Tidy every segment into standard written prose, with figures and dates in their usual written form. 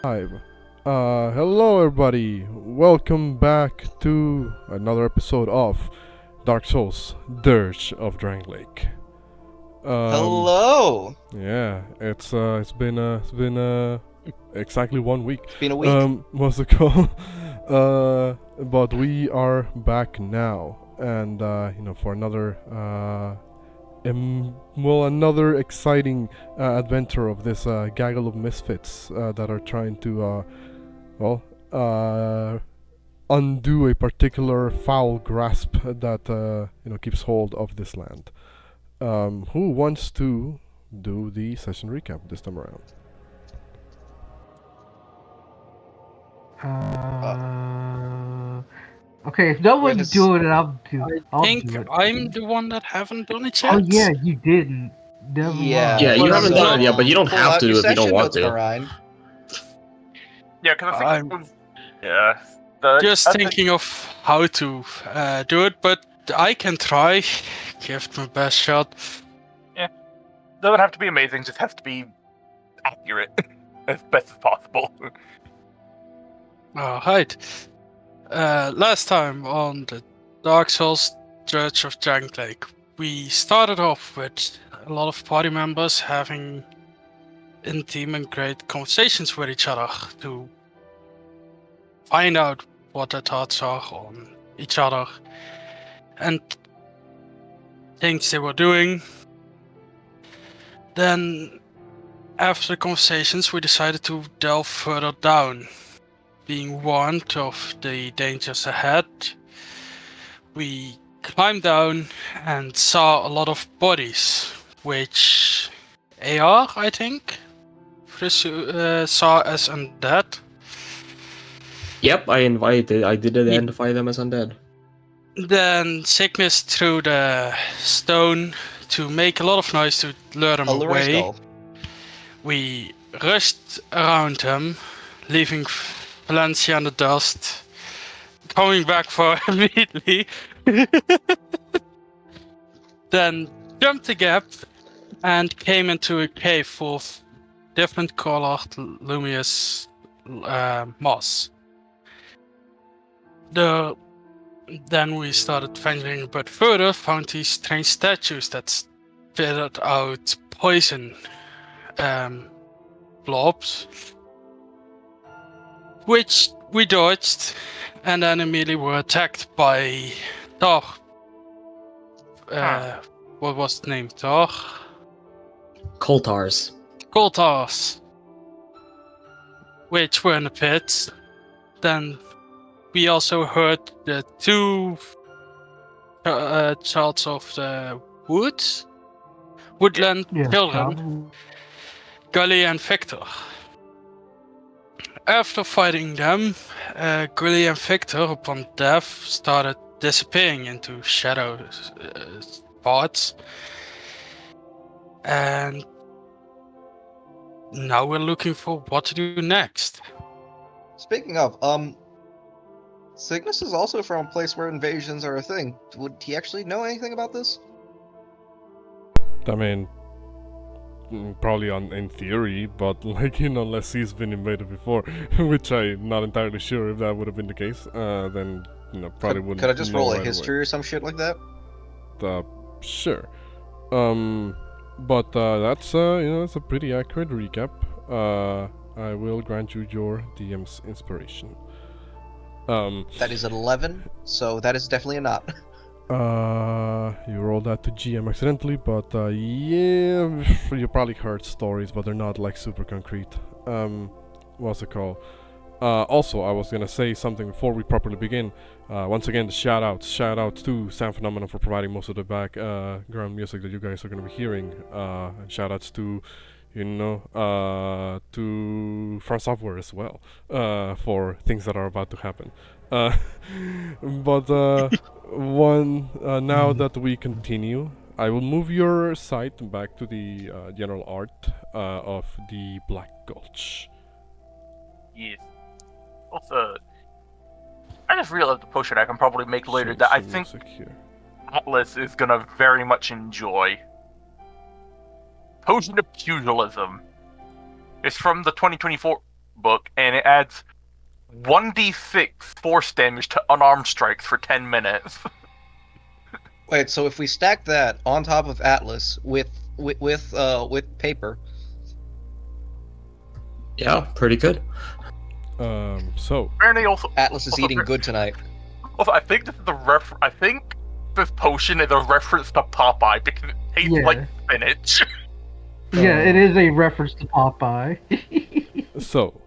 Live. Hello everybody. Welcome back to another episode of Dark Souls: Dirge of Drangleic. Hello. Yeah, it's been exactly 1 week. It's been a week. What's it called? But we are back now, and for another another exciting adventure of this gaggle of misfits that are trying to undo a particular foul grasp that keeps hold of this land. Who wants to do the session recap this time around? Okay, if no one's doing it, I'll do it. I think I'm the one that haven't done it yet. Oh yeah, you didn't. Never mind. Yeah, you haven't done it yet, but you don't pull have out to your if you don't session want notes, to. Orion. Yeah, because I think Just thinking of how to do it, but I can try. Give it my best shot. doesn't have to be amazing, just has to be accurate as best as possible. Alright. Last time on the Dark Souls Dirge of Drangleic, we started off with a lot of party members having intimate and great conversations with each other to find out what their thoughts are on each other and things they were doing. Then, after the conversations, we decided to delve further down. Being warned of the dangers ahead, we climbed down and saw a lot of bodies, which AR, I think, saw as undead. Yep, I did identify them as undead. Then Signis threw the stone to make a lot of noise to lure them away. Skull. We rushed around them, leaving Valencia in the dust, coming back for immediately. Then jumped the gap and came into a cave full of different colored luminous moss. Then we started venturing a bit further, found these strange statues that spitted out poison blobs, which we dodged, and then immediately were attacked by Thor. What was the name? Thor? Coltars. Goltars, which were in the pit. Then we also heard the two childs of the woodland children, Gully and Victor. After fighting them, Gully and Victor, upon death, started disappearing into shadow spots. And now we're looking for what to do next. Speaking of, Signis is also from a place where invasions are a thing. Would he actually know anything about this? I mean, probably in theory, but unless he's been invaded before, which I'm not entirely sure if that would have been the case, then probably wouldn't. Could I just know roll a right history or some shit like that? Sure. But that's it's a pretty accurate recap. I will grant you your DM's inspiration. That is an 11, so that is definitely a not. You rolled that to GM accidentally, but yeah, you probably heard stories, but they're not like super concrete. What's it called? Also, I was gonna say something before we properly begin. Once again, the shout outs to Sound Phenomenon for providing most of the background music that you guys are gonna be hearing. And shout outs to to From Software as well, for things that are about to happen. But now that we continue, I will move your sight back to the general art of the Black Gulch. Yes. Also, I just realized the potion I can probably make later that I think Atlas is gonna very much enjoy. Potion of Pugilism. It's from the 2024 book, and it adds 1d6 force damage to unarmed strikes for 10 minutes. Wait, so if we stack that on top of Atlas with paper, Yeah, pretty good. So Apparently, also Atlas is also, eating good tonight. Also, I think this is I think this potion is a reference to Popeye because it tastes Yeah. like spinach. Yeah, it is a reference to Popeye. So,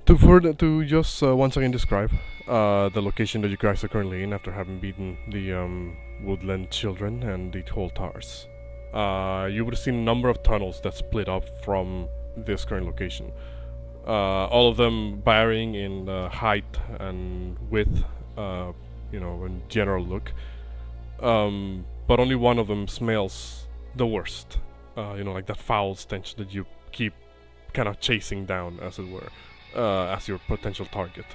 to just once again describe the location that you guys are currently in after having beaten the woodland children and the tall towers. You would have seen a number of tunnels that split up from this current location. All of them varying in height and width, and general look. But only one of them smells the worst. Like that foul stench that you keep kind of chasing down, as it were, as your potential target.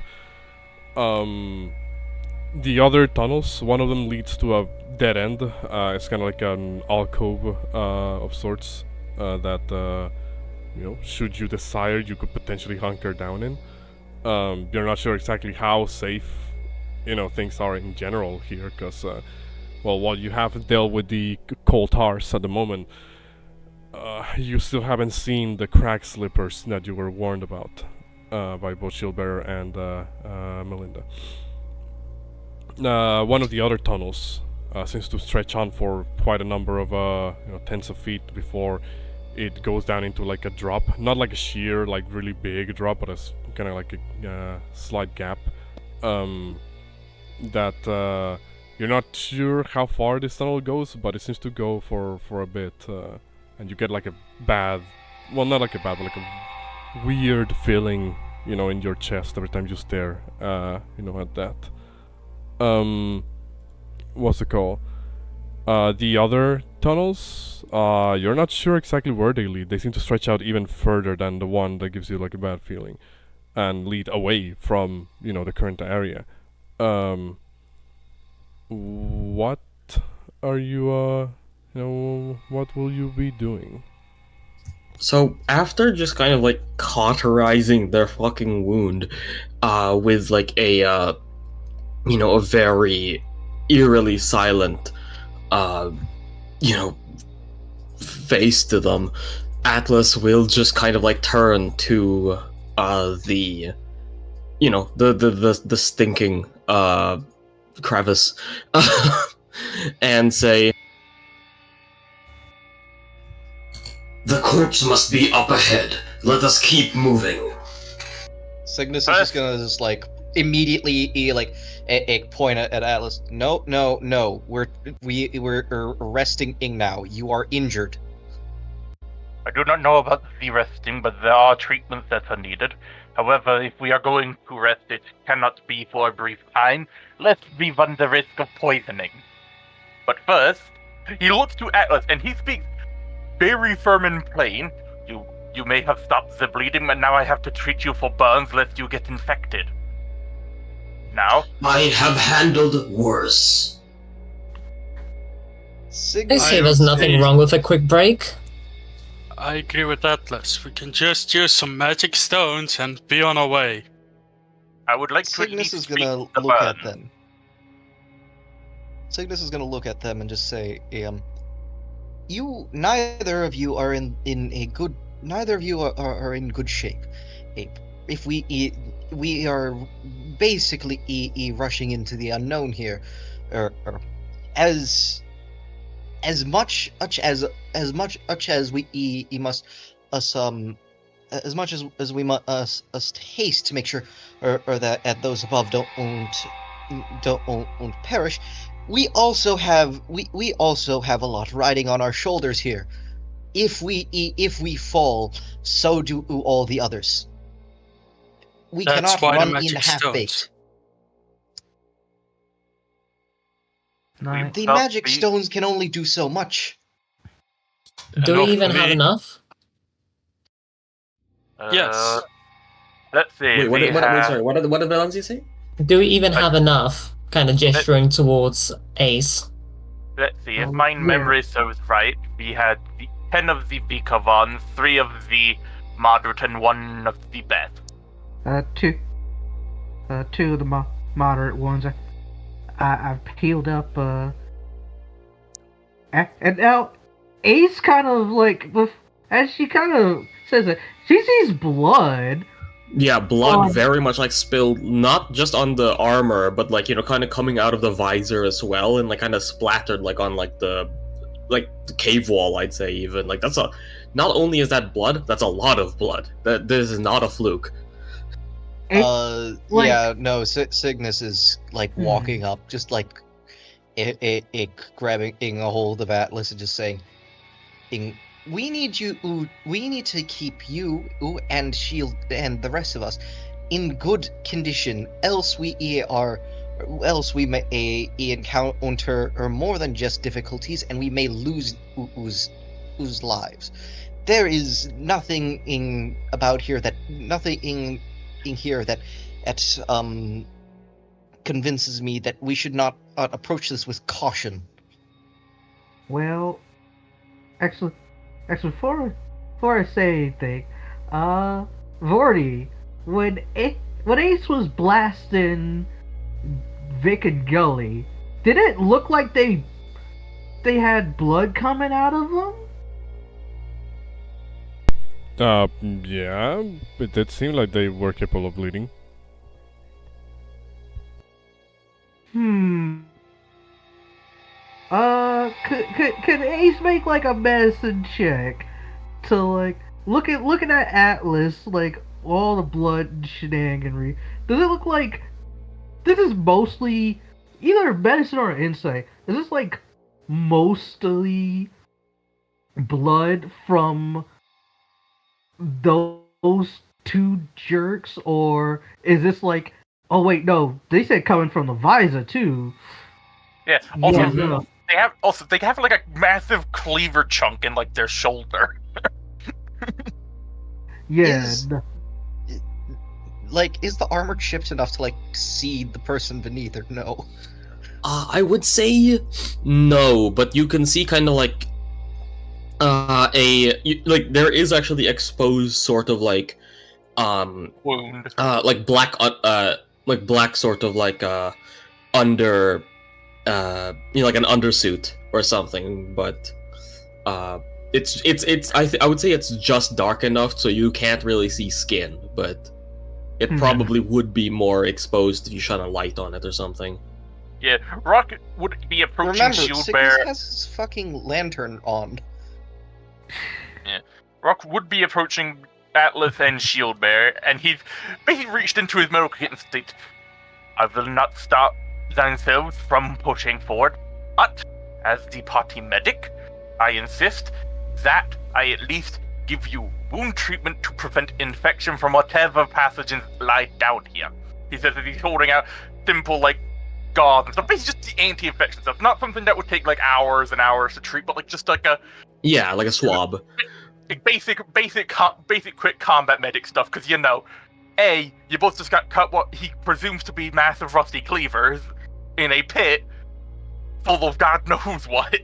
The other tunnels, one of them leads to a dead end. It's kind of like an alcove of sorts that, should you desire, you could potentially hunker down in. You're not sure exactly how safe, things are in general here, because, while you have dealt with the coal tars at the moment, you still haven't seen the crack slippers that you were warned about by both Shieldbearer and Melinda. One of the other tunnels seems to stretch on for quite a number of tens of feet before it goes down into like a drop, not like a sheer, like really big drop, but it's kind of like a slight gap. That you're not sure how far this tunnel goes, but it seems to go for a bit, and you get like a bad, well, not like a bad, but like a weird feeling, in your chest every time you stare, at that. What's it called? The other tunnels, you're not sure exactly where they lead. They seem to stretch out even further than the one that gives you like a bad feeling, and lead away from, the current area. What are you, what will you be doing? So after just kind of like cauterizing their fucking wound, with like a very eerily silent, face to them, Atlas will just kind of like turn to the stinking crevice and say, "The corpse must be up ahead. Let us keep moving." Signis is just gonna immediately point at Atlas. No. We're resting in now. You are injured. I do not know about the resting, but there are treatments that are needed. However, if we are going to rest, it cannot be for a brief time, lest we run the risk of poisoning. But first, he looks to Atlas, and he speaks very firm and plain. You may have stopped the bleeding, but now I have to treat you for burns, lest you get infected. Now? I have handled worse. They say there's nothing wrong with a quick break. I agree with Atlas. We can just use some magic stones and be on our way. I would like to at Signis least is gonna treat the look burn. at them. Signis is gonna look at them and just say, neither of you are in good shape. If we are basically rushing into the unknown here, as much as we must haste to make sure that those above don't perish. We also have a lot riding on our shoulders here. If we fall, so do all the others. We That's cannot why the run in magic half-baked. stones. Nice. The Oh, magic the- stones can only do so much. Do Enough we even for have me. enough? Yes. Let's see. Wait, we have- sorry, what did Valenzi say? Do we even have enough? Kind of gesturing towards Ace. Let's see. If my Yeah. memory serves right, we had 10 of the Vikavans, 3 of the moderate and one of the best. Two of the moderate ones. I've healed up. And now Ace kind of like, as she kind of says it, she sees blood. Yeah, blood very much like spilled, not just on the armor, but like, you know, kind of coming out of the visor as well, and like kind of splattered like on like the cave wall, I'd say. Even like that's not only is that blood, that's a lot of blood. That this is not a fluke. Signis is like walking up, just like grabbing a hold of Atlas and just saying, we need to keep you and Shield and the rest of us in good condition, else we may encounter more than just difficulties, and we may lose lives. There is nothing in here that convinces me that we should not approach this with caution. Well, actually, before I say anything, Vorti, when Ace was blasting Vic and Gully, did it look like they had blood coming out of them? Yeah, it did seem like they were capable of bleeding. Could Ace make like a medicine check to like looking at Atlas, like all the blood and shenaniganry? Does it look like this is mostly either medicine or insight? Is this like mostly blood from those two jerks, or is this like, oh wait, no, they said coming from the visor too. Yeah. Also, Yeah, no. they have like a massive cleaver chunk in like their shoulder. Yeah. Is the armor chipped enough to like see the person beneath or no? I would say no, but you can see kind of like there is actually exposed sort of like Wound. like black sort of like under like an undersuit or something, but it's I would say it's just dark enough so you can't really see skin, but it probably would be more exposed if you shine a light on it or something. Yeah, Rock would be approaching Remember, Shield Signis Bear. has his fucking lantern on. Yeah, Rock would be approaching Atlas and Shield Bear, and he's basically reached into his medical kit and states, "I will not stop themselves from pushing forward, but as the party medic, I insist that I at least give you wound treatment to prevent infection from whatever pathogens lie down here." He says that he's holding out simple, like, gauze and stuff, basically just the anti-infection stuff. Not something that would take, like, hours and hours to treat, but, like, just like a... Yeah, like a swab. Like basic quick combat medic stuff, because, you know, A, you both just got cut what he presumes to be massive rusty cleavers in a pit full of God knows what.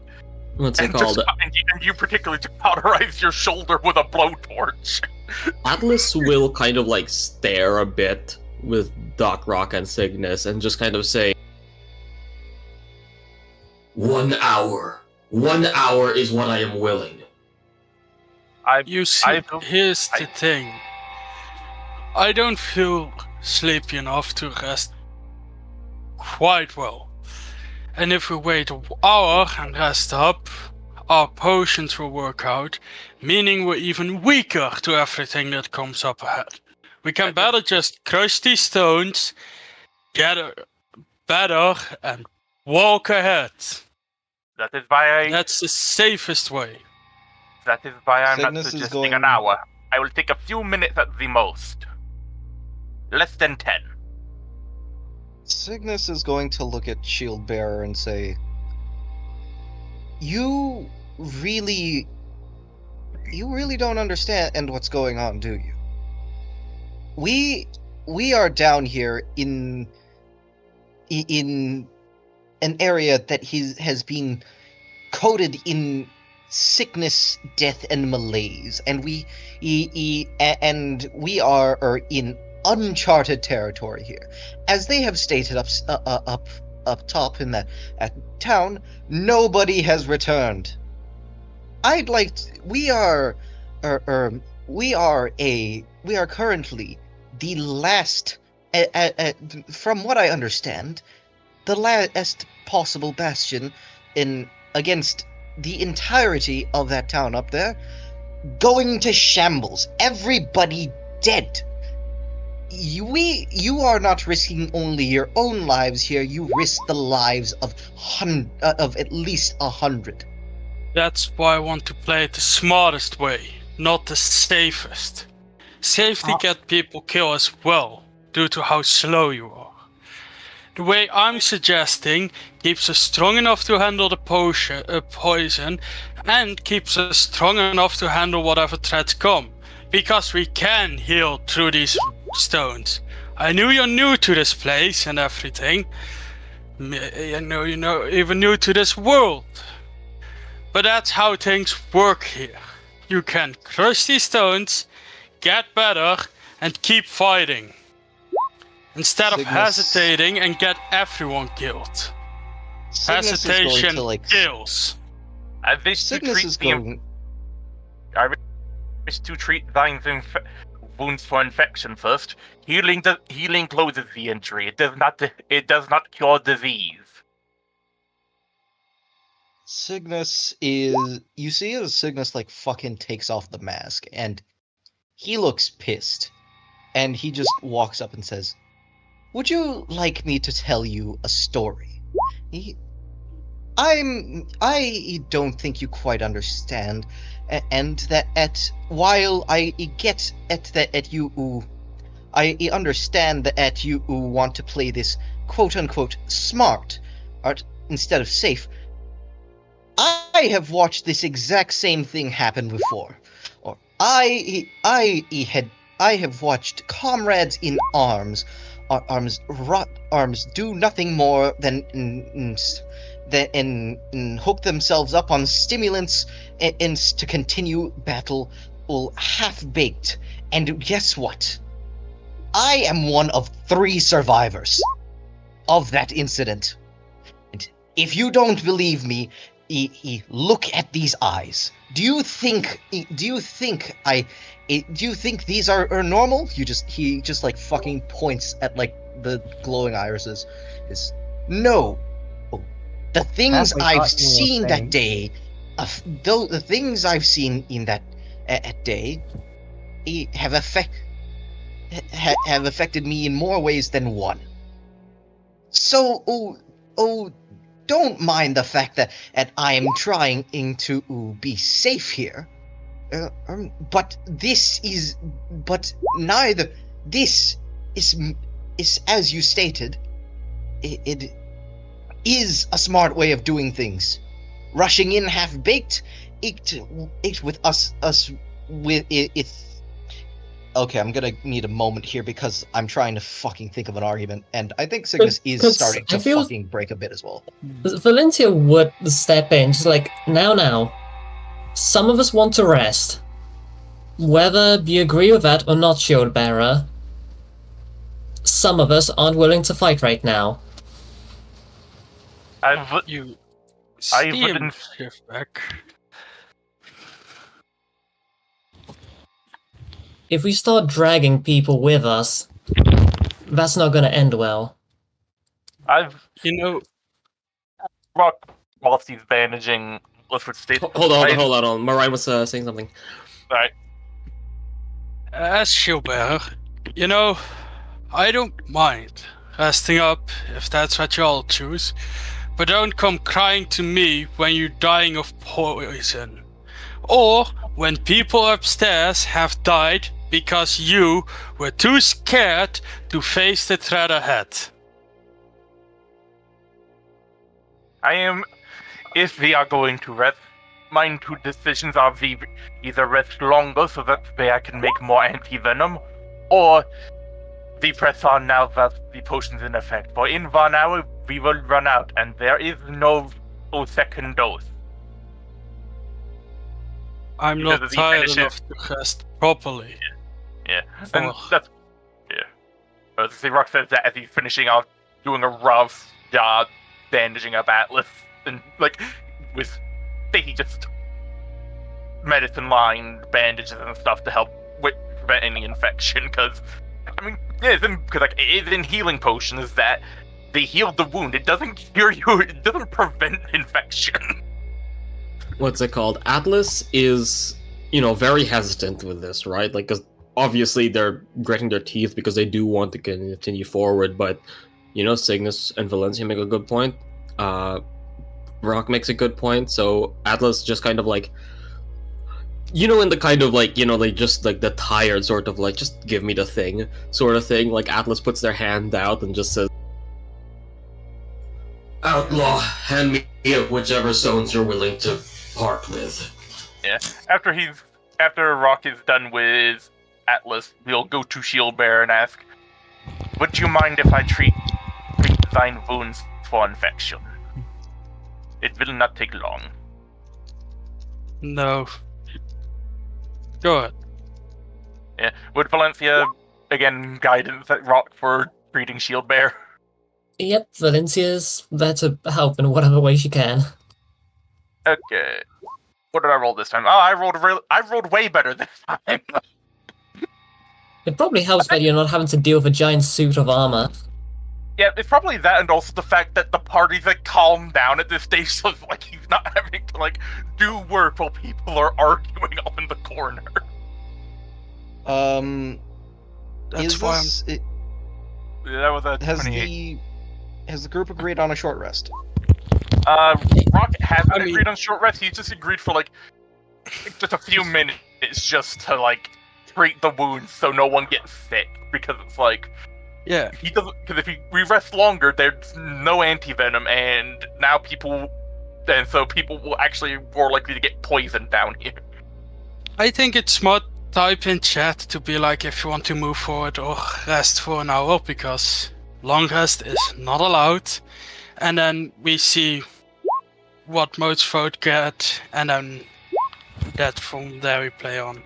What's it called? And you particularly just cauterize your shoulder with a blowtorch. Atlas will kind of like stare a bit with Doc Rock and Signis and just kind of say, 1 hour. 1 hour is what I am willing. Here's the thing. I don't feel sleepy enough to rest quite well. And if we wait an hour and rest up, our potions will work out, meaning we're even weaker to everything that comes up ahead. We can better just crush these stones, get better, and walk ahead. That is why That's the safest way. That is why I'm Signis not is suggesting going- an hour. I will take a few minutes at the most. Less than 10. Signis is going to look at Shield Bearer and say, You really don't understand what's going on, do you? We are down here in an area that has been coated in sickness, death, and malaise, and we are in uncharted territory here. As they have stated up top in that town, nobody has returned. We are currently the last, from what I understand, the last possible bastion against the entirety of that town up there, going to shambles. Everybody dead. You are not risking only your own lives here. You risk the lives of at least 100. That's why I want to play it the smartest way, not the safest. Safety get people killed as well, due to how slow you are. The way I'm suggesting keeps us strong enough to handle the poison, and keeps us strong enough to handle whatever threats come, because we can heal through these stones. I knew you're new to this place and everything. I know you're even new to this world. But that's how things work here. You can crush these stones, get better, and keep fighting. Instead of hesitating and get everyone killed. Signis Hesitation kills. I wish to treat Vine's wounds for infection first. Healing closes the injury. It does not cure disease. Signis is... You see as Signis, fucking takes off the mask, and he looks pissed. And he just walks up and says, "Would you like me to tell you a story? I don't think you quite understand, and that while I understand that you want to play this quote-unquote smart art instead of safe, I have watched this exact same thing happen before. Or I have watched comrades in arms do nothing more than hook themselves up on stimulants and to continue battle, all half-baked. And guess what? I am one of 3 survivors of that incident. And if you don't believe me, look at these eyes. Do you think these are normal? He just fucking points at the glowing irises. No. The things I've seen that day, the things I've seen in that day, have affected me in more ways than one. So, don't mind the fact that I am trying to be safe here. But this is as you stated, it is a smart way of doing things. Rushing in half-baked, it with us with it. Okay, I'm gonna need a moment here because I'm trying to fucking think of an argument, and I think Signis is starting to fucking break a bit as well. Valencia would step in, just now. Some of us want to rest. Whether you agree with that or not, Shieldbearer, some of us aren't willing to fight right now. I wouldn't shift back. If we start dragging people with us, that's not gonna end well. Whilst he's bandaging Lifford's state. Hold on. Mariah was saying something. Alright. As Shieldbearer, I don't mind resting up if that's what you all choose, but don't come crying to me when you're dying of poison, or when people upstairs have died because you were too scared to face the threat ahead. If we are going to rest, my 2 decisions are either rest longer so that I can make more anti-venom, or we press on now that the potion's in effect. For in 1 hour, we will run out, and there is no second dose. I'm Because not as he tired finishes- enough to rest properly. Yeah, For- and that's Rock says that as he's finishing off doing a rough job bandaging up Atlas and like with basically just medicine line bandages and stuff to help prevent any infection. Because I mean, yeah, because like it is in healing potions that they heal the wound. It doesn't cure you. It doesn't prevent infection. What's it called? Atlas is, very hesitant with this, right? Like, 'cause obviously they're gritting their teeth because they do want to continue forward, but, Signis and Valencia make a good point. Rock makes a good point, so Atlas just kind of like, in the kind of like, they just like the tired sort of like, just give me the thing sort of thing. Like, Atlas puts their hand out and just says, Outlaw, hand me whichever stones you're willing to part with. Yeah. After Rock is done with Atlas, we'll go to Shieldbearer and ask, would you mind if I treat thine wounds for infection? It will not take long. No. Go ahead. Yeah. Would Valencia again guidance at Rock for treating Shieldbearer? Yep, Valencia's there to help in whatever way she can. Okay. What did I roll this time? Oh, I rolled way better this time. It probably helps that you're not having to deal with a giant suit of armor. Yeah, it's probably that, and also the fact that the party's like calmed down at this stage, so it's like he's not having to like do work while people are arguing off in the corner. That's why Yeah, that was a 28. Has the group agreed on a short rest? Rock hasn't I mean- agreed on short rest. He's just agreed for like just a few minutes, just to like treat the wounds so no one gets sick. Because it's like Yeah. he doesn't. Because if we rest longer, there's no anti-venom, and now people will actually more likely to get poisoned down here. I think it's smart type in chat to be like if you want to move forward or rest for an hour, because long rest is not allowed. And then we see what modes vote get, and then that from there we play on.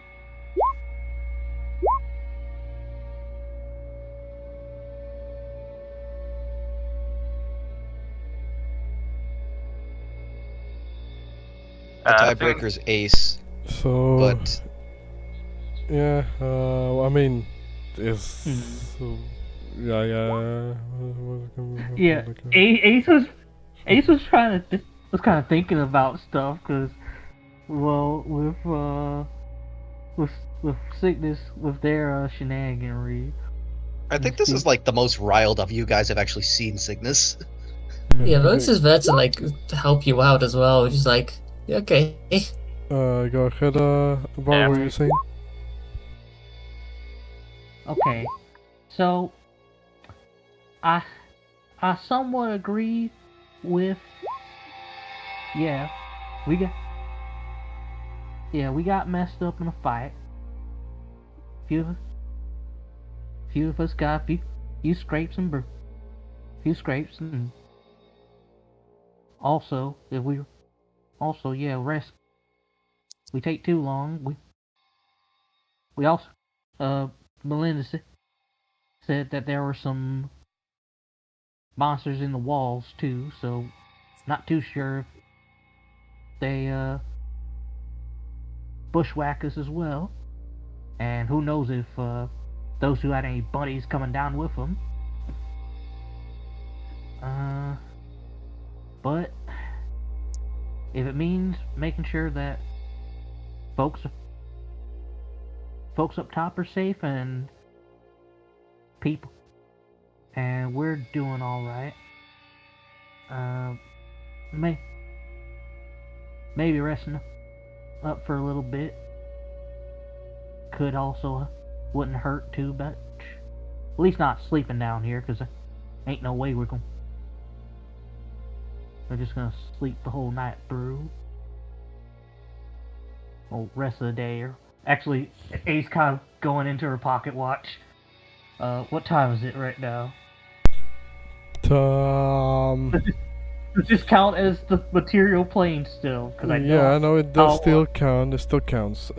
The tiebreaker's ace, So but yeah, I mean, is yeah. Yeah, Ace was was kind of thinking about stuff because, well, with Signis with their shenaniganry. I think this is like the most riled up you guys have actually seen Signis. Yeah, Valencia's there to like to help you out as well, which is like, yeah, okay. Go ahead. What were you saying? Okay, so I somewhat agree with. Yeah, we got messed up in a fight. Few of us got a few scrapes and and also rest. We take too long. We also Melinda said that there were some monsters in the walls too, so not too sure if they bushwhack us as well. And who knows if those who had any buddies coming down with them. But if it means making sure that folks up top are safe and people, and we're doing all right, maybe resting up for a little bit could also wouldn't hurt too much. At least not sleeping down here, because ain't no way we're just gonna sleep the whole night through. Well, rest of the day. Or actually, Ace kind of going into her pocket watch. What time is it right now? Does this count as the material plane still? Because I know. Yeah, no, it does how- still count. It still counts.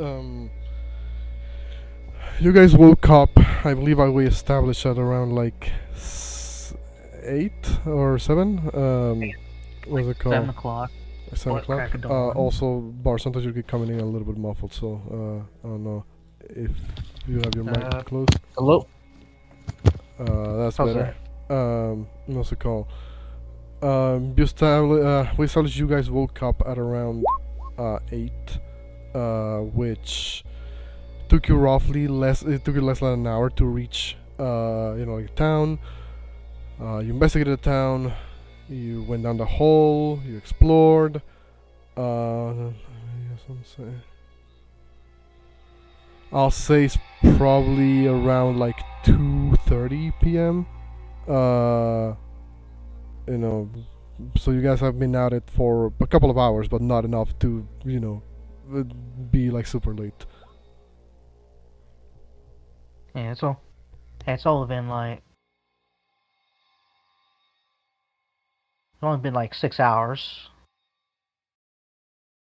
You guys woke up. I believe we established at around like 8 or 7. What's it called? 7 o'clock. 7 What, o'clock. crack of dawn? Also, Bar, sometimes you get coming in a little bit muffled, so I don't know if you have your mic closed. Hello. That's How's better. What's it called? We established you guys woke up at around 8, which took you roughly less. It took you less than an hour to reach, like town. You investigated the town. You went down the hall. You explored. I'll say it's probably around like 2:30 p.m. So you guys have been at it for a couple of hours, but not enough to, be like super late. Yeah, it's only been like. It's only been like 6 hours.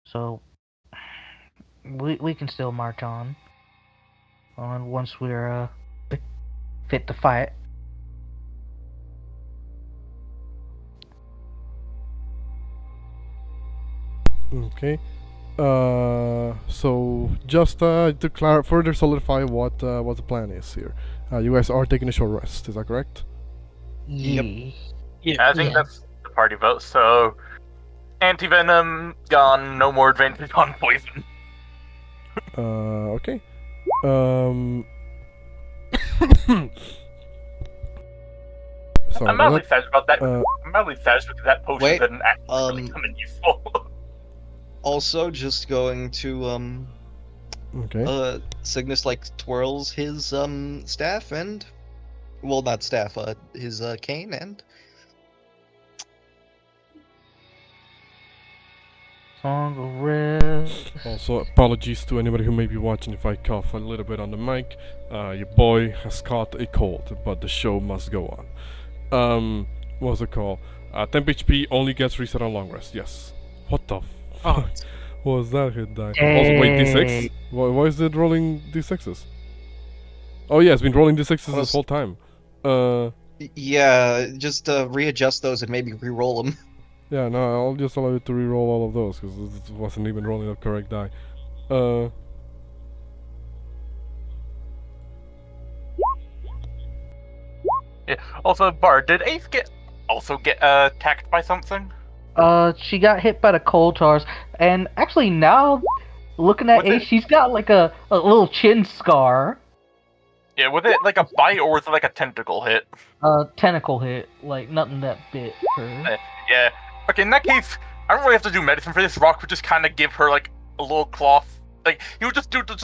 So. We can still march on. Once we're fit to fight. Okay. So just to further solidify what the plan is here. You guys are taking a short rest. Is that correct? Yep. Yeah, I think that's the party vote. So, anti-venom gone. No more advantage on poison. Okay. Sorry I'm mildly sad about that. I'm mildly sad because that potion Wait, didn't actually really come in useful. Also, just going to Okay. Signis twirls his staff and, well, not staff, his cane and. Song of rest. Also, apologies to anybody who may be watching if I cough a little bit on the mic. Your boy has caught a cold, but the show must go on. What's it called? Temp HP only gets reset on long rest. Yes. What the fuck? What was that hit die? Also, wait, D6? Why is it rolling D6s? Oh yeah, it's been rolling D6s this whole time. Yeah, just readjust those and maybe re-roll them. Yeah, no, I'll just allow you to re-roll all of those, because it wasn't even rolling the correct die. Yeah. Also, Bar, did Ace get attacked by something? She got hit by the coal tars, and actually now, looking at Ace, she's got like a little chin scar. Yeah, was it like a bite or was it like a tentacle hit? Tentacle hit, like nothing that bit her. Yeah. Okay, in that case, I don't really have to do medicine for this. Rock would just kind of give her like a little cloth. Like he would just do the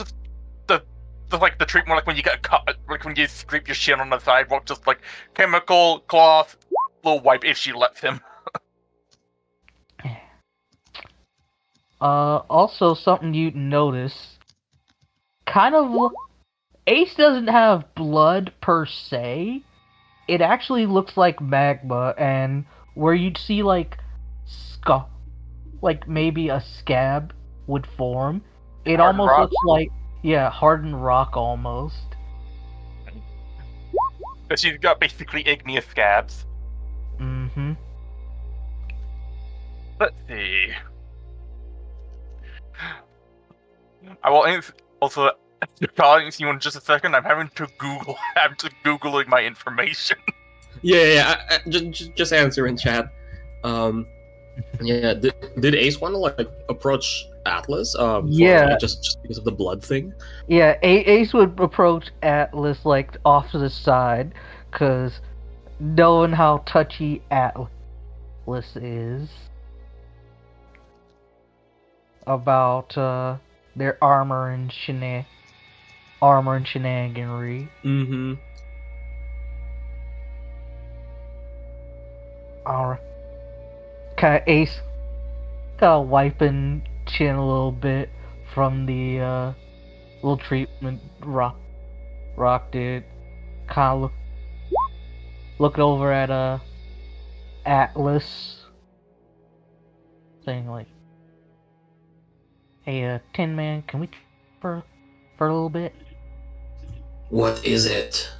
treatment like when you get cut, like when you scrape your shin on the sidewalk, just like chemical cloth, little wipe if she lets him. Also something you'd notice, kind of, Ace doesn't have blood per se. It actually looks like magma, and where you'd see like maybe a scab would form, it Hardened almost rock? looks like, yeah, hardened rock almost. But she's got basically igneous scabs. Mm-hmm. Let's see. I will also. Calling you in just a second. I'm having to Google. I'm just googling my information. Yeah. Just answer in chat. Yeah. Did Ace want to like approach Atlas? Yeah. Just because of the blood thing. Yeah, Ace would approach Atlas like off to the side, cause knowing how touchy Atlas is about their armor and shenaniganry. Mm-hmm. Alright. Kinda Ace kinda wiping chin a little bit from the little treatment Rock did. Kinda looking over at Atlas saying like, "Hey, Tin Man, can we for a little bit?" What is it?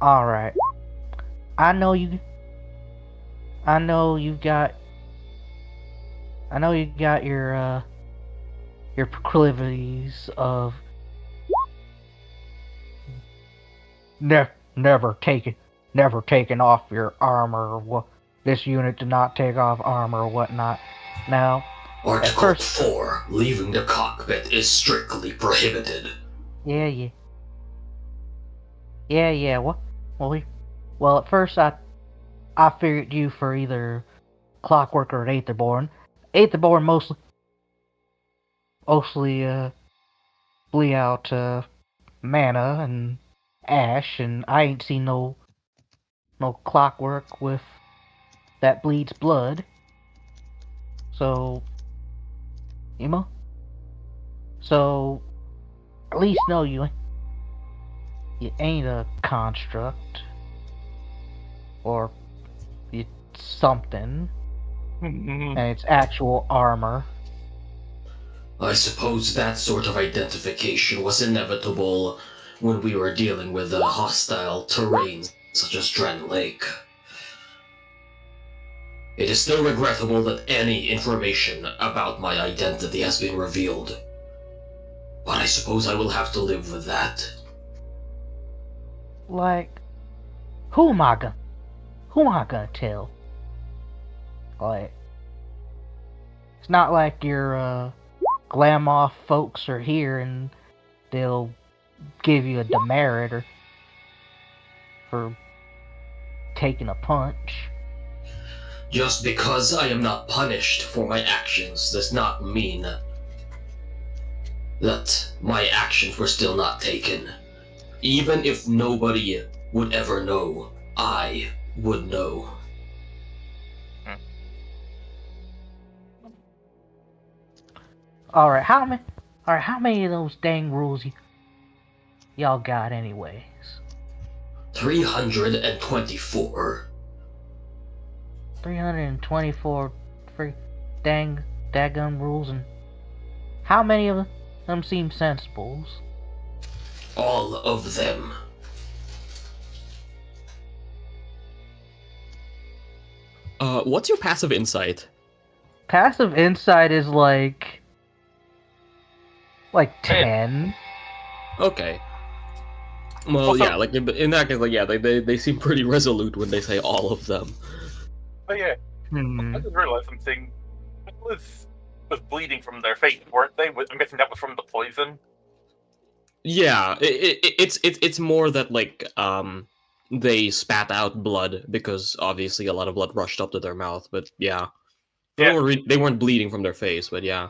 All right. I know you got your proclivities of never taking off your armor or what. This unit did not take off armor or whatnot. Now, Article first- 4, leaving the cockpit is strictly prohibited. yeah. Well, at first I figured you for either Clockwork or Aetherborn. Aetherborn mostly bleed out mana and ash, and I ain't seen no Clockwork with that bleeds blood. So, so at least know you ain't a construct or you something, and it's actual armor. I suppose that sort of identification was inevitable when we were dealing with hostile terrains such as Drangleic. It is still regrettable that any information about my identity has been revealed, but I suppose I will have to live with that. Like, who am I gonna tell? Like, it's not like your Glamoff folks are here and they'll give you a demerit for taking a punch. Just because I am not punished for my actions does not mean that my actions were still not taken. Even if nobody would ever know, I would know. Alright, how many of those dang rules y'all got anyways? 324. 324 free daggum rules, and how many of them seem sensibles? All of them. What's your passive insight? Passive insight is like 10. Okay. Well, Also- yeah, like in that case, like yeah, they seem pretty resolute when they say all of them. But yeah, I just realized something. Was bleeding from their face, weren't they? I'm guessing that was from the poison. Yeah, it's more that like they spat out blood because obviously a lot of blood rushed up to their mouth. But yeah, they weren't bleeding from their face. But yeah,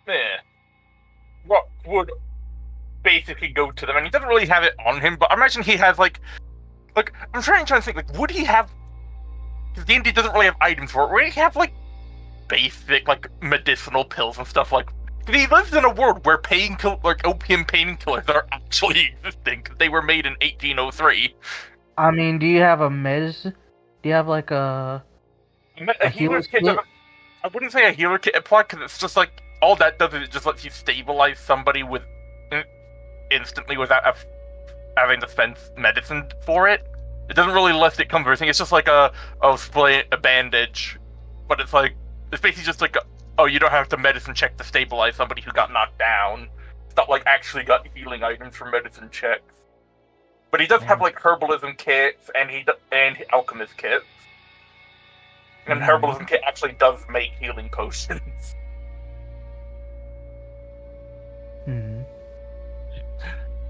Yeah. What would basically go to them, and he doesn't really have it on him, but I imagine he has like I'm trying to think, like, would he have? Because D&D doesn't really have items for it. Would he have like basic like medicinal pills and stuff like? He lives in a world where opium painkillers are actually existing because they were made in 1803. I mean, do you have a medicine? Do you have like a healer's kit? I wouldn't say a healer kit apply because it's just like all that does is it just lets you stabilize somebody with instantly without having to spend medicine for it. It doesn't really list it conversing. It's just like a bandage, but it's basically just like you don't have to medicine check to stabilize somebody who got knocked down. It's not like actually got healing items for medicine checks. But he does have like herbalism kits and alchemist kits. And herbalism kit actually does make healing potions.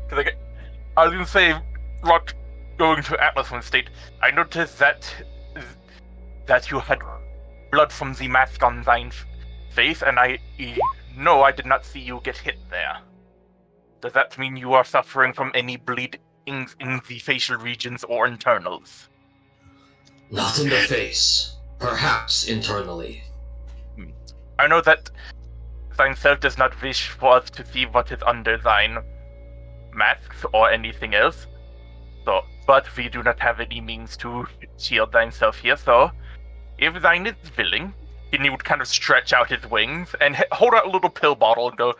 Because I was gonna say, Rock, going to Atlas one state, I noticed that you had blood from the mask on thine face, and I did not see you get hit there. Does that mean you are suffering from any bleedings in the facial regions or internals? Not in the face. Perhaps internally. I know that thine self does not wish for us to see what is under thine masks or anything else. So, but we do not have any means to shield thyself here, so if thine is willing, and he would kind of stretch out his wings and hold out a little pill bottle and go,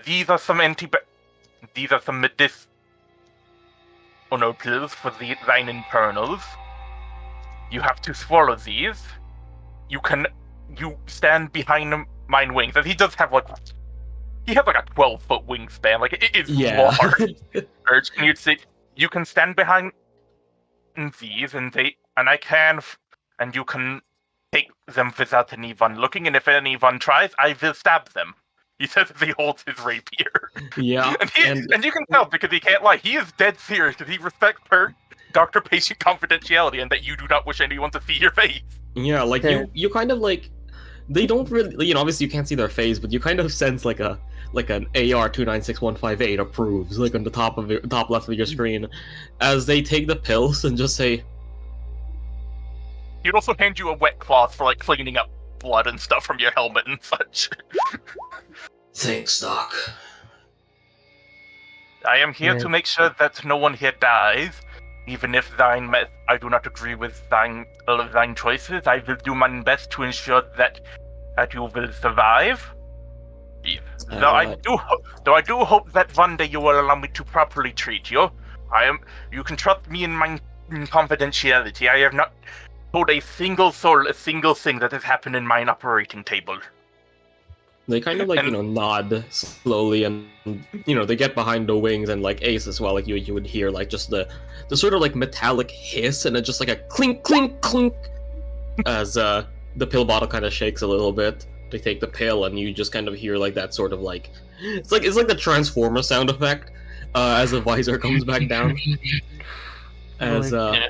these are some medicinal pills for thine internals. You have to swallow these. You stand behind mine wings. And he does have like a 12-foot wingspan. Like it is large. Urge, and you'd say you can stand behind these, and you can take them without anyone looking. And if anyone tries, I will stab them. He says as he holds his rapier. Yeah, and you can tell because he can't lie. He is dead serious because he respects doctor-patient confidentiality and that you do not wish anyone to see your face. Yeah, like you kind of like, they don't really, obviously you can't see their face, but you kind of sense like an AR-296158 approves, like on the top left of your screen, as they take the pills and just say. He'd also hand you a wet cloth for like cleaning up blood and stuff from your helmet and such. Thanks, Doc. I am here to make sure that no one here dies. Even if I do not agree with thine choices, I will do my best to ensure that you will survive. Though I do hope that one day you will allow me to properly treat you. You can trust me in my confidentiality. I have not told a single soul a single thing that has happened in mine operating table. They kind of like, nod slowly, and, they get behind the wings, and like Ace as well, like you would hear like just the sort of like metallic hiss, and then just like a clink, clink, clink, as the pill bottle kind of shakes a little bit. They take the pill, and you just kind of hear like that sort of like, it's like the Transformer sound effect, as the visor comes back down. As, they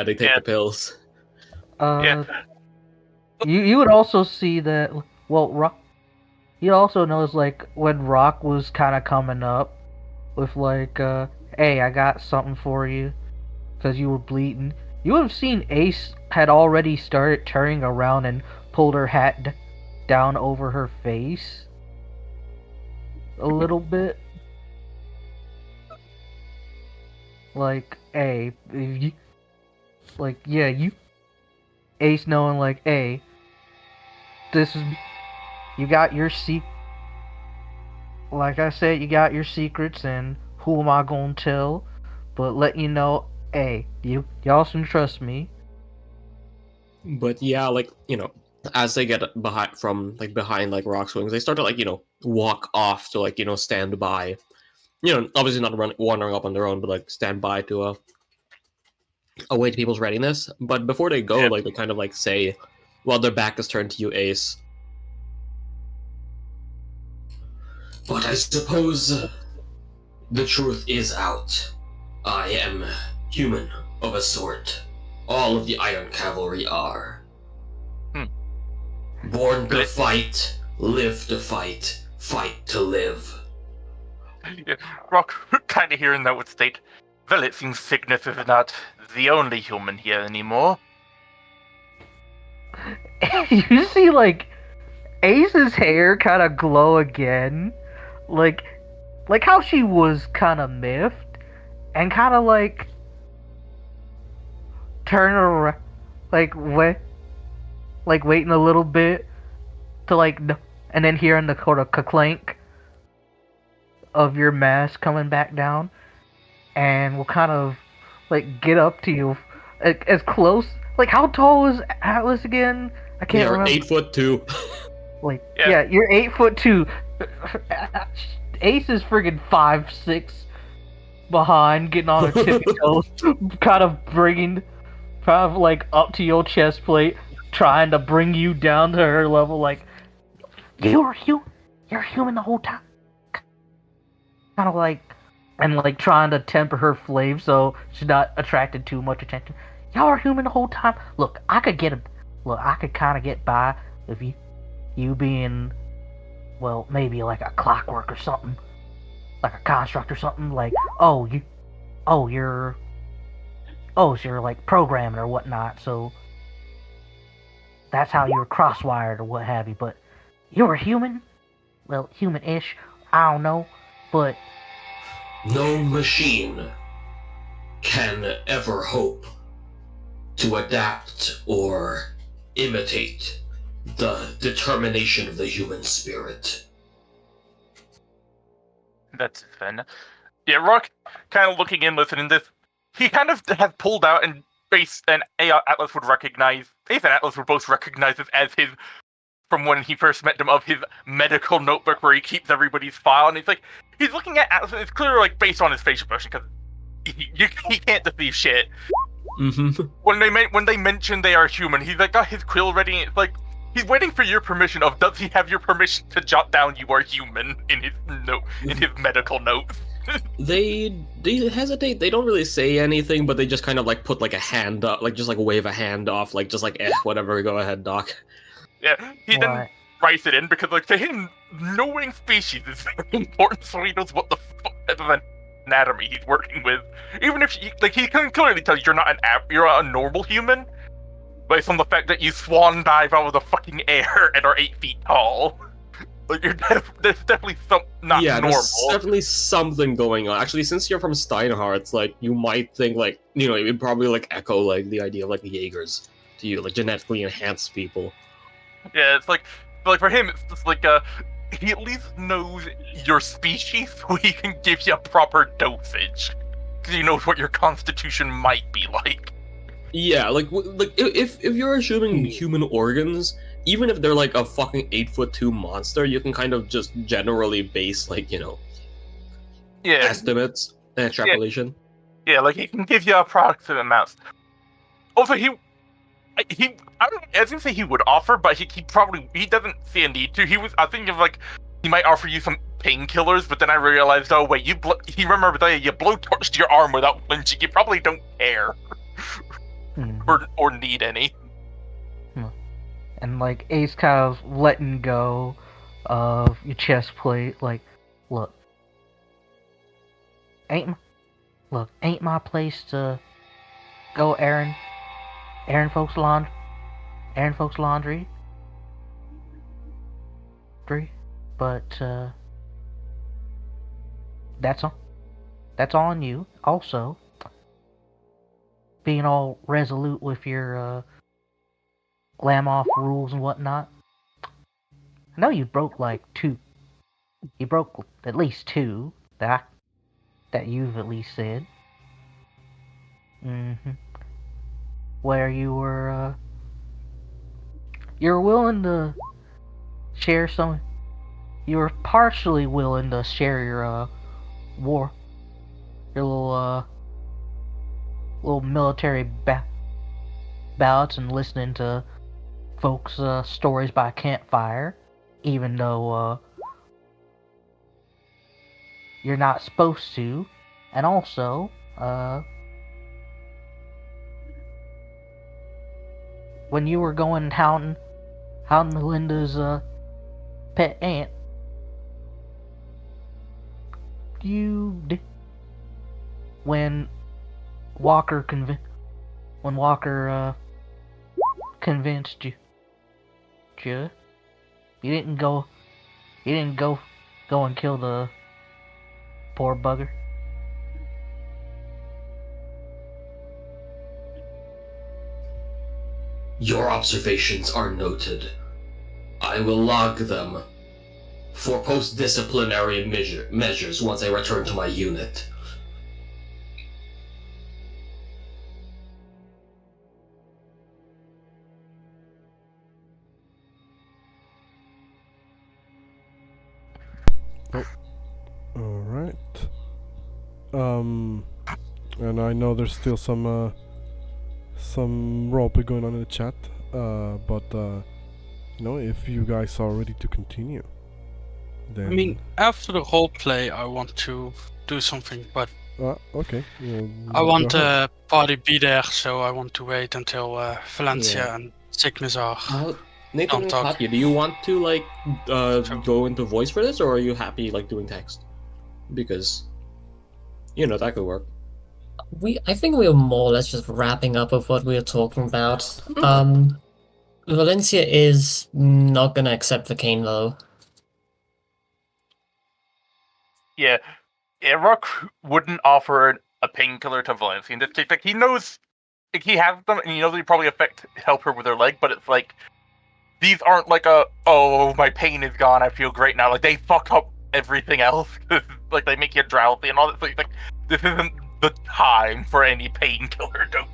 take the pills. You would also see that, you also notice, like, when Rock was kind of coming up with, like, hey, I got something for you, because you were bleeding. You would have seen Ace had already started turning around and pulled her hat down over her face a little bit. Like, hey, Ace knowing, like, hey, you got your like I said, you got your secrets, and who am I gonna tell? But let you know, hey, y'all can trust me. But yeah, like, as they get behind like Rock's wings, they start to like, walk off to like, stand by. Obviously not wandering up on their own, but like stand by to await people's readiness. But before they go, like they kind of like say, while their back is turned to you, Ace. But I suppose the truth is out. I am human of a sort. All of the Iron Cavalry are. Born to fight, live to fight, fight to live. Rock, kind of hearing that would state, well, it seems Signis is not the only human here anymore. You see, like, Ace's hair kind of glow again. Like how she was kind of miffed, and kind of like turn around, waiting a little bit to like, and then hearing the sort of clank of your mask coming back down, and we'll kind of like get up to you as close. Like, how tall is Atlas again? I can't remember. 8'2". You're 8'2". Ace is friggin' 5'6" behind, getting on her tippy toes, kind of like up to your chest plate, trying to bring you down to her level. Like, you're human the whole time. Kind of like, and like trying to temper her flame so she's not attracted too much attention. Y'all are human the whole time. Look, I could kind of get by if you being, well, maybe like a clockwork or something, like a construct or something. Like, you're like programming or whatnot. So that's how you were crosswired or what have you. But you're a human, well, human-ish. I don't know, but no machine can ever hope to adapt or imitate the determination of the human spirit. That's fun. Yeah, Rock kind of looking in, listening to this. He kind of has pulled out and Base and Atlas would recognize. Base and Atlas would both recognize this as his, from when he first met him, of his medical notebook where he keeps everybody's file, and he's looking at Atlas, and it's clearly like based on his facial expression because he can't deceive shit. Mm-hmm. When they mention they are human, he's like got his quill ready. And it's like he's waiting for your permission. Of does he have your permission to jot down "you are human" in his note, in his medical notes? They hesitate. They don't really say anything, but they just kind of like put like a hand up, like just like wave a hand off, like just like whatever. Go ahead, Doc. Yeah, he then writes it in because like to him, knowing species is very important, so he knows what the fuck of anatomy he's working with. Even if he can clearly tell you're not you're a normal human, based on the fact that you swan dive out of the fucking air and are 8 feet tall. Like there's definitely not normal. There's definitely something going on. Actually, since you're from Steinhardt's, like you might think like it would probably like echo like the idea of like Jaegers to you, like genetically enhanced people. Yeah, it's like for him, it's just like he at least knows your species, so he can give you a proper dosage, because he knows what your constitution might be like. Yeah, like if you're assuming human organs, even if they're like a fucking 8'2" monster, you can kind of just generally base like estimates and extrapolation. Yeah, like he can give you approximate amounts. Also, I didn't say he would offer, but he doesn't see a need to. I think of like he might offer you some painkillers, but then I realized, oh wait, he remembered that you blowtorched your arm without flinching. You probably don't care or need any. And like Ace kind of letting go of your chest plate, like, look, ain't my place to go airing folks' laundry, but that's on you. Also, being all resolute with your glam off rules and whatnot. I know you broke like 2. You broke at least 2 that you've at least said. Where you were willing to share some. You were partially willing to share your little military ballots and listening to folks' stories by campfire, even though you're not supposed to. And also, when you were going hounding Melinda's pet ant, when Walker convinced you, you didn't go and kill the poor bugger. Your observations are noted. I will log them for post-disciplinary measures once I return to my unit. Alright. And I know there's still some roleplay going on in the chat, but if you guys are ready to continue, then... I mean, after the roleplay, I want to do something, but... okay. I want the party be there, so I want to wait until Valencia and Signis are... Nathan and Katya, do you want to go into voice for this, or are you happy doing text? Because that could work. I think we are more or less just wrapping up of what we are talking about. Valencia is not gonna accept the cane though. Yeah, Rock wouldn't offer a painkiller to Valencia in this case. Like, he knows, like, he has them, and he knows they probably help her with her leg, but it's like, these aren't like oh, my pain is gone, I feel great now. Like, they fuck up everything else. Like, they make you drowsy and all that. So it's like, this isn't the time for any painkiller dosage.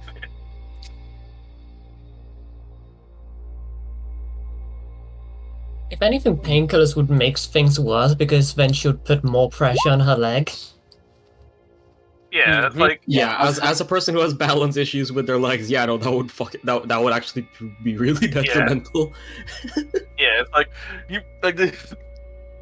If anything, painkillers would make things worse because then she would put more pressure on her leg. Yeah, it's like... Yeah, as a person who has balance issues with their legs, yeah, no, that would actually be really detrimental. Yeah, it's like, this,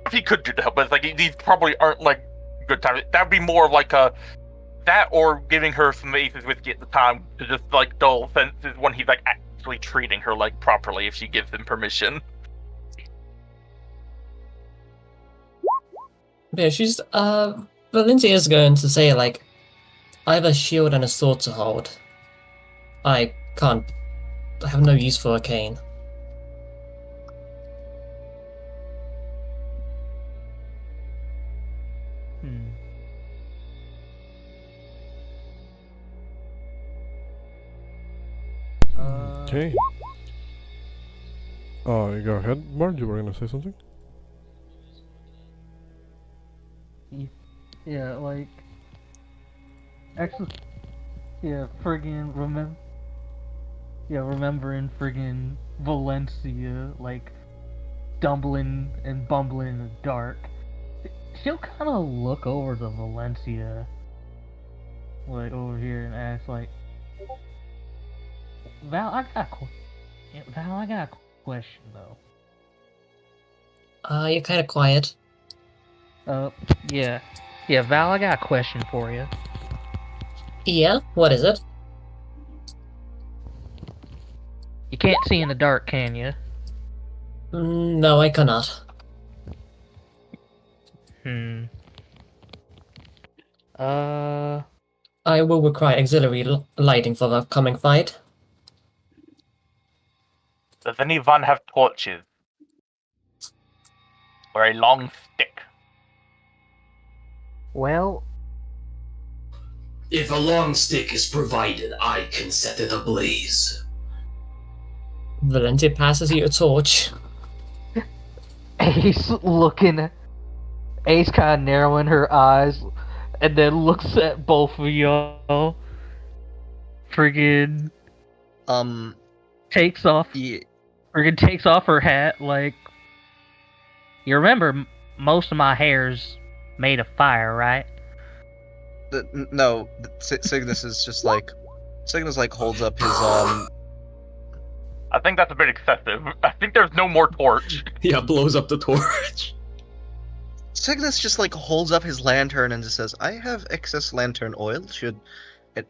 if he could do that, but it's like, these probably aren't, like, good times. That would be more of like that or giving her some Ace's whiskey at the time to just, like, dull senses when he's, like, actually treating her leg properly if she gives him permission. Yeah, she's, Valencia is going to say, like, I have a shield and a sword to hold. I have no use for a cane. Okay. Oh, you go ahead, Bard. You were gonna say something? Yeah, like, actually, yeah, friggin' remembering friggin' Valencia, like, stumbling and bumbling in the dark. She'll kind of look over to Valencia, like, over here and ask, like, Val, I got a question, though. You're kind of quiet. Yeah. Yeah, Val, I got a question for you. Yeah? What is it? You can't see in the dark, can you? No, I cannot. I will require auxiliary lighting for the upcoming fight. Does anyone have torches? Or a long stick? Well, If a long stick is provided, I can set it ablaze. Valencia passes you a torch. Ace kind of narrowing her eyes, and then looks at both of y'all. Friggin' takes off her hat. Like, you remember, most of my hair's made of fire, right? No, Signis is just like... Signis, like, holds up his, I think that's a bit excessive. I think there's no more torch. Yeah, blows up the torch. Signis just, like, holds up his lantern and just says, I have excess lantern oil.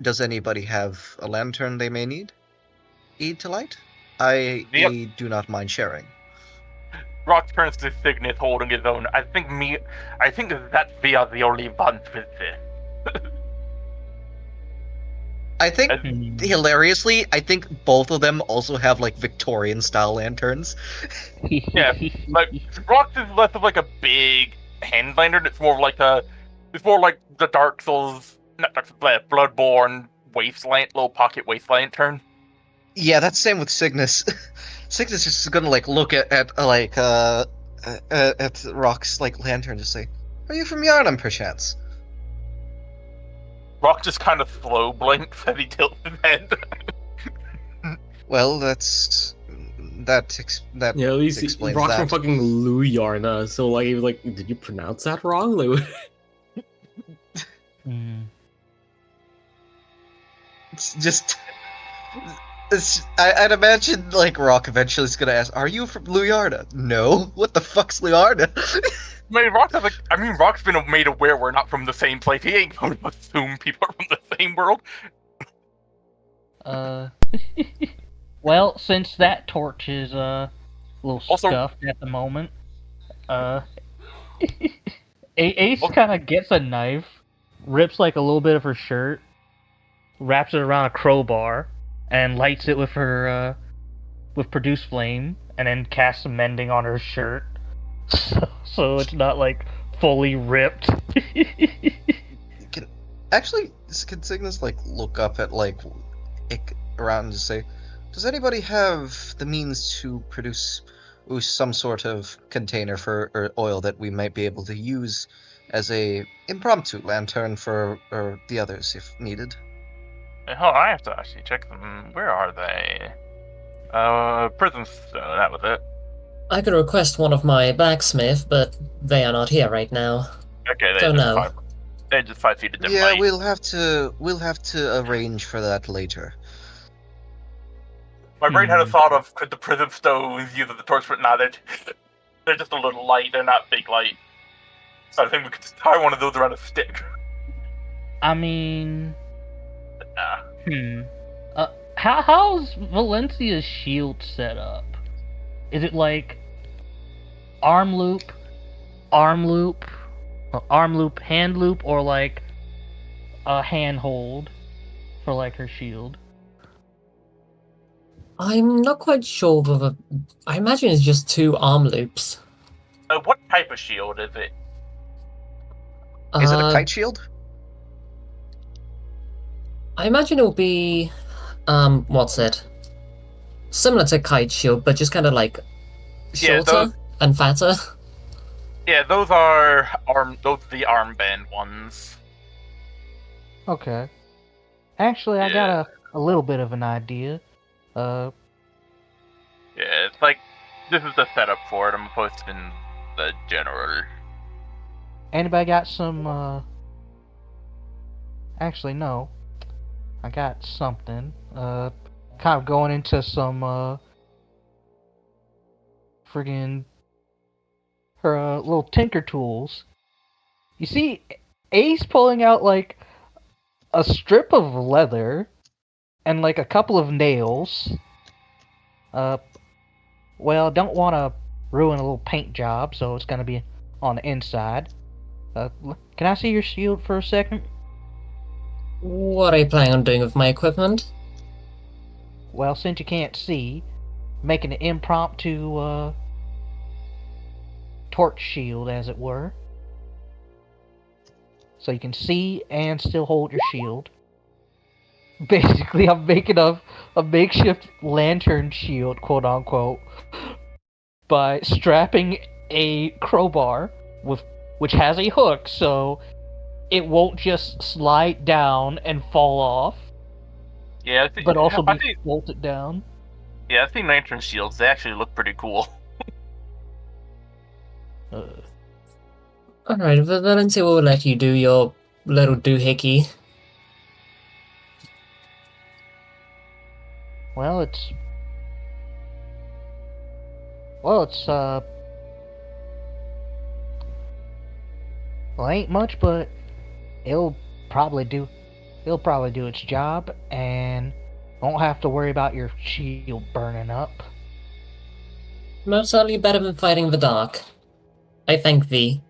Does anybody have a lantern they may need to light? I do not mind sharing. Rock turns to Signis holding his own. I think that we are the only ones with this. I think, hilariously, I think both of them also have, like, Victorian-style lanterns. Yeah, like, Rox is less of, like, a big hand lantern. It's more like the Dark Souls, not Dark Souls, Bloodborne low pocket waist lantern. Yeah, that's the same with Signis. Signis is just gonna, like, look at Rock's, like, lantern and just say, are you from Yharnam, perchance? Rock just kind of slow blinks as he tilts his head. Well, that Yeah, at least explains Rock's that. from fucking Luyarna, so like he was like, did you pronounce that wrong? Like, It's just... I'd imagine, like, Rock eventually is gonna ask, are you from Luyarna? No. What the fuck's Luyarna? Rock's been made aware we're not from the same place. He ain't gonna assume people are from the same world. Well, since that torch is a little Also- scuffed at the moment, Ace kind of gets a knife, rips like a little bit of her shirt, wraps it around a crowbar, and lights it with her with produce flame, and then casts some mending on her shirt, so it's not like fully ripped. Actually, can Signis like look up at like around and say, does anybody have the means to produce some sort of container for oil that we might be able to use as a impromptu lantern for the others if needed? Hell, I have to actually check them. Where are they? Prison's that was it. I could request one of my blacksmith, but they are not here right now. Okay, Don't know. They're just 5 feet of dim Yeah, light. we'll have to arrange for that later. My brain had a thought of could the prison stoves use the torch, but nah, they're just a little light. They're not big light. So I think we could just tie one of those around a stick. I mean, Nah. how's Valencia's shield set up? Is it like arm loop, hand loop, or like a hand hold for like her shield? I'm not quite sure whether... I imagine it's just 2 arm loops. What type of shield is it? Is it a kite shield? I imagine it will be... what's it? Similar to kite shield, but just kind of like shorter and fatter. Yeah, those are the armband ones. Okay. Actually, I got a little bit of an idea. Yeah, it's like this is the setup for it. I'm posting the general. Anybody got some, Actually, no. I got something. Kind of going into some, friggin' her, little tinker tools. You see Ace pulling out, like, a strip of leather and, like, a couple of nails. Well, don't want to ruin a little paint job, so it's gonna be on the inside. Can I see your shield for a second? What are you planning on doing with my equipment? Well, since you can't see, making an impromptu, torch shield, as it were. So you can see and still hold your shield. Basically, I'm making a makeshift lantern shield, quote unquote, by strapping a crowbar which has a hook, so it won't just slide down and fall off. Yeah, but also be bolted down. Yeah, I've seen lantern shields. They actually look pretty cool. Alright, Valencia will let you do your little doohickey. Well, it ain't much, but it'll probably do its job, and won't have to worry about your shield burning up. Most certainly better than fighting in the dark. I thank thee.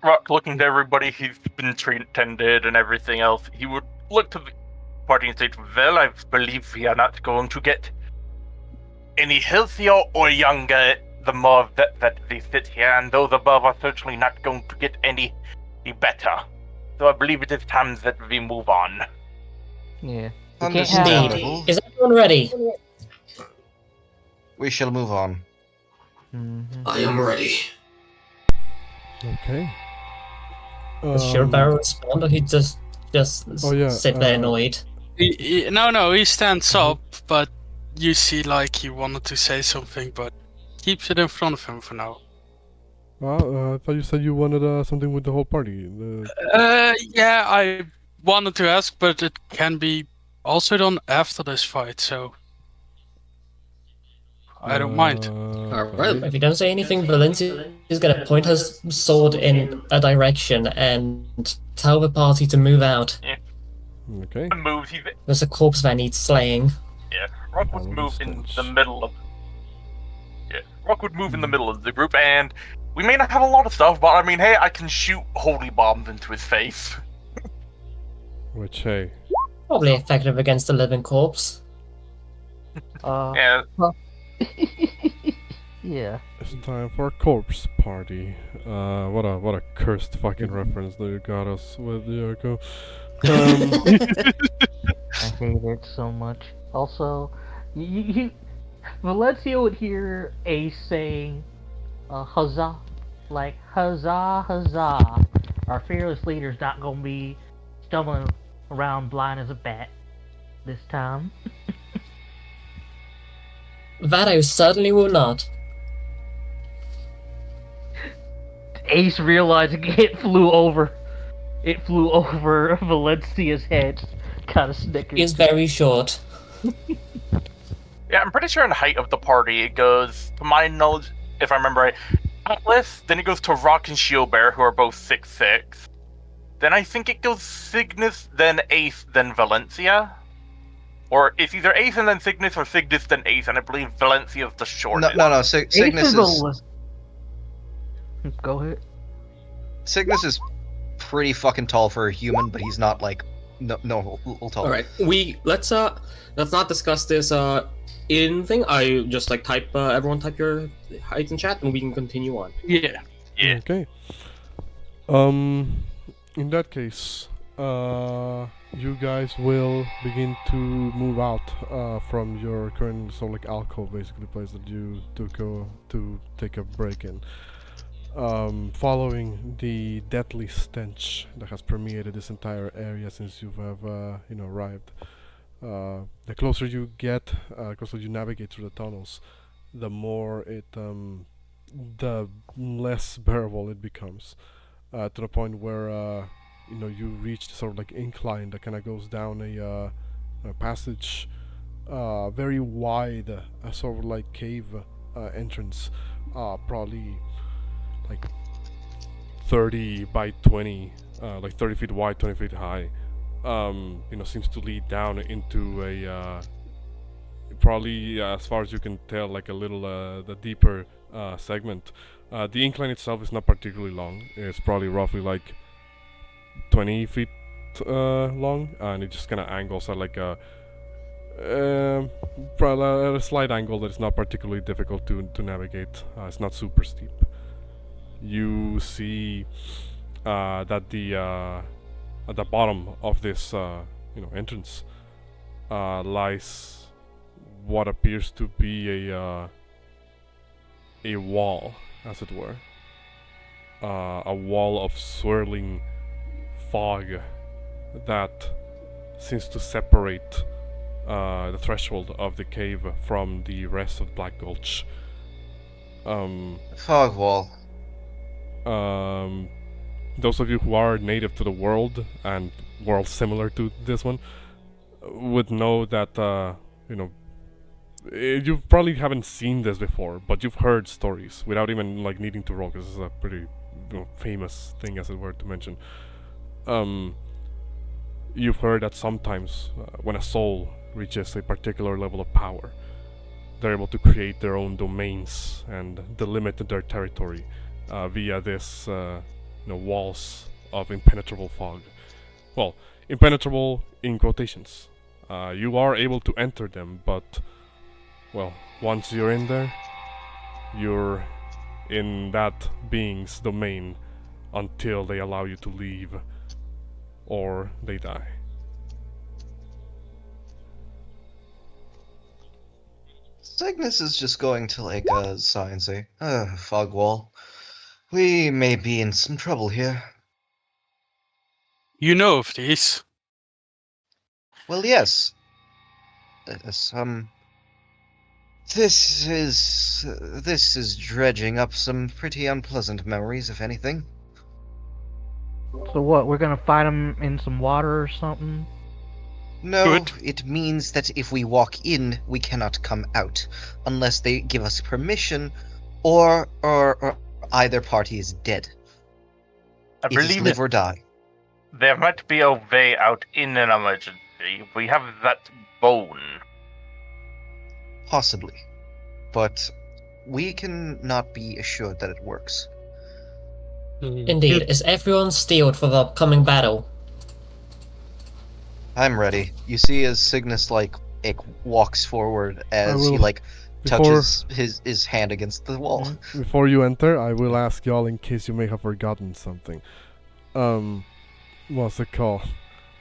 Rock, looking to everybody he's been tended and everything else, he would look to the party and say, well, I believe we are not going to get any healthier or younger the more that we sit here, and those above are certainly not going to get any better. So I believe it is time that we move on. Yeah. Understandable. Is everyone ready? We shall move on. Mm-hmm. I am ready. Okay. Does Shieldbearer respond, or he just sit there annoyed? No, he stands up, but you see like he wanted to say something, but keeps it in front of him for now. I thought you said you wanted something with the whole party. Yeah, I wanted to ask, but it can be also done after this fight, so I don't mind. Alright. If you don't say anything, Valencia is gonna point her sword in a direction and tell the party to move out. Yeah. Okay. Moves. There's a corpse that needs slaying. Yeah, Rock would move in the middle of. Yeah, Rock would move in the middle of the group, and we may not have a lot of stuff, but I mean, hey, I can shoot holy bombs into his face. Which, hey. Probably effective against a living corpse. Yeah. Yeah. It's time for a corpse party. What a cursed fucking reference that you got us with, Yoko. I hate it so much. Also, Valencia would hear Ace saying, huzzah. Like, huzzah, huzzah. Our fearless leader's not gonna be stumbling around blind as a bat this time. That I certainly will not. Ace realizing it flew over Valencia's head. Kind of snickered. He is very short. Yeah, I'm pretty sure in the height of the party it goes, to my knowledge, if I remember right, Atlas, then it goes to Rock and Shieldbearer, who are both 6'6". Then I think it goes Signis, then Ace, then Valencia. Or it's either Ace and then Signis, or Signis then Ace, and I believe Valencia is the shortest. No. Signis is. Go ahead. Cygnus is pretty fucking tall for a human, but he's not like no tall. All right, let's not discuss this in thing. I just like type everyone type your height in chat, and we can continue on. Yeah. Okay. In that case, you guys will begin to move out from your current sort of like alcove, basically place that you took to take a break in. Following the deadly stench that has permeated this entire area since you have arrived. The closer you get, closer you navigate through the tunnels, the more the less bearable it becomes, to the point where you reach the sort of like incline that kind of goes down a passage, very wide, sort of like cave entrance, probably like 30 by 20, like 30 feet wide, 20 feet high. Seems to lead down into a probably, as far as you can tell, like a little the deeper segment. The incline itself is not particularly long. It's probably roughly like 20 feet long, and it just kind of angles at like a probably at a slight angle that is not particularly difficult to navigate. It's not super steep. You see that at the bottom of this entrance lies what appears to be a wall, as it were, a wall of swirling fog that seems to separate the threshold of the cave from the rest of Black Gulch. Fog wall. Those of you who are native to the world and worlds similar to this one would know that you probably haven't seen this before, but you've heard stories without even like needing to roll, because this is a pretty famous thing, as it were, to mention. You've heard that sometimes when a soul reaches a particular level of power, they're able to create their own domains and delimit their territory via this walls of impenetrable fog. Well, impenetrable in quotations. You are able to enter them, but well, once you're in there, you're in that being's domain until they allow you to leave or they die. Cygnus is just going to like sigh and say, fog wall. We may be in some trouble here. You know of these? Well, yes. This is dredging up some pretty unpleasant memories, if anything. So what, we're gonna fight them in some water or something? No, Good. it means that if we walk in, we cannot come out, unless they give us permission, or either party is dead. I It is believe live or die. there might be a way out in an emergency. We have that bone. Possibly. But we can not be assured that it works. Indeed. Is everyone steeled for the upcoming battle? I'm ready. You see as Cygnus walks forward as he will- Before, touches his hand against the wall. before you enter, I will ask y'all in case you may have forgotten something. What's it called?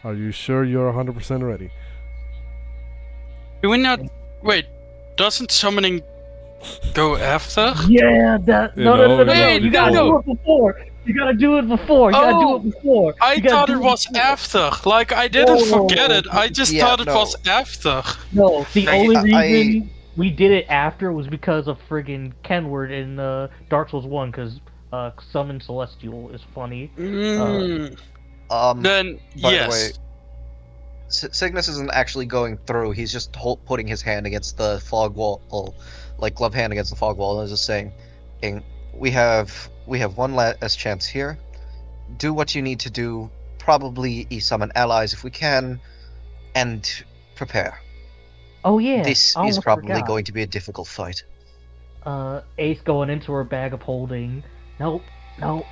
Are you sure you're 100% ready? Do we not? Wait, doesn't summoning go after? Yeah, that. You No, no, no, know, no, no, Hey, You no, gotta no. do it before. You gotta do it before. You gotta do it before. I You gotta thought do it was before. after. Like, I didn't Whoa. forget it. I just Yeah, thought it no. was after. No, the I- only I- reason we did it after was because of friggin' Kenward in Dark Souls 1, because Summon Celestial is funny. Mm. By Then the way, yes. Signis isn't actually going through. He's just putting his hand against the fog wall, like glove hand against the fog wall, and is just saying, "We have one last chance here. Do what you need to do. Probably summon allies if we can, and prepare. Oh yeah, This I is almost probably forgot. going to be a difficult fight." Ace going into her bag of holding. Nope, nope,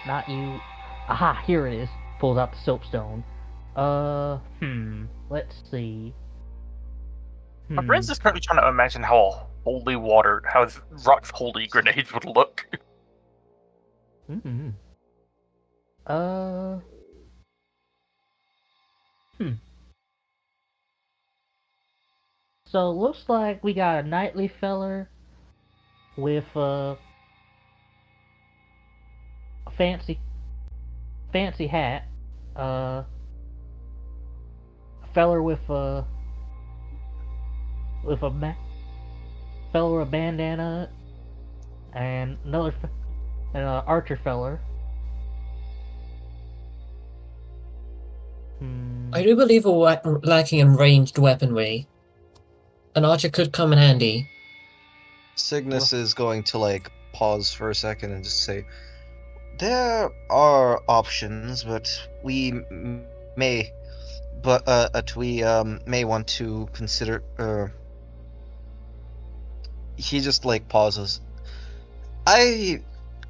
not you. Aha, here it is. Pulls out the soapstone. Let's see. My brain's just currently trying to imagine how how Rock's holy grenades would look. Hmm. So it looks like we got a knightly feller with a fancy hat. A feller with a feller with a bandana, and another and an archer feller. I do believe we're lacking in ranged weaponry. An archer could come in handy. Cygnus is going to like pause for a second and just say, "There are options, but we may want to consider." He just like pauses. I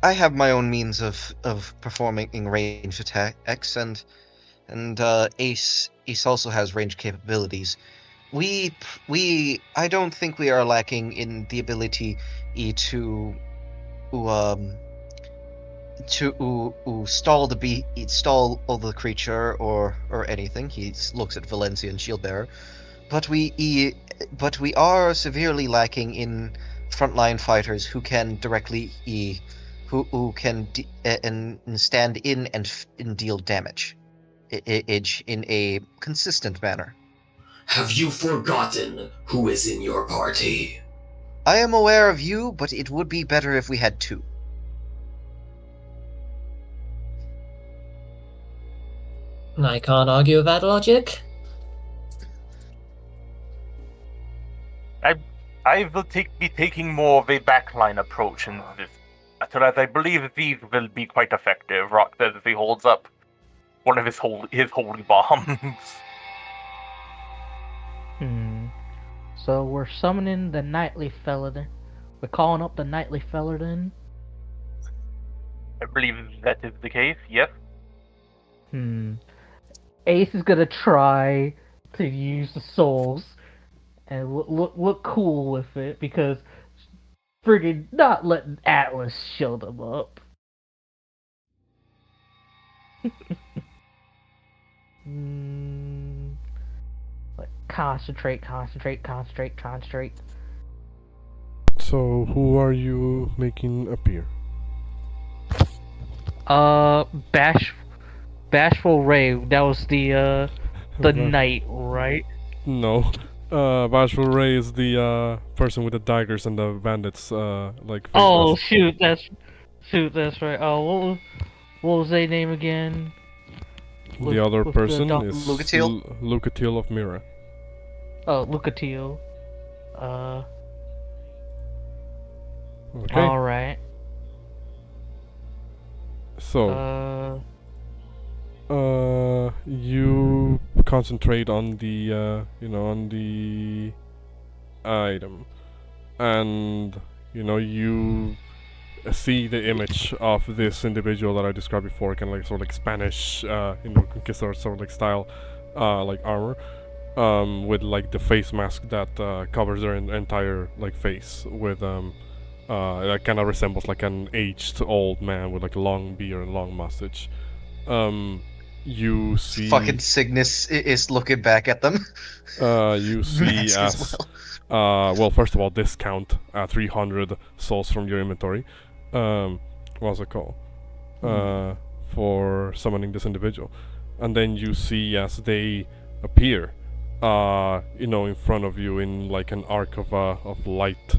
have my own means of performing ranged attacks, and Ace also has range capabilities. I don't think we are lacking in the ability to stall the creature or anything. He looks at Valencia and Shieldbearer, but we are severely lacking in frontline fighters who can directly who can stand in and deal damage in a consistent manner. Have you forgotten who is in your party? I am aware of you, but it would be better if we had two. I can't argue with that logic. I will be taking more of a backline approach in this battle, as I believe these will be quite effective. Rock says as he holds up one of his holy bombs. So we're summoning the knightly fella then. We're calling up the knightly fella then. I believe that is the case, yes. Ace is gonna try to use the souls and look cool with it, because friggin' not letting Atlas show them up. Like concentrate. So, who are you making appear? Bashful Ray. That was the knight, right? No. Bashful Ray is the person with the daggers and the bandits, like. face Oh mask. shoot, that's right. Oh, what was their name again? The other with the person dog- is Lucatiel? Lucatiel of Mira. Oh, Lucatiel. Okay. Alright. So, you concentrate on the, on the item, and you see the image of this individual that I described before, kind of like sort of like Spanish, conquistador sort of like style, like armor, with like the face mask that covers their entire like face with that kind of resembles like an aged old man with like a long beard and long mustache. You see Fucking Signis is looking back at them. you see Mask as as well, first of all, discount 300 souls from your inventory. What's it called? For summoning this individual, and then you see as they appear, in front of you in like an arc of light.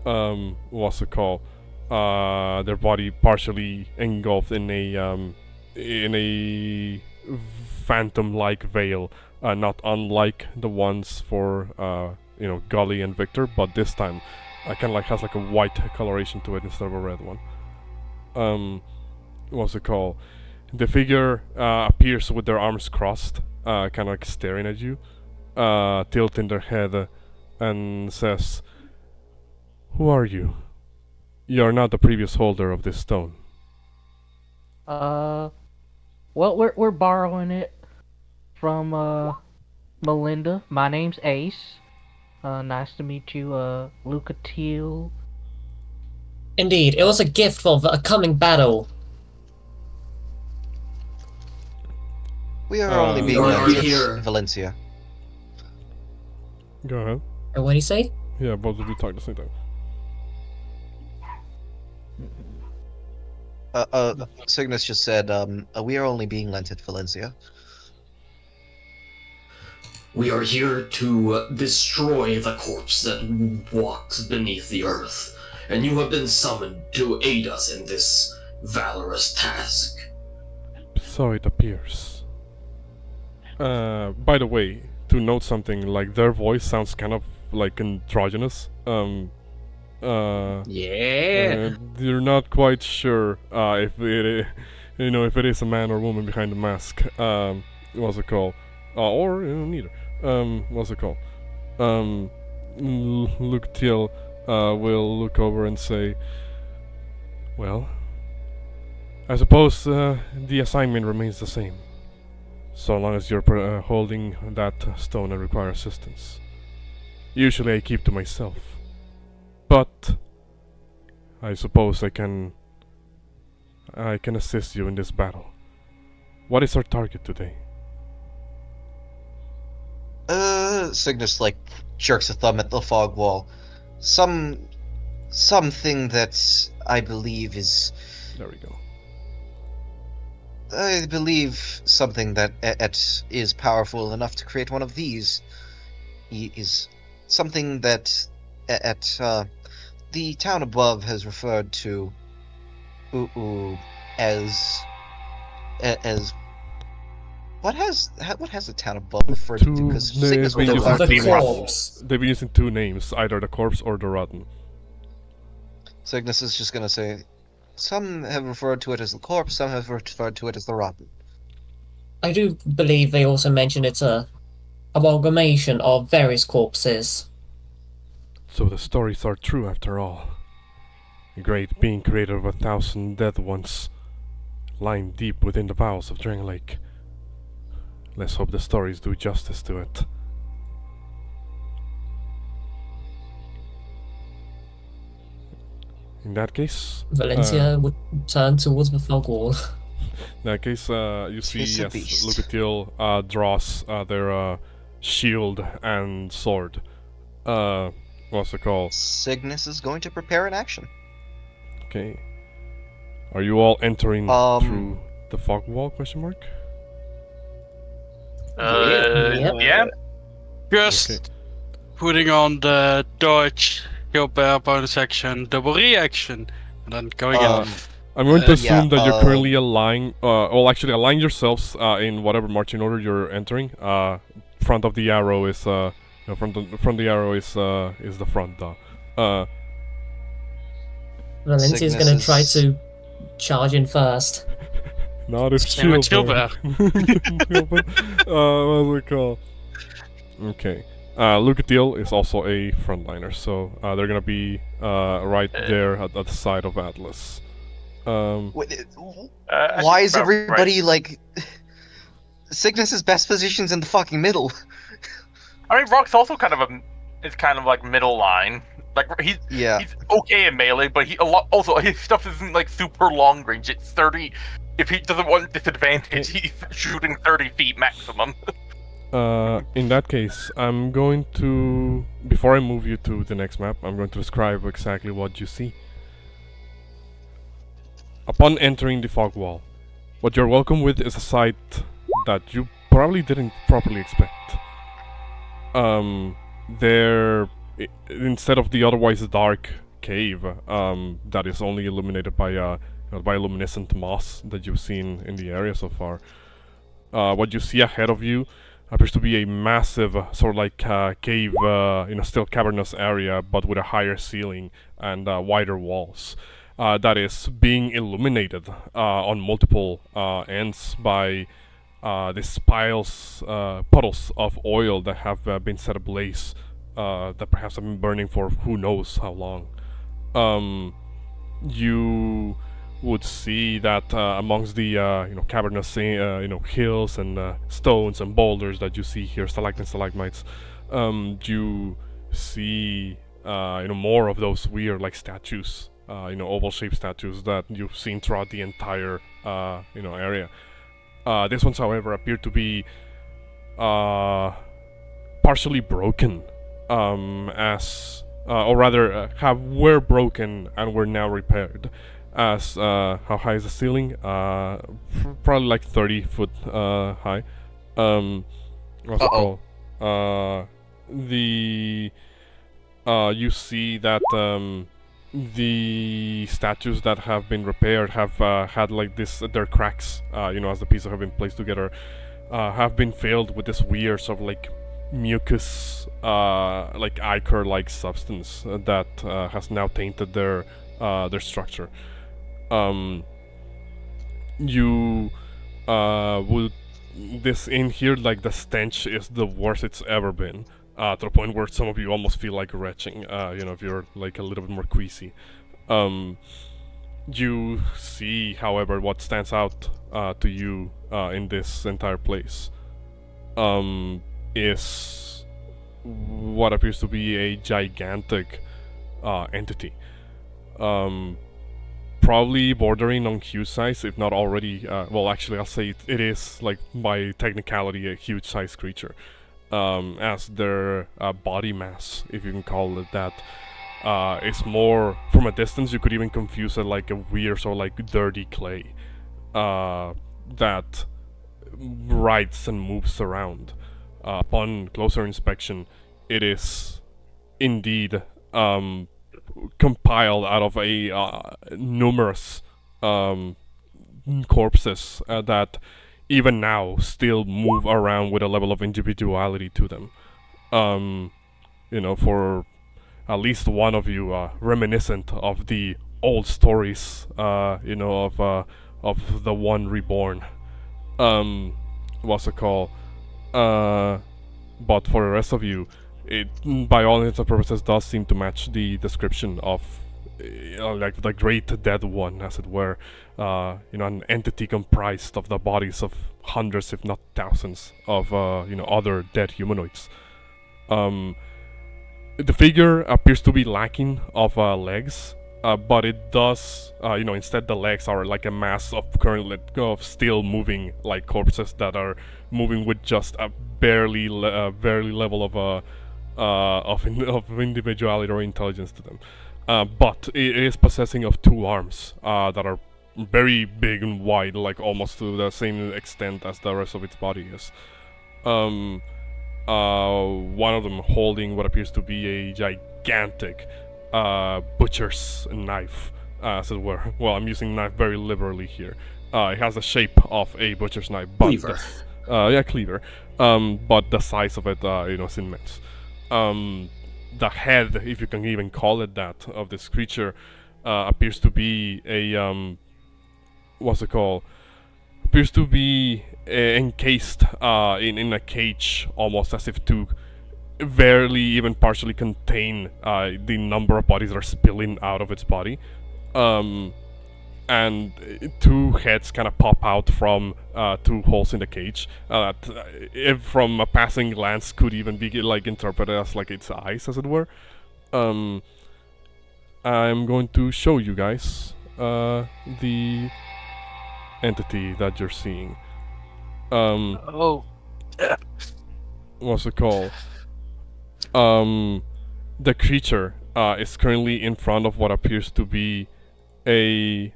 What's it called? Their body partially engulfed in a phantom-like veil, not unlike the ones for Gully and Victor, but this time kind of like has like a white coloration to it instead of a red one. What's it called? The figure appears with their arms crossed, kind of like staring at you, tilting their head, and says, "Who are you? You are not the previous holder of this stone." Well, we're borrowing it from Melinda. My name's Ace. Nice to meet you, Luca Teal. Indeed, it was a gift for a coming battle. We are only being you are left here. in Valencia. Go ahead. What did he say? Yeah, both of you talk at the same time. Signis just said, we are only being lent at Valencia. We are here to destroy the corpse that walks beneath the earth, and you have been summoned to aid us in this valorous task. So it appears. By the way, to note something, like their voice sounds kind of like androgynous. You're not quite sure if it is a man or woman behind the mask. What's it called? Or neither. What's it called? Luke Teal will look over and say, "Well, I suppose the assignment remains the same, so long as you're holding that stone and require assistance. Usually I keep to myself, but I suppose I can assist you in this battle. What is our target today?" Cygnus jerks a thumb at the fog wall. Something that I believe is. There we go. I believe something that is powerful enough to create one of these is something that the town above has referred to as what has the town above referred to? Because Cygnus will know The corpse. They've been using two names, either the corpse or the rotten. Cygnus is just gonna say, some have referred to it as the corpse, some have referred to it as the rotten. I do believe they also mentioned it's a amalgamation of various corpses. So the stories are true after all. A great being creator of 1,000 dead ones, lying deep within the bowels of Drangleic. Let's hope the stories do justice to it. In that case, Valencia would turn towards the fog wall. in that case, you see It's a as beast. Lucatiel draws their shield and sword. What's it called? Cygnus is going to prepare an action. Okay. Are you all entering through the fog wall? Question mark. Yep. Yeah. Just Okay. putting on the dodge, kill bear bonus action, double reaction, and then going in. I'm going to assume yeah, that you're currently align yourselves in whatever marching order you're entering. Front of the arrow is front the arrow is the front. Valencia's Cygnus gonna try is- to charge in first. Not his Same with shield. Chill What's it called? Okay. Lucatiel is also a frontliner, so they're gonna be right there at the side of Atlas. Wait, I why think is about everybody Cygnus's best position's in the fucking middle? I mean, Rock's also kind of like middle line. Like he's okay in melee, but also his stuff isn't like super long range. It's 30. If he doesn't want disadvantage, he's shooting 30 feet maximum. In that case, I'm going to, before I move you to the next map, I'm going to describe exactly what you see. Upon entering the fog wall, what you're welcome with is a sight that you probably didn't properly expect. Instead of the otherwise dark cave that is only illuminated by bioluminescent moss that you've seen in the area so far, what you see ahead of you appears to be a massive sort of like cave, still cavernous area, but with a higher ceiling and wider walls. That is being illuminated on multiple ends by these puddles of oil that have been set ablaze, that perhaps have been burning for who knows how long. You would see that amongst the cavernous hills and stones and boulders that you see here, stalactites, stalagmites, you see more of those weird like statues, oval-shaped statues that you've seen throughout the entire area. These ones, however, appear to be partially broken, were broken and were now repaired. As how high is the ceiling? Probably like 30 foot high. What's it called? You see that the statues that have been repaired have had like their cracks, as the pieces have been placed together, have been filled with this weird sort of like mucus, like ichor-like substance that has now tainted their structure. You would this in here, like the stench is the worst it's ever been. To the point where some of you almost feel like retching, if you're like a little bit more queasy. You see, however, what stands out to you in this entire place is what appears to be a gigantic entity. Probably bordering on huge size, if not already, actually I'll say it is, like, by technicality, a huge size creature. As their body mass, if you can call it that, is more, from a distance you could even confuse it like a weird sort of like dirty clay that writhes and moves around. Upon closer inspection, it is indeed compiled out of a numerous corpses that even now still move around with a level of individuality to them. For at least one of you, reminiscent of the old stories, of the One Reborn. What's it called? But for the rest of you, it, by all intents and purposes, does seem to match the description of like the Great Dead One, as it were. An entity comprised of the bodies of hundreds, if not thousands, of other dead humanoids. The figure appears to be lacking of legs, but it does, instead the legs are like a mass of still moving like corpses that are moving with just a barely level of individuality or intelligence to them. But it is possessing of two arms that are very big and wide, like almost to the same extent as the rest of its body is. One of them holding what appears to be a gigantic butcher's knife, as it were. Well, I'm using knife very liberally here. It has the shape of a butcher's knife, but Cleaver. Cleaver. But the size of it, is immense. The head, if you can even call it that, of this creature appears to be a what's it called? Appears to be encased in a cage, almost as if to barely even partially contain the number of bodies that are spilling out of its body. and two heads kind of pop out from two holes in the cage. If from a passing glance could even be like interpreted as like its eyes, as it were. I'm going to show you guys the entity that you're seeing. Oh. What's it called? The creature is currently in front of what appears to be a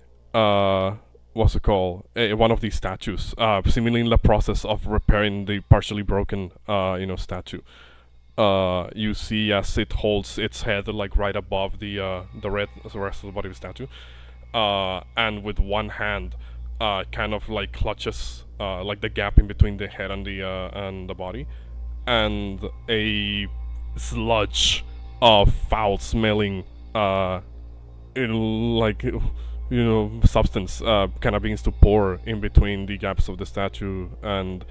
what's it called? One of these statues, seemingly in the process of repairing the partially broken statue. You see as it holds its head like right above the rest of the body of the statue, and with one hand, kind of like clutches like the gap in between the head and the body, and a sludge of foul-smelling, substance kind of begins to pour in between the gaps of the statue, and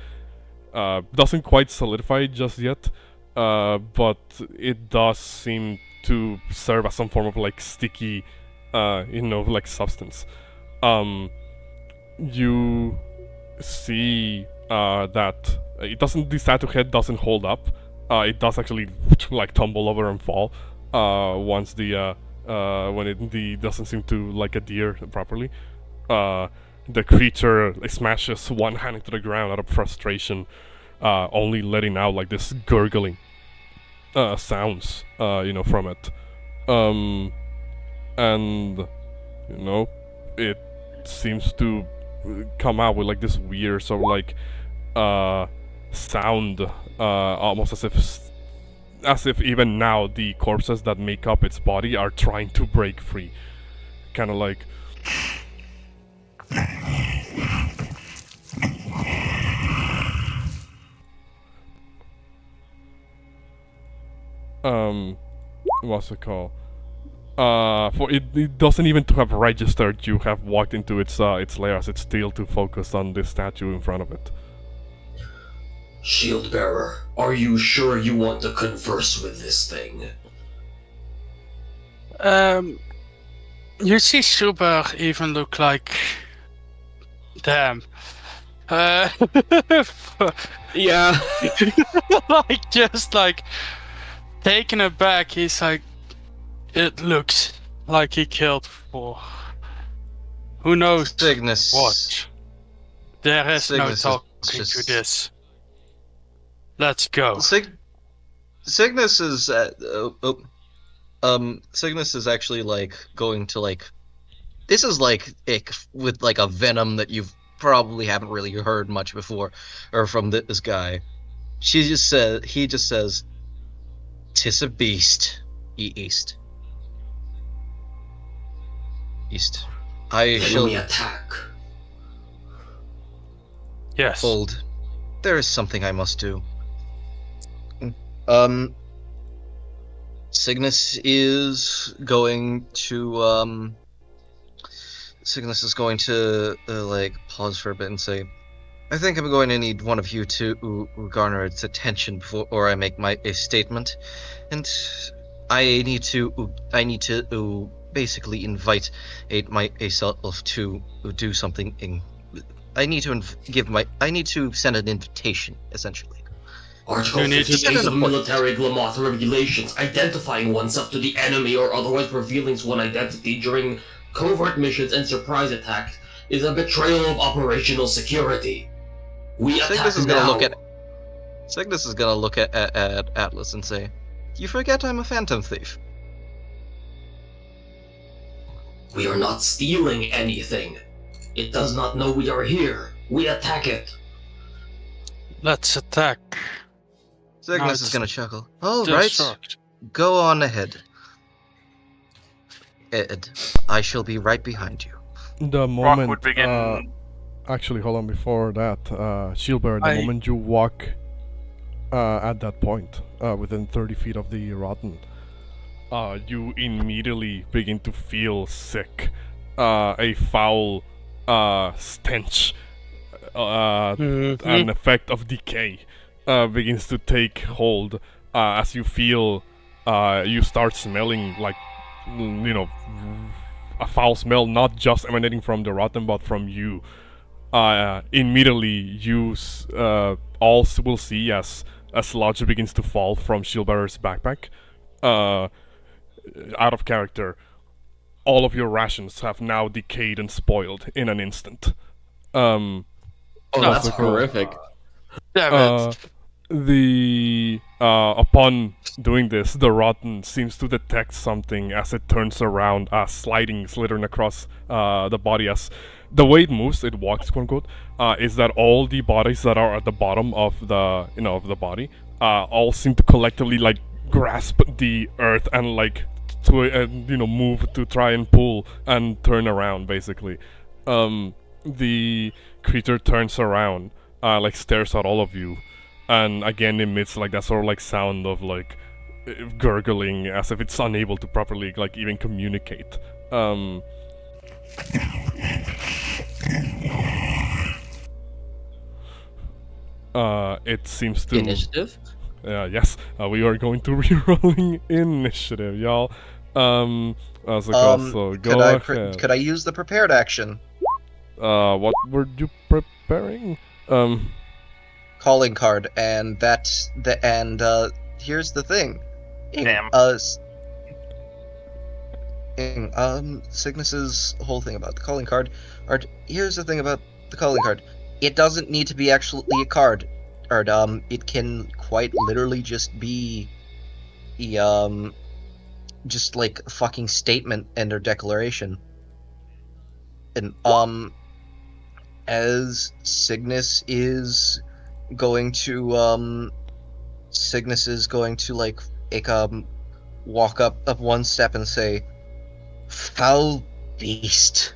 doesn't quite solidify just yet. But it does seem to serve as some form of like sticky, like substance. You see that the statue head doesn't hold up. It does actually like tumble over and fall once when it doesn't seem to like adhere properly. The creature smashes one hand into the ground out of frustration, only letting out like this gurgling sounds, from it. And it seems to come out with like this weird sort of like sound, almost as if even now the corpses that make up its body are trying to break free, kind of like. What's it called? For it doesn't even to have registered you have walked into its lair, as it's still too focused on this statue in front of it. Shield bearer, are you sure you want to converse with this thing? You see Super even look like... Damn. Yeah. like, just like... Taken aback, he's like... It looks like he killed for... Who knows Signis. what? There is no Signis talking is to this. Let's go. Signis is Signis is actually like going to like, this is like ick with like a venom that you've probably haven't really heard much before or from this guy. He just says, "'Tis a beast, east. I shall Enemy attack." Yes. hold. There is something I must do. Signis is going to like pause for a bit and say, "I think I'm going to need one of you to garner its attention before I make a statement, and I need to basically invite myself to do something. I need to send an invitation, essentially." Article You need to 58 send of a- military Glamoth regulations, identifying oneself to the enemy or otherwise revealing one's identity during covert missions and surprise attacks is a betrayal of operational security. We attack Cygnus is now. gonna look at Atlas and say, "You forget I'm a phantom thief." We are not stealing anything. It does not know we are here. We attack it. Let's attack. Cygnus is it's gonna chuckle. All right, Destruct. go on ahead. Ed, I shall be right behind you. The Rock moment, would begin. actually, hold on. Before that, Shieldbearer, the moment you walk at that point, within 30 feet of the rotten, you immediately begin to feel sick. A foul stench, an effect of decay begins to take hold as you feel, you start smelling like, a foul smell, not just emanating from the rotten, but from you. Immediately, you all will see as a sludge begins to fall from Shieldbearer's backpack. Out of character, all of your rations have now decayed and spoiled in an instant. Oh, that's horrific. Damn it. Upon doing this, the rotten seems to detect something as it turns around, slithering across the body. As the way it moves, it walks, quote unquote, is that all the bodies that are at the bottom of the body all seem to collectively like grasp the earth and like to move to try and pull and turn around. Basically, the creature turns around, like stares at all of you, and again emits like that sort of like sound of like gurgling, as if it's unable to properly like even communicate. It seems to Initiative? yes, we are going to re-rolling initiative, y'all. So go ahead. Could I use the prepared action? What were you preparing? Calling card, and here's the thing. Damn. Signis's whole thing about the calling card. Here's the thing about the calling card. It doesn't need to be actually a card. It can quite literally just be just like a fucking statement and or declaration. And as Signis is going to like walk up one step and say, "Foul beast,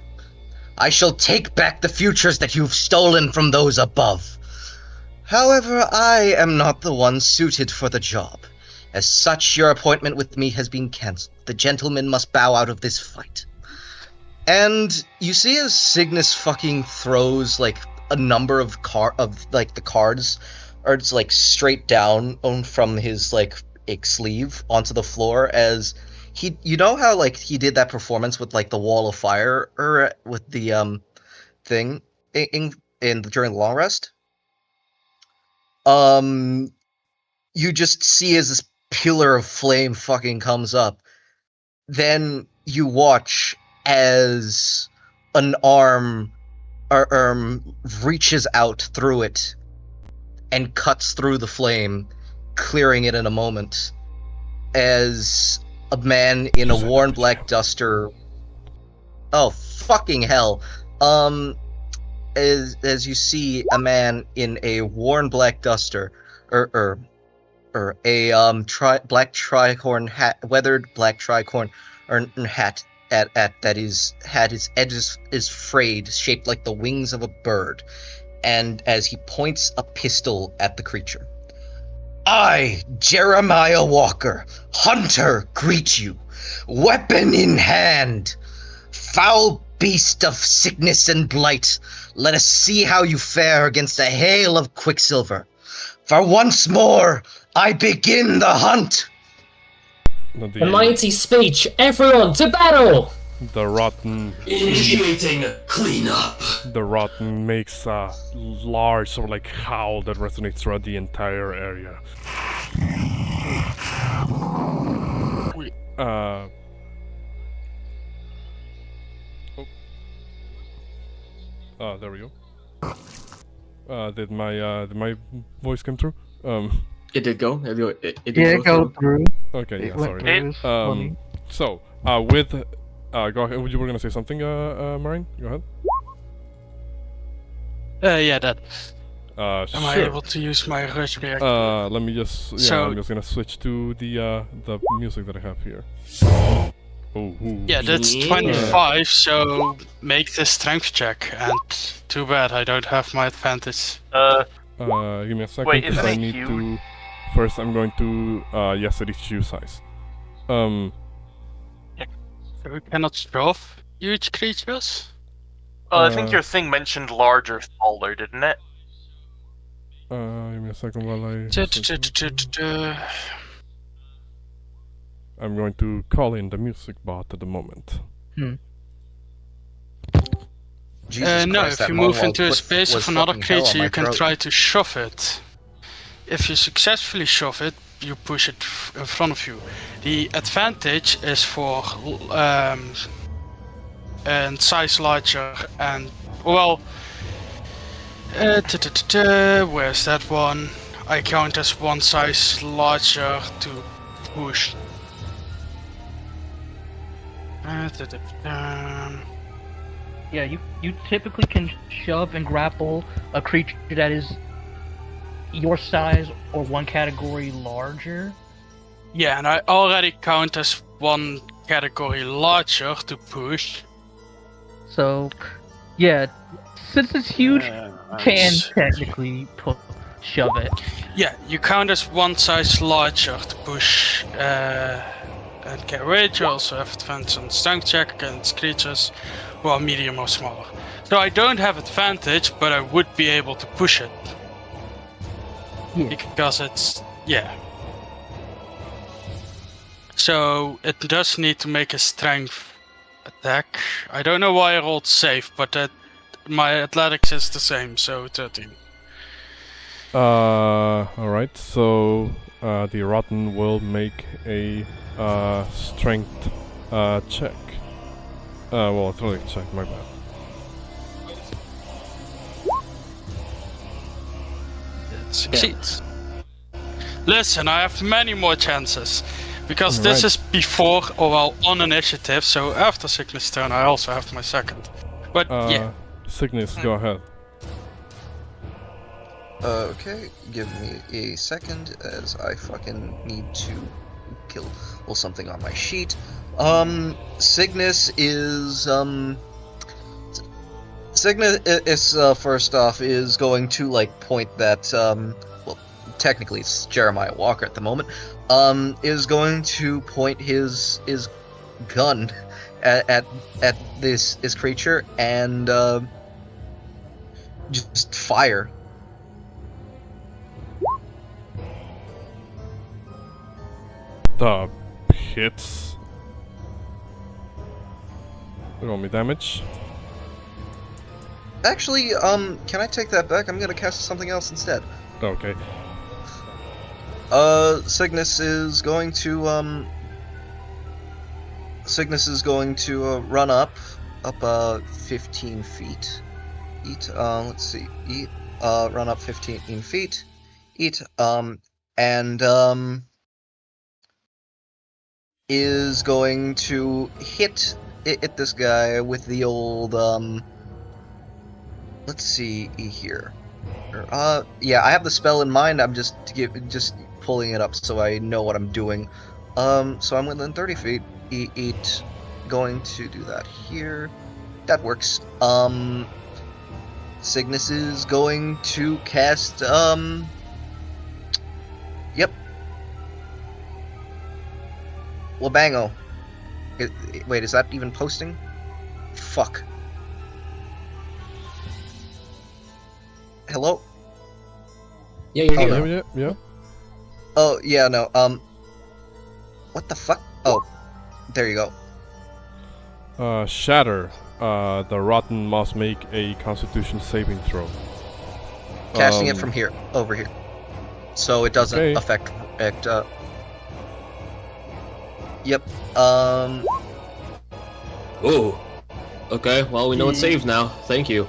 I shall take back the futures that you've stolen from those above. However, I am not the one suited for the job. As such, your appointment with me has been cancelled. The gentleman must bow out of this fight." And you see as Signis fucking throws like a number of the cards are just like straight down from his like sleeve onto the floor, as you know how like he did that performance with like the wall of fire or with the thing during the long rest. You just see as this pillar of flame fucking comes up. Then you watch as an arm reaches out through it and cuts through the flame, clearing it in a moment, as a man in a worn black duster. Oh, fucking hell. As you see a man in a worn black duster, or a black tricorn hat, weathered black tricorn or hat that his edges is frayed, shaped like the wings of a bird, and as he points a pistol at the creature. "I, Jeremiah Walker, hunter, greet you, weapon in hand. Foul beast of sickness and blight, let us see how you fare against a hail of quicksilver. For once more, I begin the hunt." The mighty speech, everyone to battle! The rotten Initiating cleanup. The rotten makes a large sort of like howl that resonates throughout the entire area. There we go. Did my voice come through? It did go. It did go through. Okay, yeah, It went sorry. through, it's funny. So, with go ahead. You were gonna say something, Marine? Go ahead. Yeah, that. Am I Sure. able to use my rush reaction? Let me just. So- I'm just gonna switch to the music that I have here. Oh. Ooh. Yeah, that's Yeah. 25, so make the strength check, and too bad I don't have my advantage. Give me a second. Wait, 'cause isn't I it need huge? to. First, I'm going to. Yes, it is shoe size. So we cannot shove huge creatures? I think your thing mentioned large or smaller, didn't it? Give me a second while I. Uh, I'm going to call in the music bot at the moment. Jesus no, Christ, if that you move monologue into a was- space was of another fucking hell on creature, my you can throat. try to shove it. If you successfully shove it, you push it in front of you. The advantage is for and size larger and well. Where's that one? I count as one size larger to push. Yeah, you typically can shove and grapple a creature that is your size or one category larger. Yeah, and I already count as one category larger to push. So, yeah, since it's huge, can Nice. technically shove it. Yeah, you count as one size larger to push and get rage. You also have advantage on strength check against creatures who are medium or smaller. So I don't have advantage, but I would be able to push it. Yeah. Because it's... yeah. So it does need to make a strength attack. I don't know why I rolled safe, but my athletics is the same, so 13. Alright, so the Rotten will make a strength check. Well, athletics check, my bad. It succeeds. Listen, I have many more chances. Because this is before, or well, on initiative, so after Signis' turn I also have my second. But yeah. Signis, go ahead. Okay, give me a second as I fucking need to kill something on my sheet. Signis is first off is going to like point that well, technically it's Jeremiah Walker at the moment. Is going to point his gun at this creature and just fire. The hits. Roll me damage. Actually, can I take that back? I'm gonna cast something else instead. Okay. Signis is going to run up 15 feet. Let's see. Run up 15 feet. And is going to hit this guy with the old let's see here. Yeah, I have the spell in mind. I'm just pulling it up so I know what I'm doing. So I'm within 30 feet. Eat. Going to do that here. That works. Signis is going to cast. Yep. Labango. Wait, is that even posting? Fuck. Hello? Yeah, you're Oh, here. no. Yeah. Oh, yeah, no, what the fuck? Oh, there you go. Shatter. The Rotten must make a Constitution saving throw. Casting it from here, over here. So it doesn't Okay. affect, yep, Ooh. Okay, well, we know it's saved now. Thank you.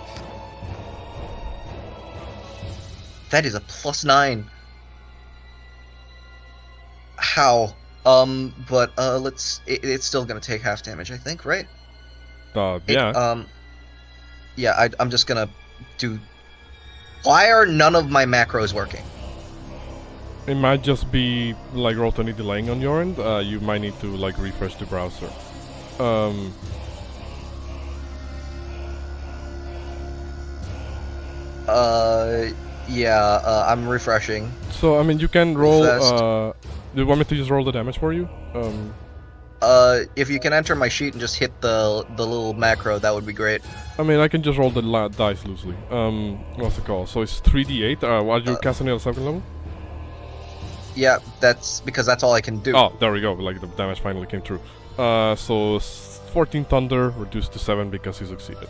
that is a +9. How? But, it's still gonna take half damage, I think, right? Yeah. Yeah, I'm just gonna do... Why are none of my macros working? It might just be like Rotani delaying on your end. You might need to like refresh the browser. Yeah, I'm refreshing. So I mean, you can roll. Fast. Do you want me to just roll the damage for you? If you can enter my sheet and just hit the little macro, that would be great. I mean, I can just roll the dice loosely. What's it called? So it's 3d8. Are you casting it at 2nd level? Yeah, that's because that's all I can do. Oh, there we go. Like the damage finally came through. So 14 thunder reduced to 7 because he succeeded.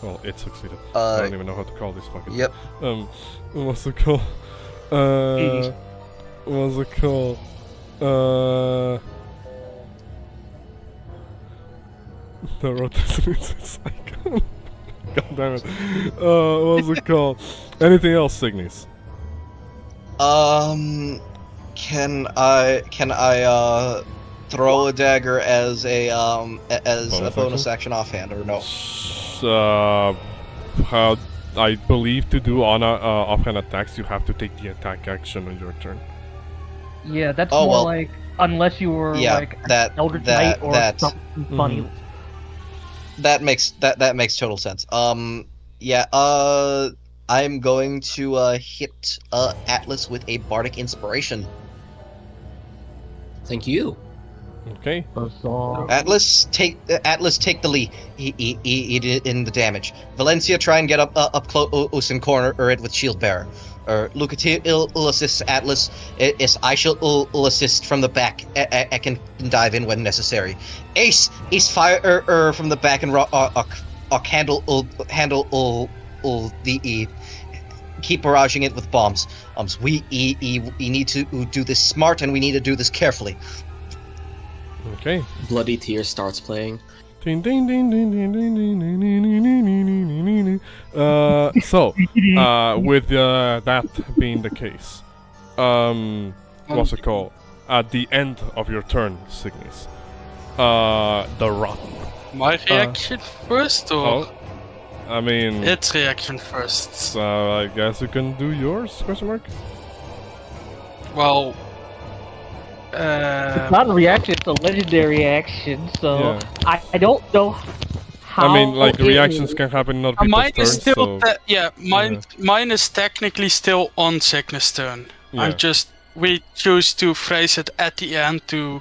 Well, it succeeded. I Uh, don't even know how to call this fucking. yep. What's it called? What's it called? The rotations. God damn it. What's it called? Anything else, Signis? Can I throw a dagger as a bonus action offhand or no? How I believe to do on offhand attacks, you have to take the attack action on your turn. Yeah, that's Oh, more well, like unless you were yeah, like that- Eldritch that- Knight or that- something funny. That makes total sense. I'm going to hit Atlas with a bardic inspiration. Thank you. Okay. Atlas, take the lead. He did in the damage. Valencia, try and get up close and corner it with shield bearer. Or Lucati will assist Atlas. I shall assist from the back. I can dive in when necessary. Ace fire from the back and handle the keep barraging it with bombs. We need to do this smart and we need to do this carefully. Okay. Bloody Tear starts playing. Ding, ding, ding, ding, ding, ding, ding, ding, ding, ding, ding, ding, ding. With that being the case, what's it called? At the end of your turn, Signis, the rotten. My reaction first, or Oh, I mean, its reaction first? so I guess you can do yours? Question mark. Well, It's not a reaction; it's a legendary action. So Yeah. I don't know how. I mean, like it reactions will- can happen in other people's mine is turns. still So mine is technically still on Signis' turn. yeah. We choose to phrase it at the end to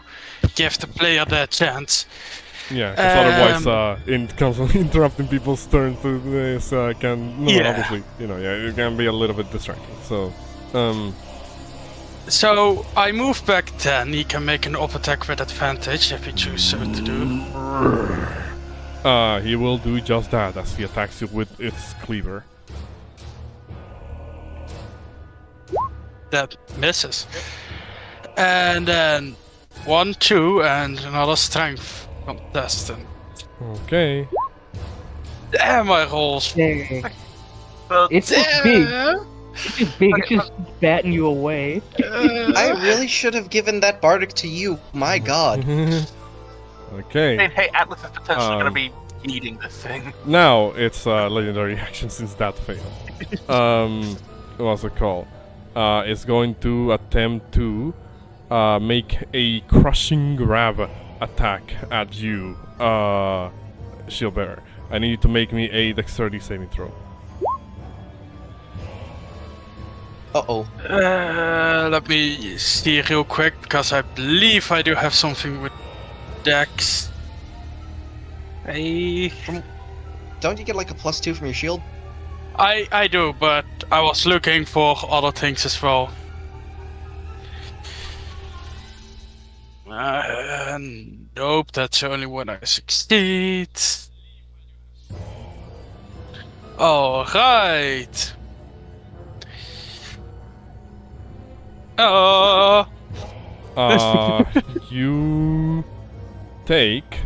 give the player that chance. Yeah, because otherwise, Um, constantly interrupting people's turn to this can, Yeah. obviously, it can be a little bit distracting. So, So I move back 10. He can make an up attack with advantage if he chooses so to do. he will do just that as he attacks you with its cleaver. That misses. And then 1, 2, and another strength contestant. Okay. Damn, my rolls. Dang. Well, It's just big. Damn. It's just big. It's just batting you away. I really should have given that bardic to you. My God. Okay. hey, Atlas is potentially going to Um, be needing this thing. Now it's legendary action since that failed. What's it called? It's going to attempt to make a crushing grab attack at you, shield bearer. I need you to make me a dexterity saving throw. Uh-oh. Let me see real quick because I believe I do have something with Dex. Don't you get like a +2 from your shield? I do, but I was looking for other things as well. Nope, that's only when I succeed. Alright. You take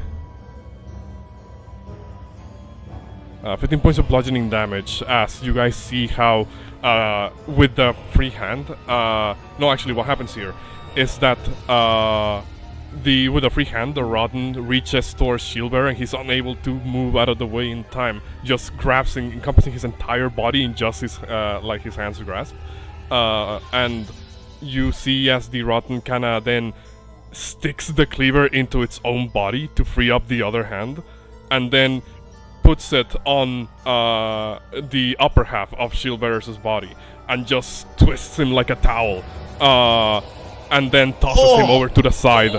15 points of bludgeoning damage as you guys see how with the free hand, no, actually what happens here is that with the free hand, the Rotten reaches towards Shieldbearer and he's unable to move out of the way in time, just grabs and encompassing his entire body in just his his hands grasp, and you see as the Rotten kinda then sticks the cleaver into its own body to free up the other hand, and then puts it on the upper half of Shieldbearer's body and just twists him like a towel, and then tosses him over to the side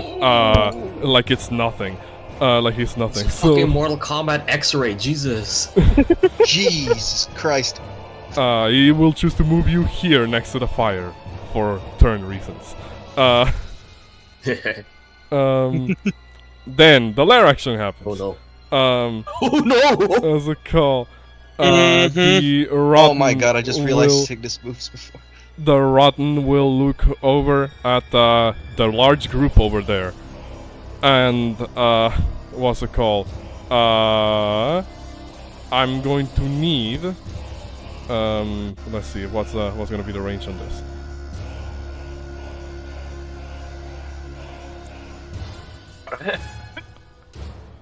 like it's nothing. Like he's nothing. It's fucking Mortal Kombat X-ray, Jesus. Jesus Christ. He will choose to move you here next to the fire for turn reasons. Then the lair action happens. Oh no. Oh no! As a call. The rotten Oh my god, I just realized will- Signis moves before. the rotten will look over at the large group over there, and what's it called? I'm going to need. Let's see what's gonna be the range on this.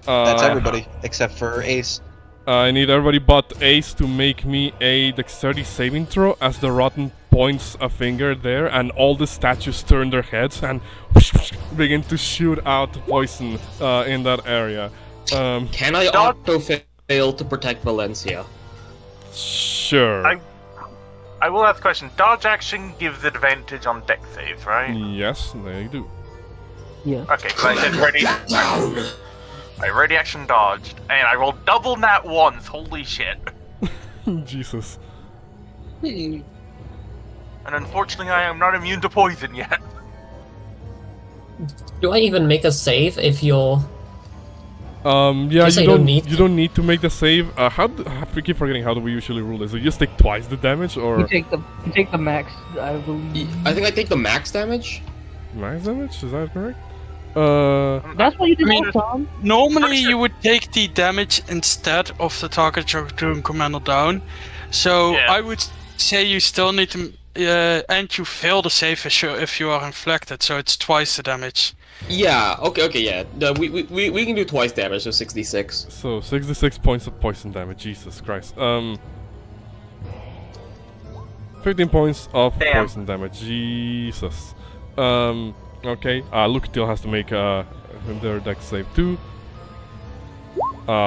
That's everybody except for Ace. I need everybody but Ace to make me a dexterity saving throw as the rotten points a finger there, and all the statues turn their heads and begin to shoot out poison in that area. Can I auto fail to protect Valencia? Sure. I will ask a question. Dodge action gives advantage on dex saves, right? Yes, they do. Yeah. Okay, so I did ready. I ready action dodged, and I rolled double nat ones. Holy shit! Jesus. And unfortunately, I am not immune to poison yet. Do I even make a save if you're... Yeah, Guess I you don't don't need you don't need to make the save. I keep forgetting how do we usually rule this. So you just take twice the damage, or You take the max, I believe. I think I take the max damage. max damage? Is that correct? That's what you did I mean, last time. Normally, you would take the damage instead of the target you're doing commando down. So Yeah. I would say you still need to, and you fail the save if you are inflected. So it's twice the damage. Yeah. Okay. Yeah. We can do twice damage, so 66. So 66 points of poison damage. Jesus Christ. 15 points of Damn. poison damage. Jesus. Okay. Luke still has to make their dex save too.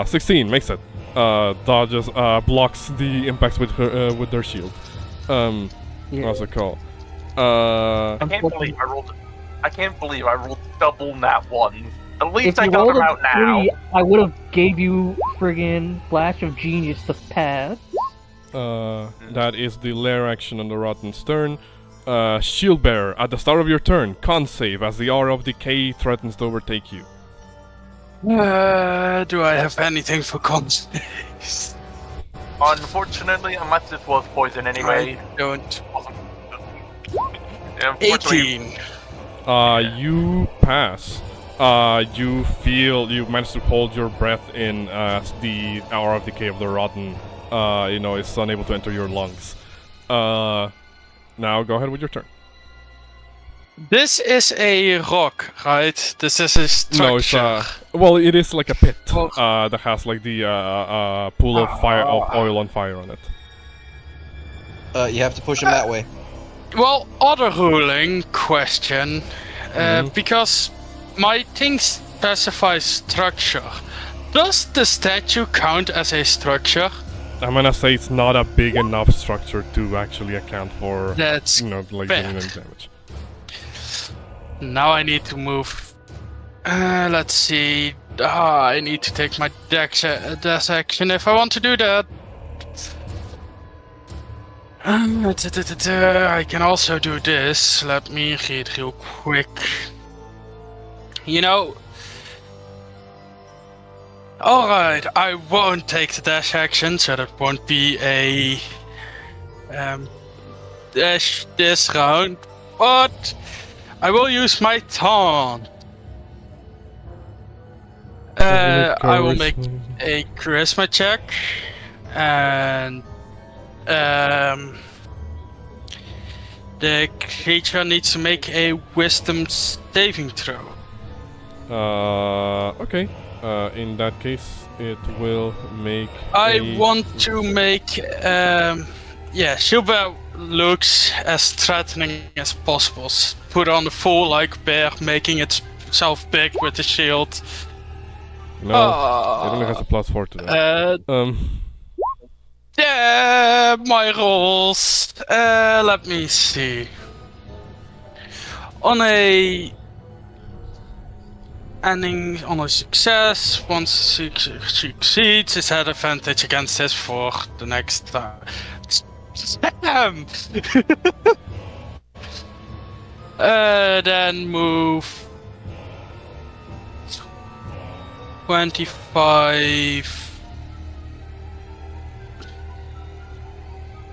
16 makes it. Dodges blocks the impacts with her with their shield. What's it called? I can't believe I rolled double nat ones. At least If I you got rolled them a out now. 3, I would have gave you friggin' Flash of Genius to pass. That is the lair action on the Rotten's turn. Shield Bearer, at the start of your turn, con save as the aura of decay threatens to overtake you. Do I have anything for cons? Unfortunately, unless this was poison anyway. I don't. Unfortunately, 18. You pass. You manage to hold your breath in as the aura of decay of the Rotten, is unable to enter your lungs. Now go ahead with your turn. This is a rock, right? This is a structure. No, it's it is like a pit Oh. that has like the pool of fire of oil on fire on it. You have to push him that way. Well, other ruling question, because my thing specifies structure. Does the statue count as a structure? I'm gonna say it's not a big enough structure to actually account for, That's like fair. doing any damage. Now I need to move. Let's see. I need to take my dex action if I want to do that. I can also do this. Let me read real quick. Alright, I won't take the dash action, so that won't be a dash this round. But I will use my taunt. I will make a charisma check, and the creature needs to make a wisdom saving throw. Okay. In that case, it will make. I want to make. Shilba looks as threatening as possible. Put on the full like bear, making itself big with the shield. No, it only has a +4 to that. Yeah, my rolls. Let me see. On a success, once it succeeds, it's had advantage against this for the next time. Damn! Then move 25.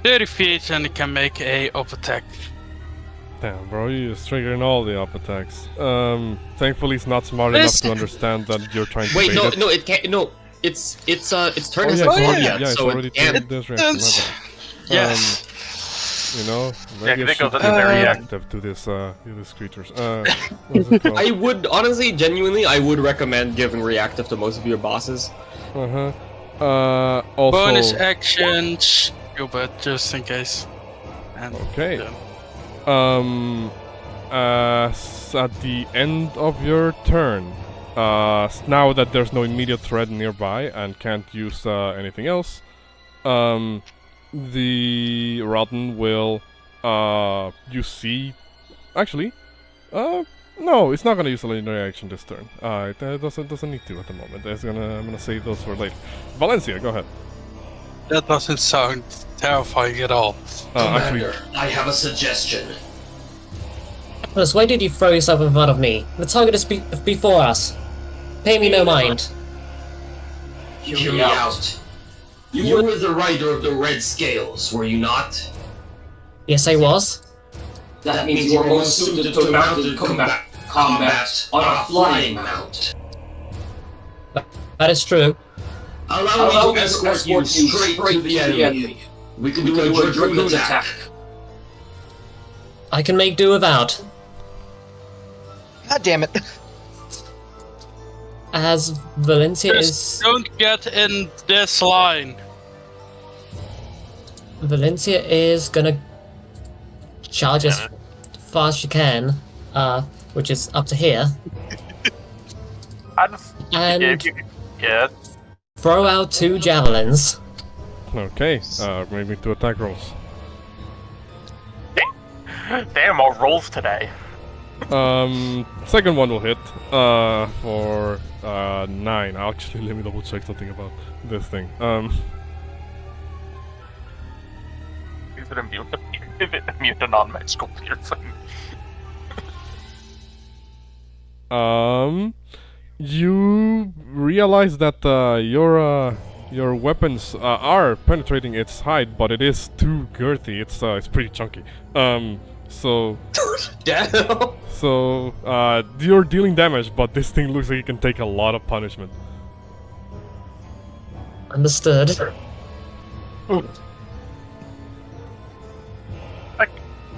30 feet and it can make a up attack. Damn, bro, you're just triggering all the up attacks. Thankfully, it's not smart enough to understand that you're trying to Wait, bait no, it. no, it can't. No, its turn Oh, hasn't yeah, gone it's already, yet, yeah, it's so already it can't. triggered this reaction. my bad. Yes. You know, Yeah, maybe I 'cause it should goes be at the very reactive to these creatures. What's it called? I would honestly, genuinely, I would recommend giving reactive to most of your bosses. Also, Bonus actions, but just in case. And okay. done. At the end of your turn, now that there's no immediate threat nearby and can't use anything else, the Rotten will, you see, actually, no, it's not gonna use a legendary action this turn. It doesn't need to at the moment. I'm gonna save those for later. Valencia, go ahead. That doesn't sound terrifying at all. Actually, Commander, I have a suggestion. Plus, why did you throw yourself in front of me? The target is before us. Pay me no mind. Hear me out. You were the rider of the red scales, were you not? Yes, I was. That means you are most suited to mounted combat on a flying mount. That is true. Allow me to escort you straight to the enemy. We can do a dragoon attack. I can make do without. God damn it. As Valencia Just don't get in this line. Valencia is gonna charge as fast as she can, which is up to here, I just, and yeah. throw out 2 javelins. okay. Maybe 2 attack rolls. Damn, all rolls today. Second one will hit. For 9. Actually, let me double check something about this thing. Is it immune to, is it immune to non-magical piercing? You realize that your weapons are penetrating its hide, but it is too girthy. It's pretty chunky. So Damn. So, you're dealing damage, but this thing looks like it can take a lot of punishment. Understood.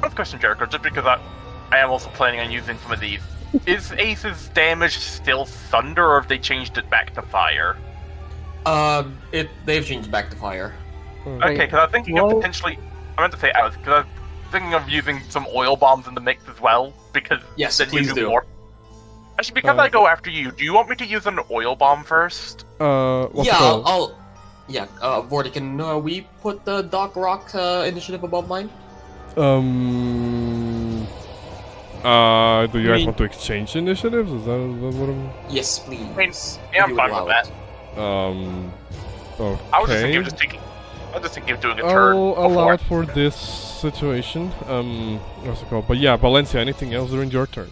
First question, Jericho, just because I am also planning on using some of these. Is Ace's damage still thunder, or have they changed it back to fire? They've changed back to fire. Okay, because I was thinking of potentially. I meant to say Alice, because I was thinking of using some oil bombs in the mix as well, because Yes, then please you do. more. Actually, because I go after you, do you want me to use an oil bomb first? What's Yeah, it called? Vorti, can we put the Doc Rock initiative above mine? Do you guys want to exchange initiatives? Is that what I'm... Yes, please. I mean, yeah, I'm fine with that. Okay. I was just thinking of doing a turn I'll allow before. it for this situation. What's it called? But yeah, Valencia, anything else during your turn?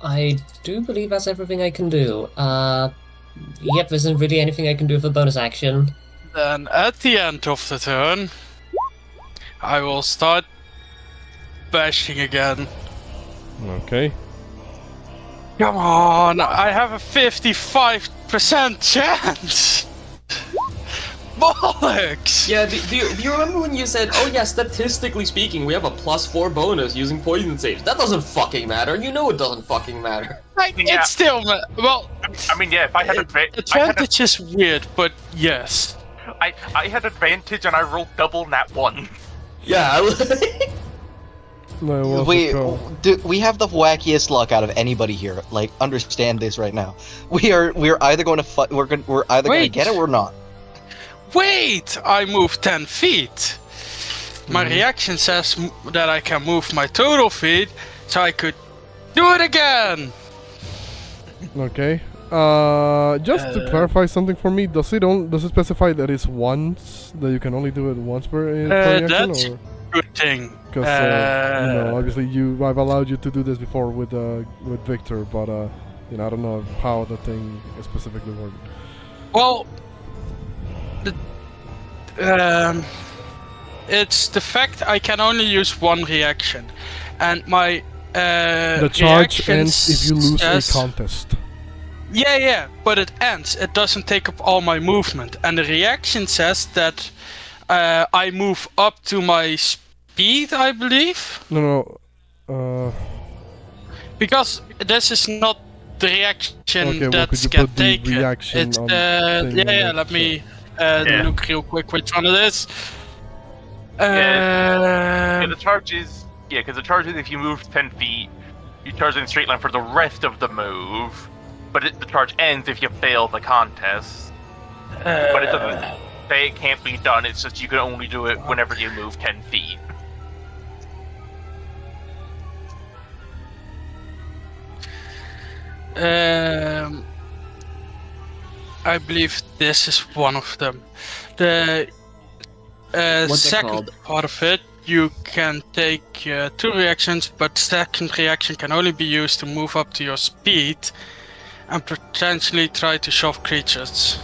I do believe that's everything I can do. Yep, there isn't really anything I can do for bonus action. Then at the end of the turn, I will start bashing again. Okay. Come on, I have a 55% chance! Bollocks! Yeah, do you remember when you said, oh yeah, statistically speaking, we have a +4 bonus using poison saves? That doesn't fucking matter. You know it doesn't fucking matter. Yeah. It's still, well, I mean, yeah, if I had advantage is weird, but yes. I had advantage and I rolled double nat 1. Yeah. No, what's it called? Dude, we have the wackiest luck out of anybody here. Like, understand this right now. We're either going to we're either going to Wait. get it or not. Wait! I moved 10 feet! My reaction says that I can move my total feet, so I could do it again! Okay. Just to clarify something for me, does it specify that it's once, that you can only do it once per reaction, That's or? good thing. Because you know, obviously I've allowed you to do this before with Victor, but you know, I don't know how the thing is specifically worded. Well, It's the fact I can only use one reaction, and my The charge reaction ends if you lose a says- contest. Yeah, but it ends. It doesn't take up all my movement, and the reaction says that I move up to my speed, I believe, No. because this is not the reaction Okay, well, that's could you get put the taken. reaction It's on thing yeah. on Let it? me Yeah. look real quick which one it is. Yeah, the charge is because the charge is if you move 10 feet, you charge in a straight line for the rest of the move, but the charge ends if you fail the contest. But it doesn't say it can't be done. It's just you can only do it whenever you move 10 feet. I believe this is one of them. The What's it second called? part of it, you can take 2 reactions, but second reaction can only be used to move up to your speed and potentially try to shove creatures.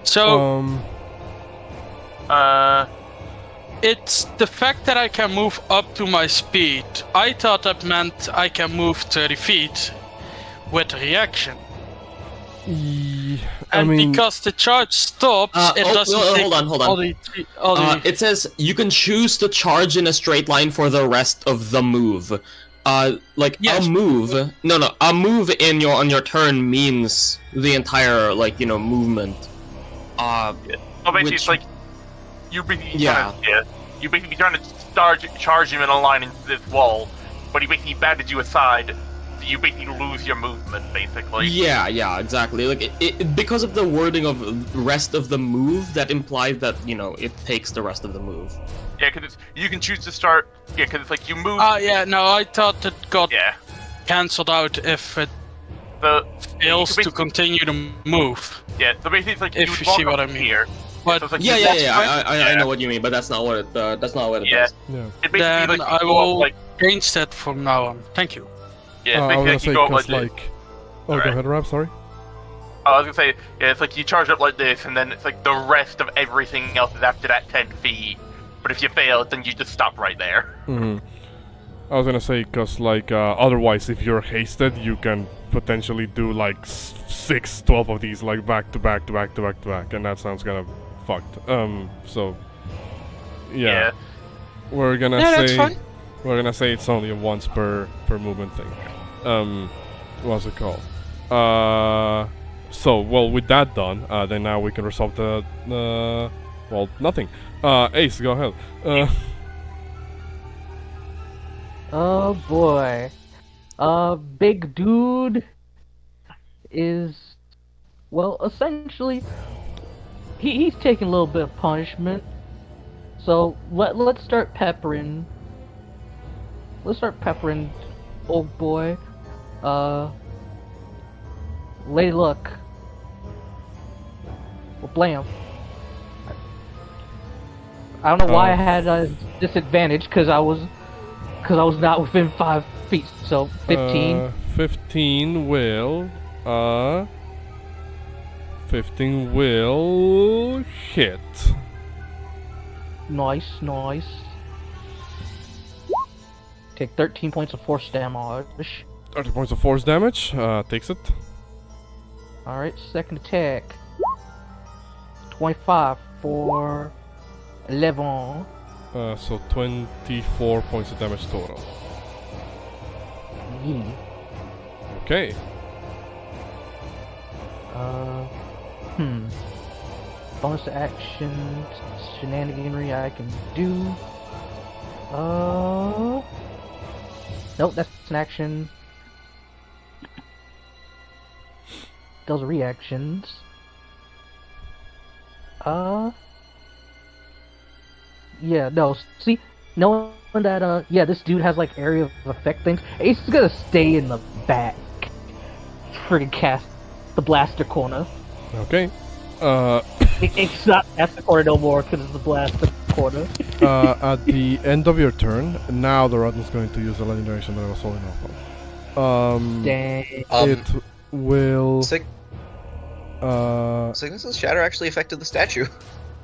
So it's the fact that I can move up to my speed. I thought that meant I can move 30 feet with a reaction. I And mean, because the charge stops, it doesn't take hold on. all the all the It says you can choose to charge in a straight line for the rest of the move. Yes. A move. A move on your turn means the entire movement. So basically, Which- it's like you basically Yeah. you basically trying to charge him in a line into this wall, but he basically batted you aside. So you basically lose your movement, basically. Yeah, exactly. Like because of the wording of rest of the move, that implies that it takes the rest of the move. Yeah, because you can choose to start. Yeah, because it's like you move. no, I thought it got Yeah. cancelled out if it The fails you to can continue to move. yeah, so basically it's like If you would you walk see what up I mean. here. But so it's like Yeah, you walk I yeah. know what you mean, but that's not what it. That's not what it Yeah. does. yeah. It basically then like you I go will up, like change that from now on. Thank you. yeah, it's I was basically gonna like say you go up because like, this. go Alright. ahead, Rab. Sorry. I was gonna say yeah, it's like you charge up like this, and then it's like the rest of everything else is after that 10 feet. But if you fail, then you just stop right there. I was gonna say because otherwise, if you're hasted, you can potentially do 12 of these back to back, and that sounds kind of fucked. So yeah. We're gonna Yeah, say that's fine. we're gonna say it's only a once per movement thing. What's it called? So with that done, then now we can resolve the nothing. Ace, go ahead. Oh boy. Big dude is, well, essentially, he's taking a little bit of punishment. So let's start peppering. Old boy. Lady Luck. Well, blam. I don't know why I had a disadvantage because I was not within 5 feet. So 15. 15 will 15 will hit. Nice. Take 13 points of force damage. 30 points of force damage. Takes it. Alright, second attack. 25 for 11. So 24 points of damage total. Yeah. Okay. Bonus action shenaniganry I can do. Nope, that's an action. Those are reactions. Yeah, no, see, knowing that, yeah, this dude has, area of effect things, Ace is gonna stay in the back. Friggin' cast the blaster corner. Okay. It's not blaster corner no more, because it's the blaster corner. At the end of your turn, now the Rotten is going to use the legendary action that I was holding off of. Dang. It will. Signis's shatter actually affected the statue.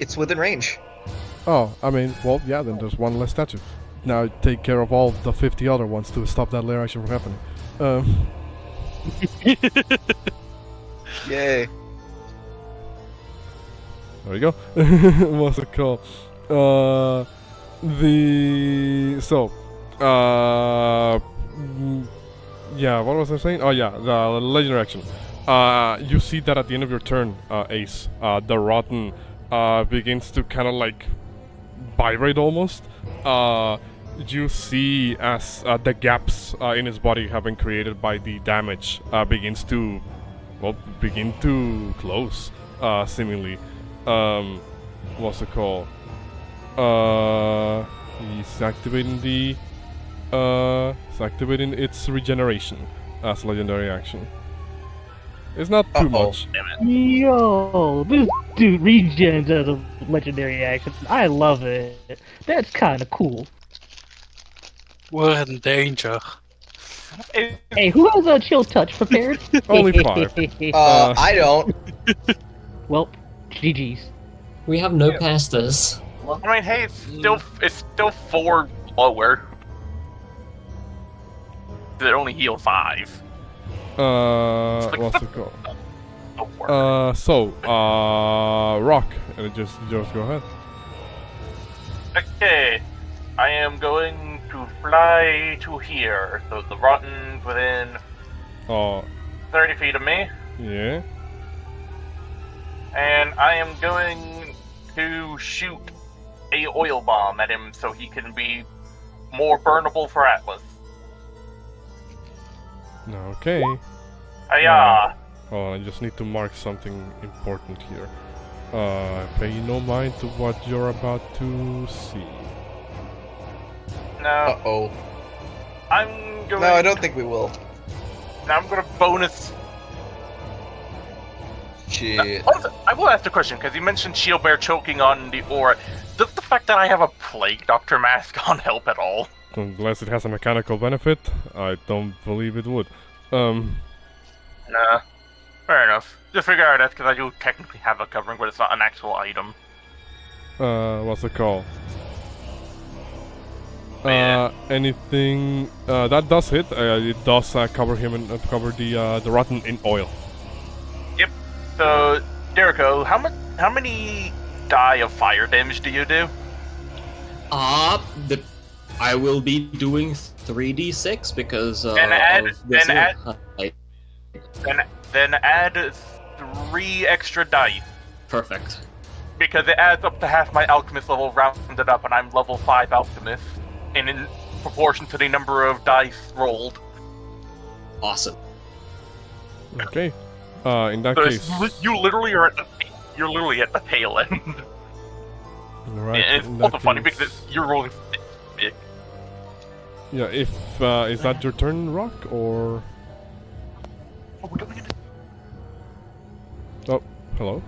It's within range. Oh, I mean, well, yeah, then there's one less statue. Now take care of all the 50 other ones to stop that layer action from happening. Yay. There we go. What's it called? Yeah, what was I saying? Oh yeah, the legendary action. You see that at the end of your turn, Ace, the Rotten begins to kind of like vibrate almost. You see as the gaps in his body have been created by the damage begin to close, seemingly. What's it called? He's activating its regeneration as legendary action. It's not too much. Yo, this dude regens as a legendary action. I love it. That's kind of cool. We're in danger. Hey, who has a chill touch prepared? Only 5. I don't. Well, GG's. We have no pastors. I mean, hey, it's still 4 lower. It only heal 5. What's it called? Rock, and just go ahead. Okay, I am going to fly to here. So the Rotten's within 30 feet of me. Yeah. And I am going to shoot a oil bomb at him so he can be more burnable for Atlas. Okay. Hiya! Oh, I just need to mark something important here. Pay no mind to what you're about to see. No. Uh-oh. I'm going... No, I don't think we will. Now I'm gonna bonus... Shit. I will ask a question, because you mentioned Shield Bear choking on the aura. Does the fact that I have a Plague Doctor mask on help at all? Unless it has a mechanical benefit, I don't believe it would. Nah. Fair enough. Just figure out that's because I do technically have a covering, but it's not an actual item. What's it called? Yeah. Anything that does hit, it does cover him and cover the Rotten in oil. Yep. So, Jericho, how many die of fire damage do you do? I will be doing 3d6 because Then add 3 extra dice. Perfect. Because it adds up to half my Alchemist level rounded up, and I'm level 5 Alchemist. And in proportion to the number of dice rolled. Awesome. Okay. In that So case, you're literally at the tail end. right. And it's in also that funny case- because you're rolling big. Yeah. If is that your turn, Rock, or? Oh, we're doing it. Oh, hello.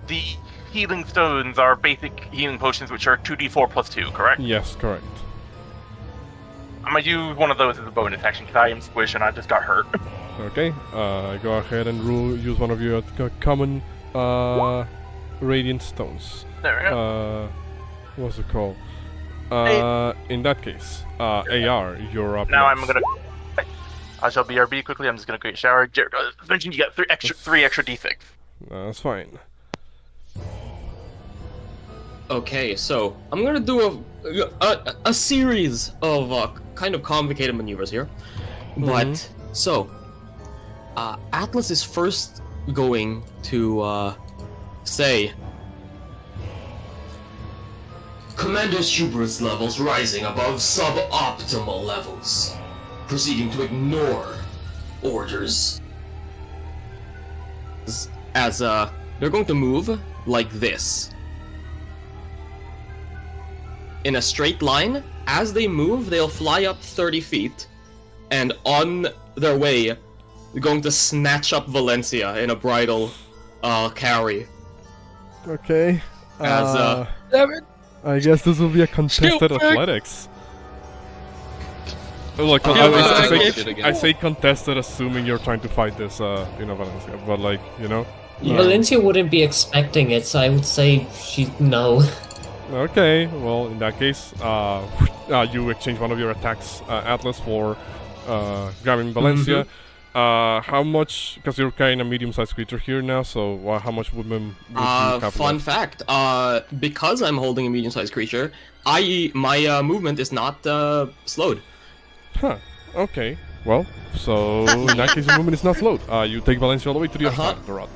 The healing stones are basic healing potions, which are 2d4 plus 2, correct? Yes, correct. I'm gonna use one of those as a bonus action because I am squished and I just got hurt. Okay. Go ahead and use one of your common radiant stones. There we go. What's it called? In that case, AR, you're up. Now next. I'm gonna. I shall BRB quickly. I'm just gonna create shower. Mentioned you got 3 extra d6. That's fine. Okay, so I'm gonna do a series of kind of complicated maneuvers here. But so Atlas is first going to say, Commander's hubris levels rising above suboptimal levels. Proceeding to ignore orders. as they're going to move like this. In a straight line. As they move, they'll fly up 30 feet, and on their way, they're going to snatch up Valencia in a bridal carry. Okay. As Damn it! I guess this will be a contested Stupid. athletics. Look, Yeah, I say contested, assuming you're trying to fight this, Valencia. But like, Valencia wouldn't be expecting it, so I would say no. Okay, well, in that case, you exchange one of your attacks, Atlas, for grabbing Valencia. How much? Because you're carrying a medium-sized creature here now, so how much movement would you have Fun left? fact, because I'm holding a medium-sized creature, my movement is not slowed. Huh. Okay. Well, so in that case, your movement is not slowed. You take Valencia all the way to the other side of the rod.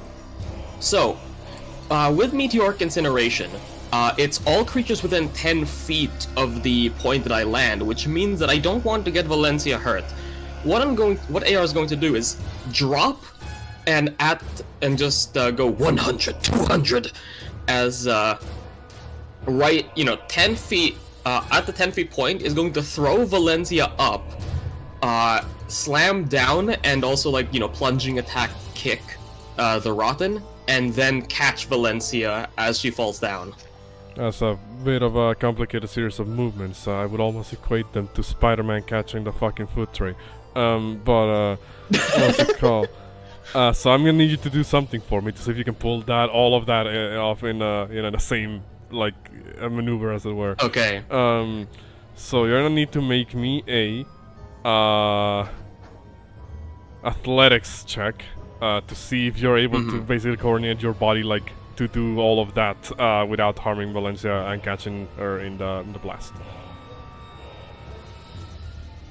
So, with Meteoric Incineration, it's all creatures within 10 feet of the point that I land, which means that I don't want to get Valencia hurt. What AR is going to do is drop and just go 100, 200 as 10 feet at the 10 feet point is going to throw Valencia up, slam down, and also plunging attack kick the Rotten, and then catch Valencia as she falls down. That's a bit of a complicated series of movements. I would almost equate them to Spider-Man catching the fucking food tray. What's it called? So I'm gonna need you to do something for me to see if you can pull all of that off in the same a maneuver, as it were. Okay. So you're gonna need to make me a athletics check to see if you're able to basically coordinate your body to do all of that without harming Valencia and catching her in the blast.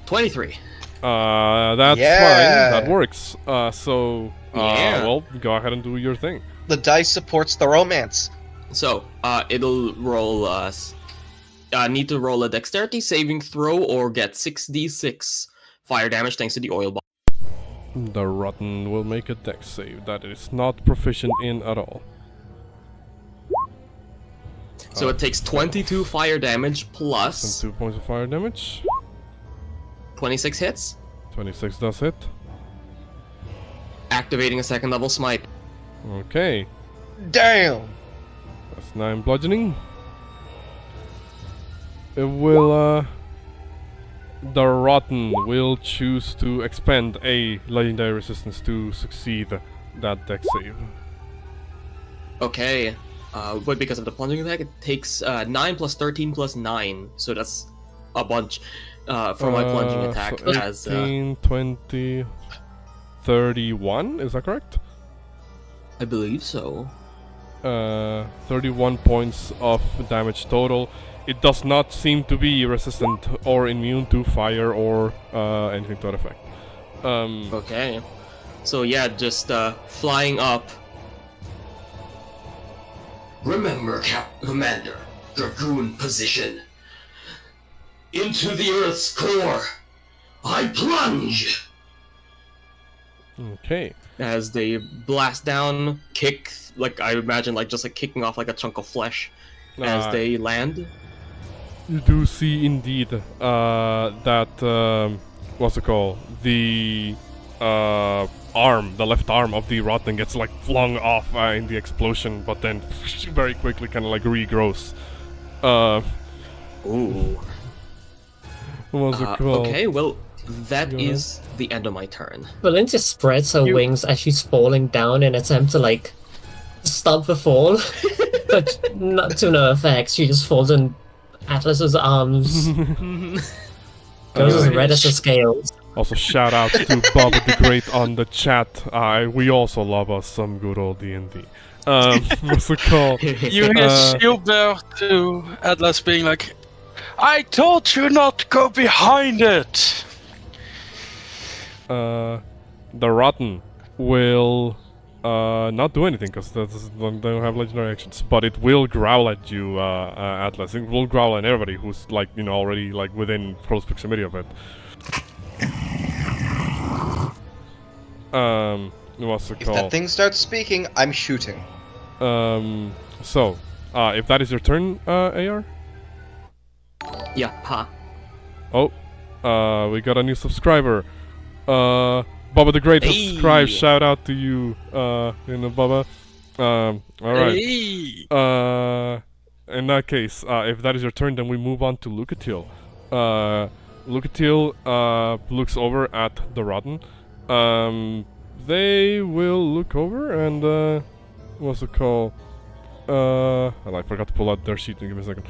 23. That's Yeah. fine. That works. Well, go ahead and do your thing. The dice supports the romance. So, it'll roll need to roll a dexterity saving throw or get 6d6 fire damage thanks to the oil bomb. The Rotten will make a dex save that it is not proficient in at all. So it takes 22 fire damage plus 2 points of fire damage. 26 hits, 26 does hit. activating a second level smite. Okay, Damn! that's 9 bludgeoning. It will, the Rotten will choose to expend a legendary resistance to succeed that dex save. Okay, but because of the plunging attack, it takes 9 plus 13 plus 9, so that's a bunch for my plunging attack. So As 18, 20, 31, is that correct? I believe so. 31 points of damage total. It does not seem to be resistant or immune to fire or anything to that effect. Okay, so yeah, just flying up. Remember, Commander, Dragoon position. Into the Earth's core. I plunge! Okay. As they blast down, kick, I imagine just kicking off a chunk of flesh as they land. You do see indeed that what's it called? The the left arm of the Rotten gets flung off in the explosion, but then very quickly kind of regrows. Ooh. What's it called? Okay, well, that is the end of my turn. Valencia spreads her wings as she's falling down in an attempt to stop the fall, but not to no effect. She just falls in Atlas's arms. Goes as red as the scales. Also, shout out to Bob the Great on the chat. We also love us some good old D&D. What's it called? You hear Shielbear to Atlas being like, I told you not to go behind it! The Rotten will not do anything because they don't have legendary actions, but it will growl at you, Atlas. It will growl at everybody who's already within close proximity of it. What's it If called? that thing starts speaking, I'm shooting. So, if that is your turn, AR? Yeah, ha. Oh, we got a new subscriber. Bubba the Great has subscribed. Shout out to you, Bubba. Alright. Hey. In that case, if that is your turn, then we move on to Lucatil. Lucatil looks over at the Rotten. They will look over and what's it called? I forgot to pull out their sheet. Give me a second.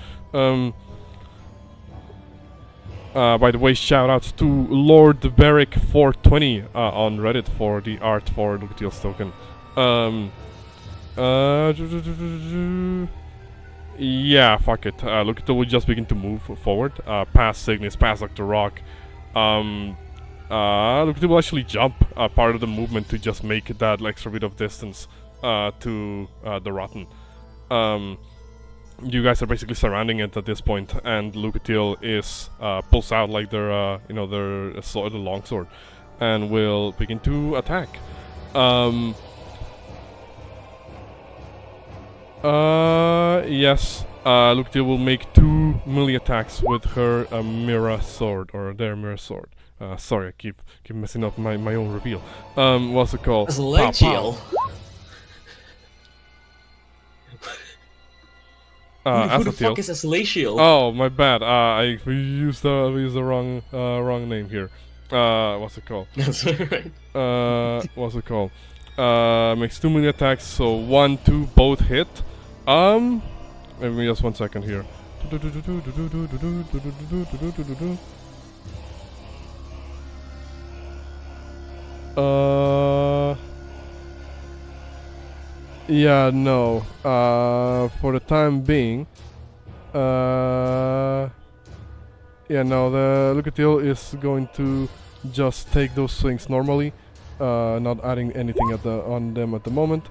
By the way, shoutouts to Lord Beric 420 on Reddit for the art for Lucatil's token. Yeah, fuck it. Lucatil will just begin to move forward, past Signis, past Dr. Rock. Lucatil will actually jump part of the movement to just make that extra bit of distance to the Rotten. You guys are basically surrounding it at this point, and Lucatil is pulls out like their their sword, the longsword, and will begin to attack. Yes. Lucatil will make 2 melee attacks with her mirror sword, or their mirror sword. Sorry, I keep messing up my own reveal. What's it called? Celestial. Who the fuck is a Celestial? Oh, my bad. I used the wrong name here. What's it called? That's right. What's it called? Makes 2 melee attacks, so 1, 2 both hit. Give me just 1 second here. Yeah, no. For the time being, yeah, no. The Lucatil is going to just take those swings normally, not adding anything on them at the moment.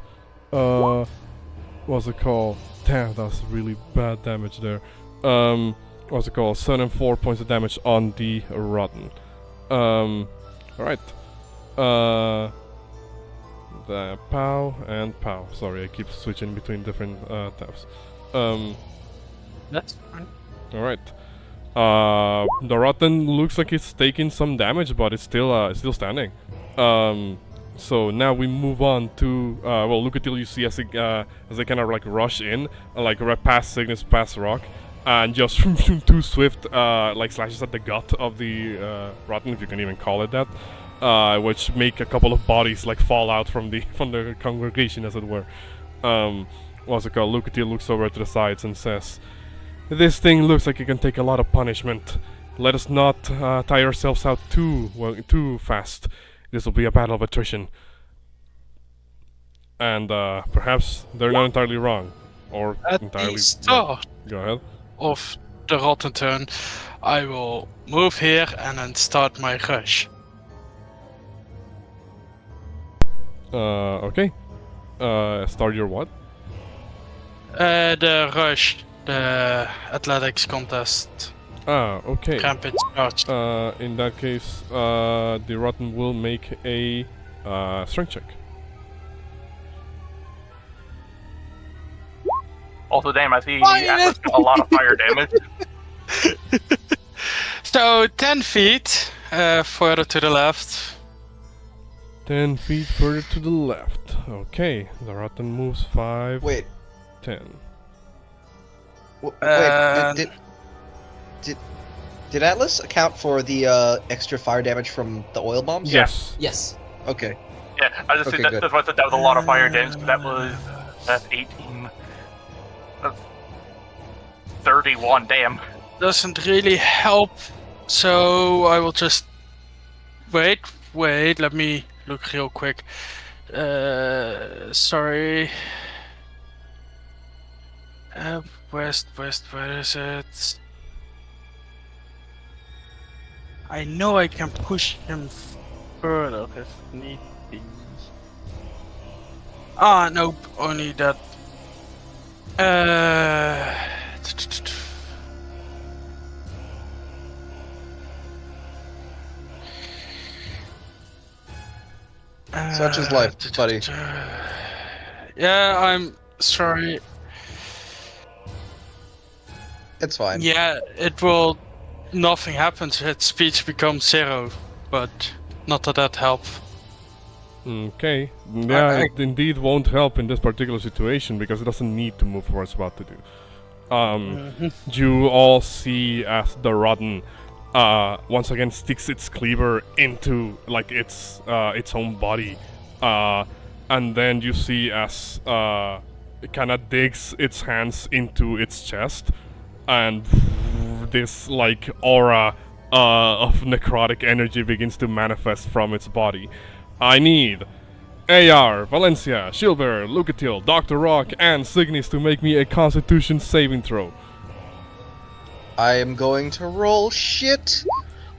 What's it called? Damn, that's really bad damage there. What's it called? 7 and 4 points of damage on the Rotten. Alright. The pow and pow. Sorry, I keep switching between different tabs. That's fine. Alright. The Rotten looks like it's taking some damage, but it's still standing. So now we move on to well, Lucatil you see as they kind of like rush in, like right past Signis, past Rock, and just 2 swift like slashes at the gut of the Rotten, if you can even call it that, which make a couple of bodies like fall out from the congregation, as it were. What's it called? Lucatil looks over to the sides and says, "This thing looks like it can take a lot of punishment. Let us not tire ourselves out too fast. This will be a battle of attrition." And perhaps they're not entirely wrong, or At entirely. the start Go ahead. of the Rotten turn, I will move here and then start my rush. Okay. Start your what? The rush, the athletics contest, Okay. rampage charge. In that case, the Rotten will make a strength check. Also, damn, I see Atlas got a lot of fire damage. So 10 feet further to the left. 10 feet further to the left. Okay. The Rotten moves 5, Wait, 10. wait. Did Atlas account for the extra fire damage from the oil bombs? Yes. Yes. Okay. Yeah, I just Okay, said good. that's why I said that was a lot of fire damage, because that's 18. That's 31, damn. Doesn't really help, so I will just wait, let me look real quick. Sorry. West, where is it? I know I can push him further if need be. Ah, nope, only that. Such is life, buddy. Yeah, I'm sorry. It's fine. Yeah, it will. Nothing happens. Its speech becomes 0, but not that helps. Okay. Yeah, it indeed won't help in this particular situation because it doesn't need to move for what it's about to do. You all see as the Rotten once again sticks its cleaver into like its own body, and then you see as it kind of digs its hands into its chest, and this like aura of necrotic energy begins to manifest from its body. I need AR, Valencia, Shieldbearer, Lucatil, Dr. Rock, and Signis to make me a Constitution saving throw. I am going to roll shit.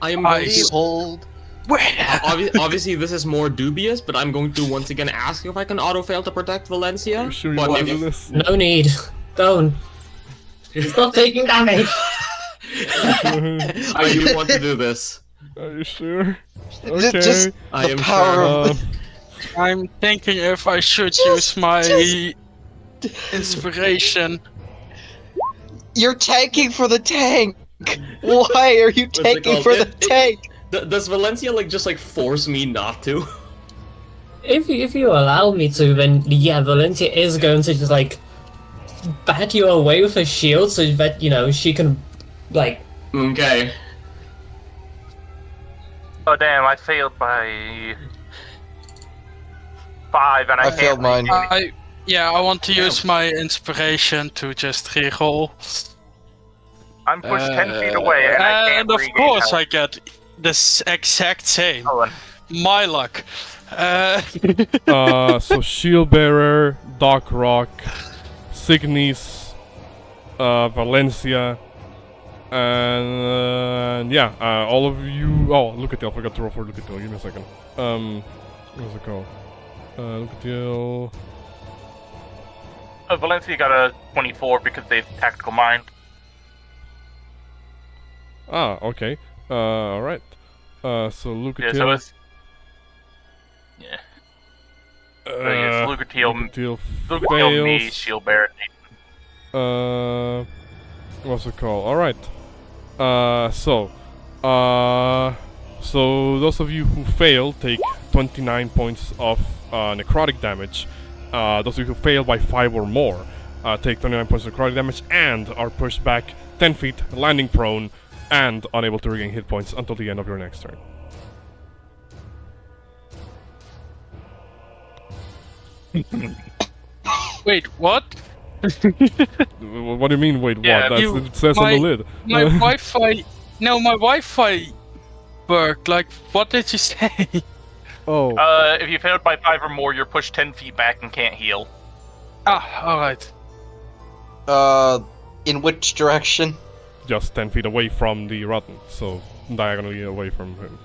I am going to... Behold. Obviously, this is more dubious, but I'm going to once again ask if I can auto-fail to protect Valencia. Are you sure you But want to if- do this? No need. Don't. Stop taking damage. I do want to do this. Are you sure? Just Okay. I the am power sure. of I'm thinking if I should use my inspiration. You're tanking for the tank. Why are you What's it tanking called? for the tank? Does Valencia like just like force me not to? If you allow me to, then yeah, Valencia is going to just like bat you away with her shield so that, you know, she can like... Okay. Oh damn! I failed by 5, and I failed can't mine. I want to use my inspiration to just reroll. I'm pushed 10 feet away, and I can't And of regain course health. I get this exact same. Oh, and My luck. So Shieldbearer, Doc Rock, Signis, Valencia, and all of you. Oh, Lucatil, I forgot to roll for Lucatil. Give me a second. What's it called? Lucatil. Valencia got a 24 because they have tactical mind. Ah, okay. Alright. So Lucatil. Yeah, so it's Lucatil, fails. me, Shield Bearer. What's it called? Alright. So those of you who fail take 29 points of necrotic damage. Those of you who fail by 5 or more take 29 points of necrotic damage and are pushed back 10 feet, landing prone, and unable to regain hit points until the end of your next turn. Wait, what? What do you mean, wait, Yeah, what? That's, you- it says on the lid. My Wi-Fi. No, my Wi-Fi worked. Like, what did you say? Oh. If you failed by 5 or more, you're pushed 10 feet back and can't heal. All right. In which direction? Just 10 feet away from the rotten, so diagonally away from him.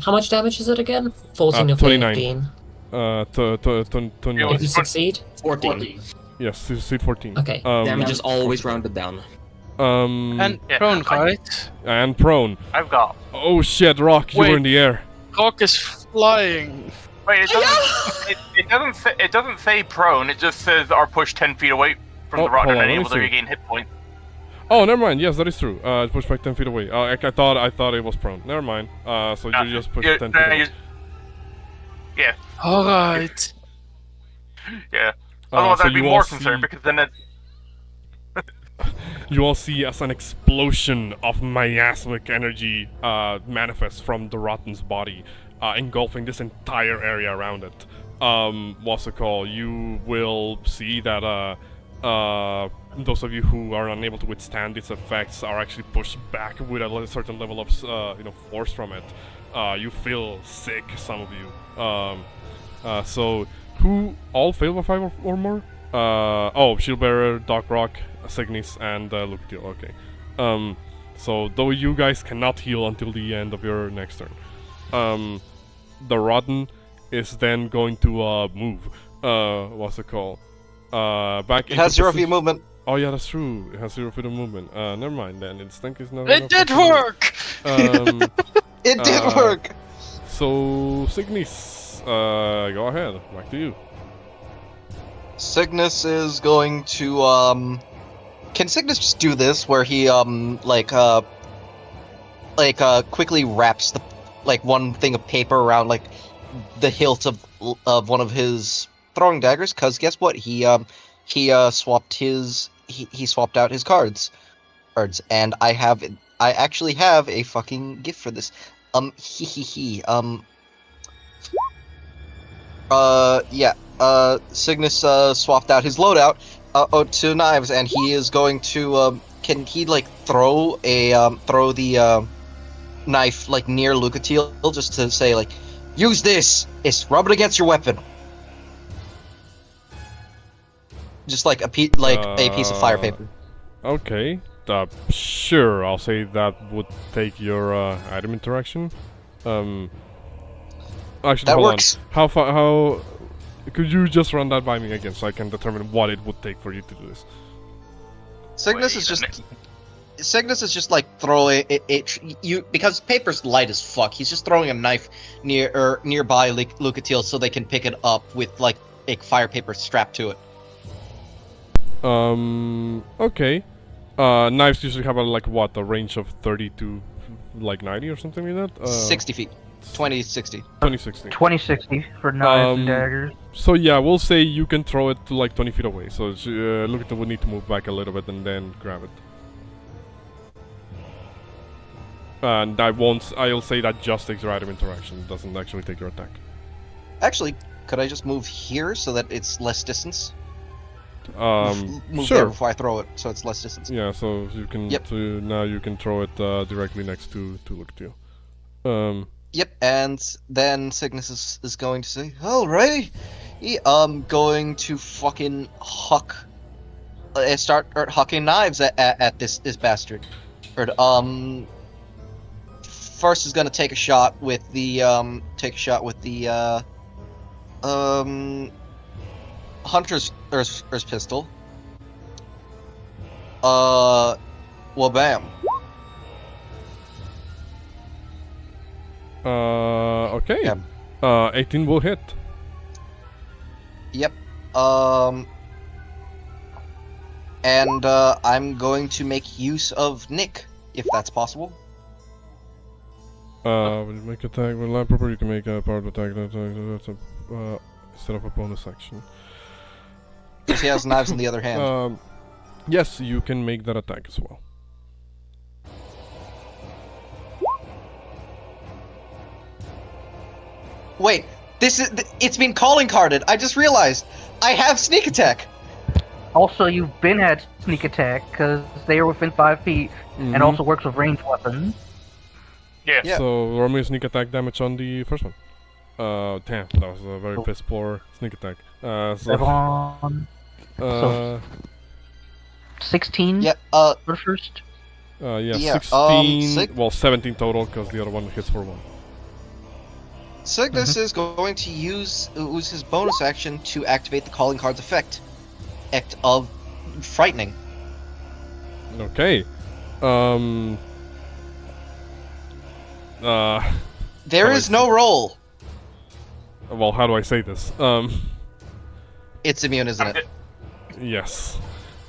How much damage is it again? 14 or 29. 15. 29. If you succeed? 14. Yes, succeed 14. Okay. Damage is always rounded down. And Yeah, prone, I- right? And prone. I've got. Oh shit, Rock, you were Wait. in the air. Rock is flying. Wait, it doesn't say prone. It just says are pushed 10 feet away from Oh, the rotten hold on, and let me able to see. regain hit points. Oh, never mind. Yes, that is true. It's pushed back 10 feet away. I thought it was prone. Never mind. So you just pushed 10 feet away. Yeah, All right. yeah. Otherwise, so I'd be you more all concerned see- because then it. You all see as an explosion of miasmic energy manifests from the Rotten's body, engulfing this entire area around it. What's it called? You will see that those of you who are unable to withstand its effects are actually pushed back with a certain level of force from it. You feel sick, some of you. So who all fail by 5 or more? Shieldbearer, Doc Rock, Signis, and Lucatil. Okay. So though you guys cannot heal until the end of your next turn, the Rotten is then going to move. What's it called? Back. It has 0 feet position. movement. Oh yeah, that's true. It has 0 feet of movement. Never mind then. Its tank is not. It did work. It did work. So Signis, go ahead. Back to you. Cygnus is going to Can Cygnus just do this where he quickly wraps the one thing of paper around the hilt of one of his throwing daggers? Cause guess what? He swapped out his cards, and I have I actually have a fucking gift for this. Yeah. Signis swapped out his loadout to knives, and he is going to can he like throw the knife like near Lucatiel just to say like, use this. It's rub it against your weapon. Just like a piece of fire paper. Okay. Sure. I'll say that would take your item interaction. Actually, That hold works. on. How far? How? Could you just run that by me again, so I can determine what it would take for you to do this? Cygnus is just like throwing it because paper's light as fuck. He's just throwing a knife nearby Lucatiel so they can pick it up with like a fire paper strapped to it. Okay. Knives usually have a range of 30 to like 90 or something like that. 60 feet. 2060. 2060. 2060 for knives and Um, daggers. So yeah, we'll say you can throw it to like 20 feet away. So Lucatiel would need to move back a little bit and then grab it. And I'll say that just takes your item interaction. It doesn't actually take your attack. Actually, could I just move here so that it's less distance? Move there Sure. before I throw it, so it's less distance. Yeah, so you can. Yep. So now you can throw it directly next to Lucatiel. Yep, and then Cygnus is going to say, alrighty, I'm going to fucking start hucking knives at this bastard. First is gonna take a shot with the hunter's pistol. Well, bam. Okay. Yeah. 18 will hit. Yep. And I'm going to make use of Nick, if that's possible. When you make attack with line proper, you can make a powered attack that's instead of a bonus action. Because he has knives in the other hand. Yes, you can make that attack as well. Wait, it's been calling carded. I just realized I have sneak attack. Also, you've been at sneak attack because they are within 5 feet, and also works with ranged weapons. Yeah. So roll me a sneak attack damage on the first one. Damn, that was a very piss poor sneak attack. Seven, 16 Yeah. for first. Yeah, 16. Well, 17 total because the other one hits for 1. Cygnus is going to use his bonus action to activate the calling card's effect of frightening. Okay. There is no roll. Well, how do I say this? It's immune, isn't it? Yes.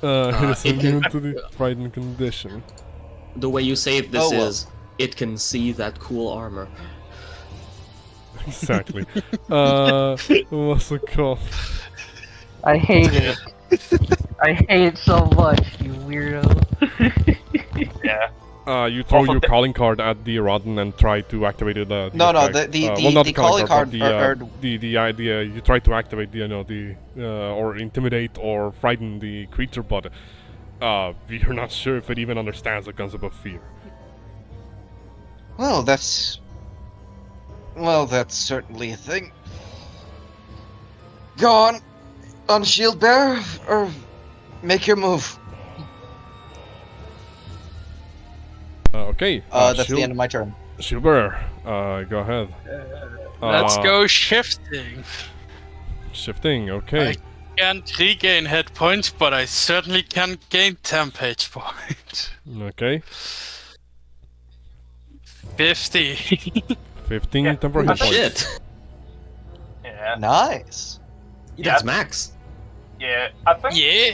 It is immune to the frightened condition. The way you save this Oh, well. is, it can see that cool armor. Exactly. What's it called? I hate it. I hate it so much, you weirdo. Yeah. You throw Also your the- calling card at the Rodden and try to activate it. No, effect. Well, not the calling card the idea you try to activate the or intimidate or frighten the creature, but you're not sure if it even understands the concept of fear. Well, that's certainly a thing. Go on, shield bearer, or make your move. Okay. That's the end of my turn. Shield bearer, go ahead. Let's go shifting. Shifting. Okay. I can't regain hit points, but I certainly can gain temp H points. Okay. 50. 15 temporary hit points. Shit! Yeah. Nice. That's max. Yeah. I think Yeah.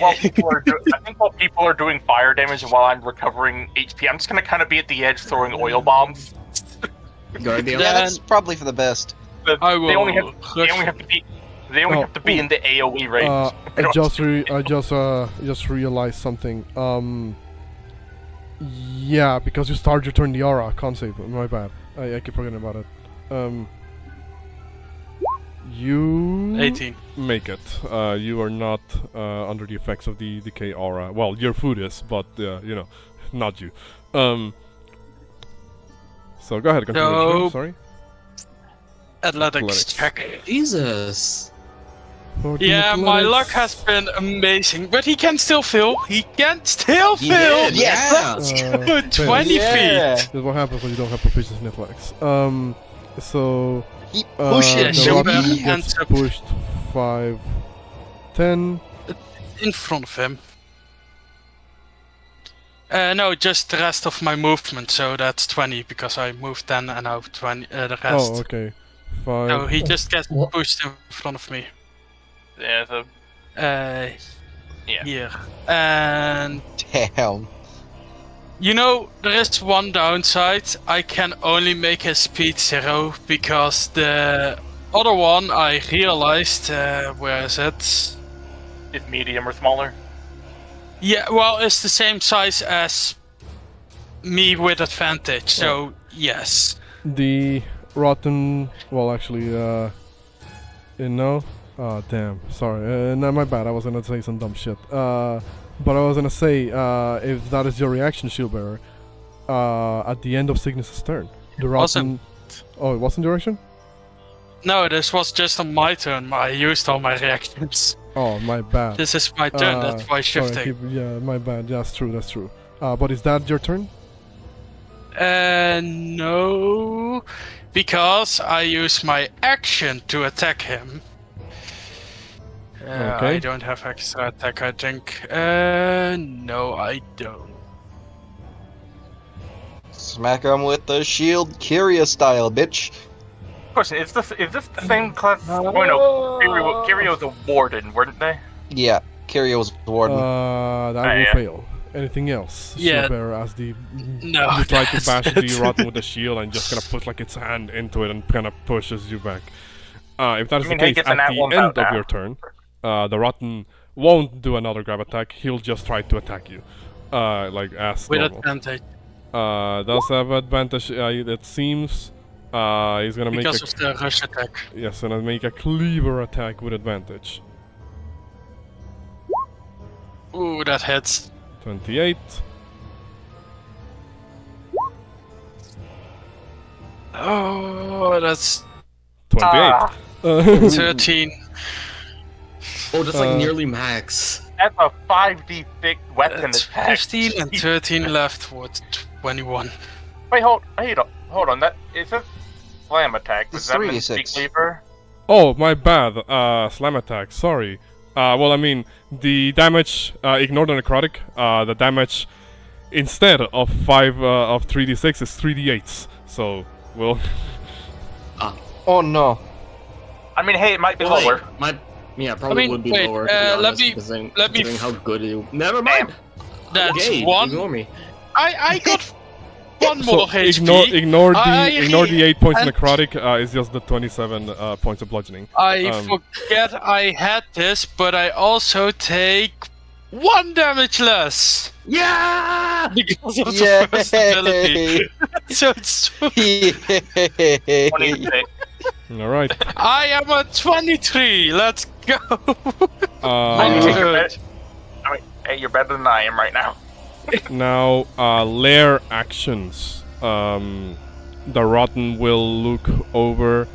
while people are doing fire damage and while I'm recovering HP, I'm just gonna kind of be at the edge throwing oil bombs. Guardian. Yeah, that's probably for the best. But I they will only have to be. They only have to be in the AOE range. I just realized something. Yeah, because you start your turn the aura. Can't save. My bad. I keep forgetting about it. You 18. make it. You are not under the effects of the decay aura. Well, your food is, but you know, not you. So go ahead, continue. So- Sorry. Athletics check. Jesus. 14 Yeah, my luck athletics. has been amazing, but he can still fail. He can still He fail. did, Yes! yeah. Let's Uh, go, fail. 20 Yeah. feet. That's what happens when you don't have proficiency in athletics. So He pushes Yeah, the sure, rotten man. gets Hands up. pushed 5, 10. In front of him. No, just the rest of my movement, so that's 20 because I moved 10 and now 20 the rest. Oh, okay. 5. So he just gets What? pushed in front of me. Yeah, so Yeah. Here. And Damn. you know, there is one downside. I can only make his speed 0 because the other one I realized, where is it? is medium or smaller. Yeah, well, it's the same size as me with advantage, so yes. The rotten. Well, actually, no. Oh, damn. Sorry. No, my bad. I was gonna say some dumb shit. But I was gonna say, if that is your reaction, Shieldbearer, at the end of Signis' turn, the rotten. Wasn't. Oh, it wasn't direction? No, this was just on my turn. I used all my reactions. Oh, my bad. This is my turn, that's why Sorry, shifting. yeah, my bad. Yeah, that's true. That's true. But is that your turn? No, because I use my action to attack him. Okay. I don't have extra attack, I think. No, I don't. Smack him with the shield, Kyria style, bitch. Question: Is this the same class? Oh no, Kirio's a warden, weren't they? Yeah, Kyria was the warden. That will yeah. fail. Anything else? Yeah. Shieldbearer, as the No, you try to that's bash it. the rotten with the shield and just kind of put like its hand into it and kind of pushes you back. If that is I mean, the he case, gets a at nat the 1 end out of now. your turn, the rotten won't do another grab attack. He'll just try to attack you, like as With normal. advantage. Does have advantage. It seems. He's gonna Because make of the rush attack. yes, gonna make a cleaver attack with advantage. Ooh, that hits. 28. Oh, that's 28. Ah. 13. Oh, that's like Uh, nearly max. That's a 5d6 weapon That's attack. 15 and 13 left. What? 21. Wait, hold on. That is a slam attack. Was It's that meant to 3d6. be cleaver? Oh, my bad. Slam attack. Sorry. Well, I mean, the damage. Ignore the necrotic. The damage instead of 3d6 is 3d8s. So we'll. Oh no. I mean, hey, it might be Wait, lower. probably mean, would be wait, lower. To be let honest, me- considering, let me considering how good you. Never mind. That's Okay, one. ignore me. I got one So more HP. ignore the I- ignore the 8 points and- necrotic. It's just the 27 points of bludgeoning. I Um, forget I had this, but I also take 1 damage less. Yeah. Because of the first ability. So it's 26. 26. All right. I am at 23. Let's go. I think you're Uh, better. I mean, hey, you're better than I am right now. now, lair actions. The rotten will look over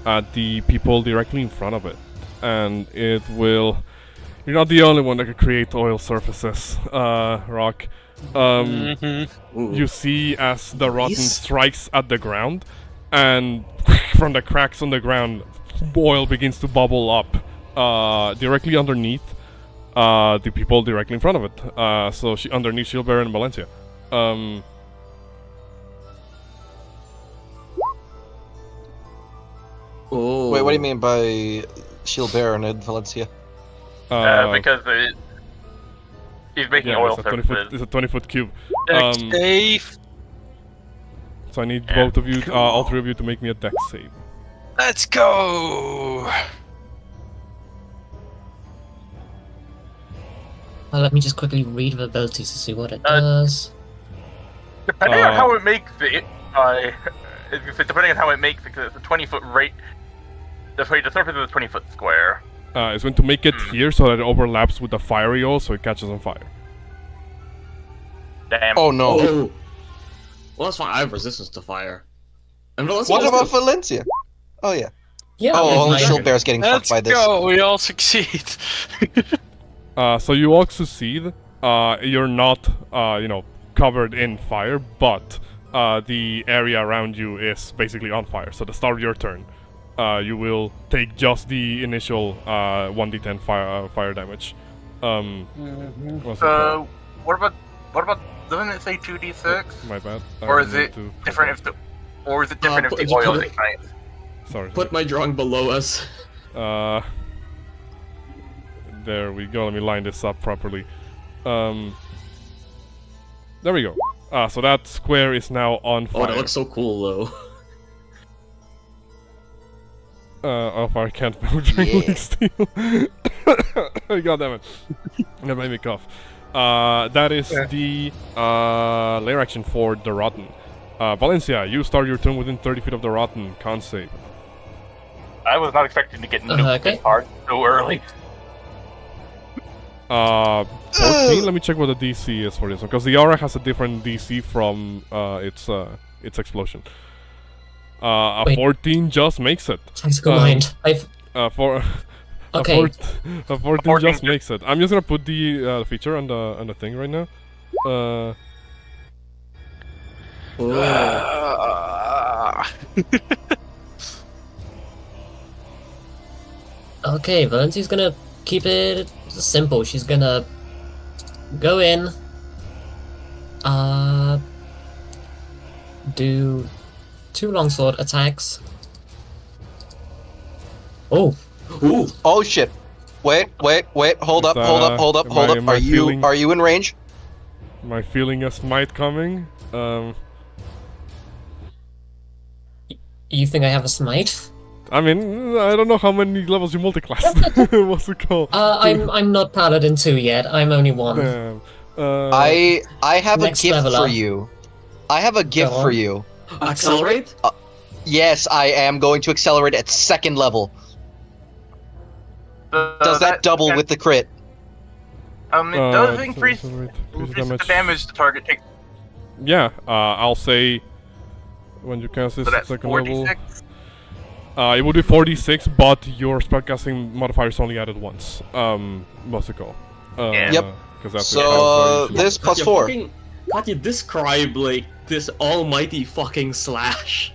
at the people directly in front of it, and it will. You're not the only one that can create oil surfaces, Rock. Mhm. Ooh. You see as the rotten Nice. strikes at the ground, and from the cracks on the ground, oil begins to bubble up directly underneath the people directly in front of it. So underneath Shieldbearer and Valencia. Oh. Wait, what do you mean by shield bearer and Valencia? Because he's making yeah, oil it's a 20 foot. surfaces. It's a 20-foot cube. Dex save. So I need Yeah. both of you, all three of you, to make me a dex save. Let's go. Let me just quickly read the abilities to see what it does. Depending on how it makes it, depending on how it makes it, because it's a 20-foot rate. The surface is a 20-foot square. It's going to make it here so that it overlaps with the fiery oil, so it catches on fire. Damn. Oh no. Oh. Well, that's fine. I have resistance to fire. And What about Valencia? Oh yeah. Yeah. Oh, it's only fine. Shield Bear's getting fucked Let's by this. go. We all succeed. So you all succeed. You're not, covered in fire, but the area around you is basically on fire. So the start of your turn, you will take just the initial 1d10 fire damage. What's it called? What about? Doesn't it say 2d6? My bad. Or is it different if the oil ignites? Sorry. Put my drawing below us. There we go. Let me line this up properly. There we go. So that square is now on fire. Oh, that looks so cool, though. Fire can't move during steel. God damn it. That made me cough. That is the lair action for the Rotten. Valencia, you start your turn within 30 feet of the Rotten. Can't save. I was not expecting to get nuked okay. this hard so early. 14. Let me check what the DC is for this one, because the aura has a different DC from its explosion. A Wait. 14 just makes it. Tactical mind. Okay. A 14 just makes it. I'm just gonna put the feature on the thing right now. Okay, Valencia's gonna keep it simple. She's gonna go in, do 2 longsword attacks. Oh, Ooh. Oh shit. Wait, hold up. Am I feeling- Are you in range? Am I feeling a smite coming? you think I have a smite? I mean, I don't know how many levels you multiclass. What's it called? I'm not Paladin 2 yet. I'm only 1. Damn. I have a Next gift level for up. you. I have a gift Go for on. you. Accelerate? Yes, I am going to accelerate at 2nd level. Does that double with the crit? It does so- increase so wait, the damage the target takes. Yeah, I'll say when you cast this So that's 2nd level. 46. It would be 46, but your spellcasting modifier is only added once. What's it called? Yeah. Yep. 'Cause that's So, it. this plus Katya, 4. Can't you describe, like, this almighty fucking slash?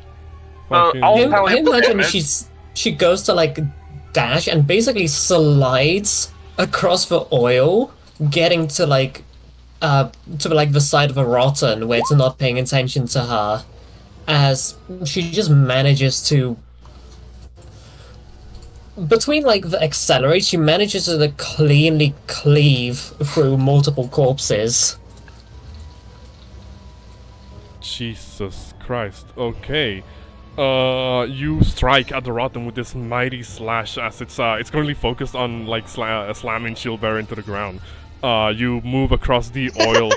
Fucking- I'll- I how it imagine damage. she goes to like dash and basically slides across the oil, getting to like the side of a rotten where it's not paying attention to her, as she just manages to, between like the accelerate, she manages to like, cleanly cleave through multiple corpses. Jesus Christ. Okay. You strike at the Rotten with this mighty slash as it's currently focused on like slamming Shieldbearer into the ground. You move across the oil.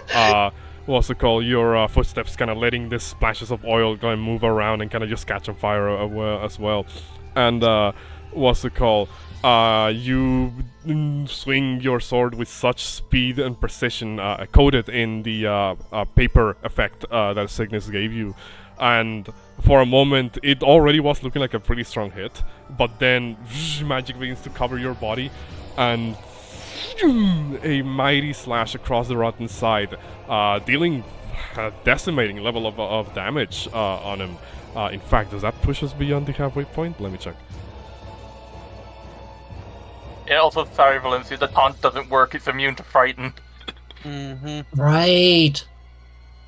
What's it called? Your footsteps kind of letting these splashes of oil go and move around and kind of just catch on fire as well. And what's it called? You swing your sword with such speed and precision, coated in the paper effect that Signis gave you. And for a moment, it already was looking like a pretty strong hit, but then magic begins to cover your body, and a mighty slash across the Rotten side, dealing a decimating level of damage on him. In fact, does that push us beyond the halfway point? Let me check. Yeah, also, sorry, Valencia, the taunt doesn't work. It's immune to frighten. Right.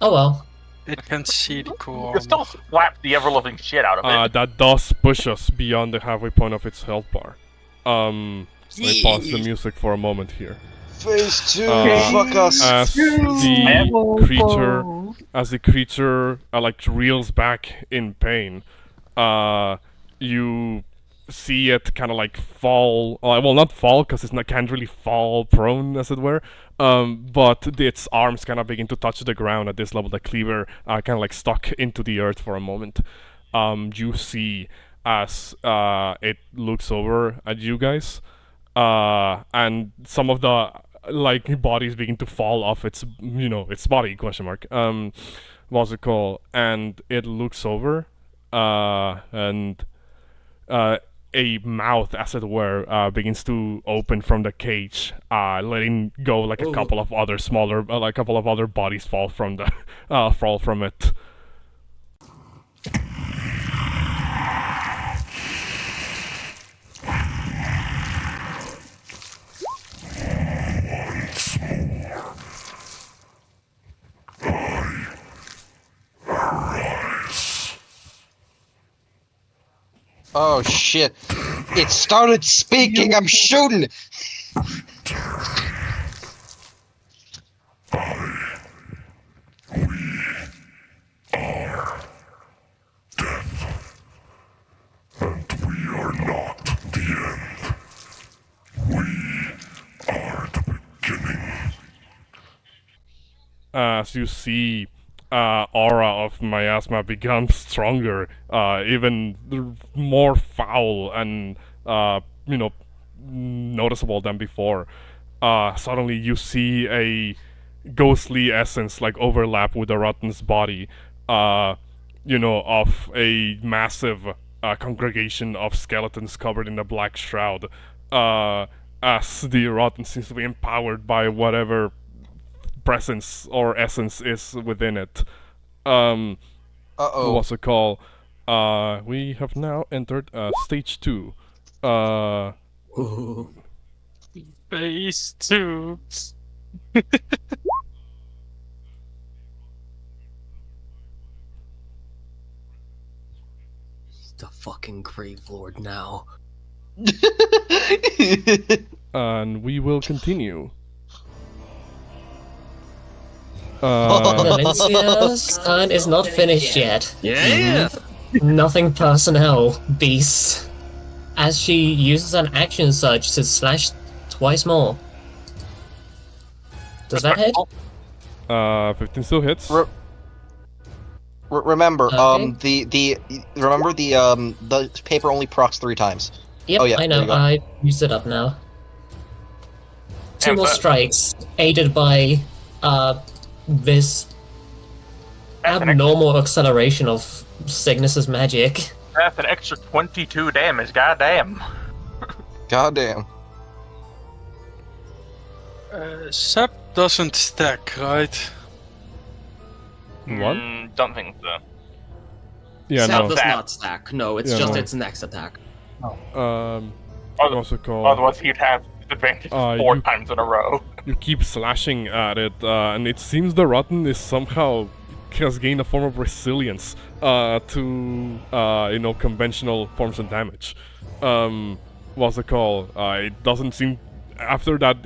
Oh well. It can see the core. You still slap the ever-loving shit out of it. That does push us beyond the halfway point of its health bar. Let me pause the music for a moment here. Phase 2, Uh, fuck us. As the creature like reels back in pain, you see it kind of like fall. Well, not fall because can't really fall prone, as it were. But its arms kind of begin to touch the ground at this level. The cleaver kind of like stuck into the earth for a moment. You see as it looks over at you guys, and some of the like bodies begin to fall off its its body ? What's it called? And it looks over, and a mouth, as it were, begins to open from the cage, letting go like a couple of other smaller, like a couple of other bodies fall from the fall from it. Oh shit! It started speaking. I'm shooting. As you see, aura of miasma becomes stronger, even more foul and noticeable than before. Suddenly you see a ghostly essence like overlap with the Rotten's body, of a massive congregation of skeletons covered in a black shroud, as the Rotten seems to be empowered by whatever presence or essence is within it. What's it called? We have now entered stage 2. Phase 2. The fucking Grave Lord now. And we will continue. Valencia's turn is not finished yet. Yeah. Nothing personnel, beast. As she uses an action surge to slash twice more. Does that hit? 15 still hits. Remember, Okay. the paper only procs 3 times. Yep, Oh, yeah, I there know. you go. I used it up now. 2 And more that- strikes, aided by this That's an abnormal acceleration of Signis's magic. That's an extra 22 damage. Goddamn. Goddamn. Sep doesn't stack, right? What? Don't think so. Yeah, Sap no. does not stack. No, it's Yeah, just no. its next attack. What's it called? Otherwise, he'd have disadvantage 4 times in a row. You keep slashing at it, and it seems the Rotten is somehow has gained a form of resilience to conventional forms of damage. What's it called? It doesn't seem after that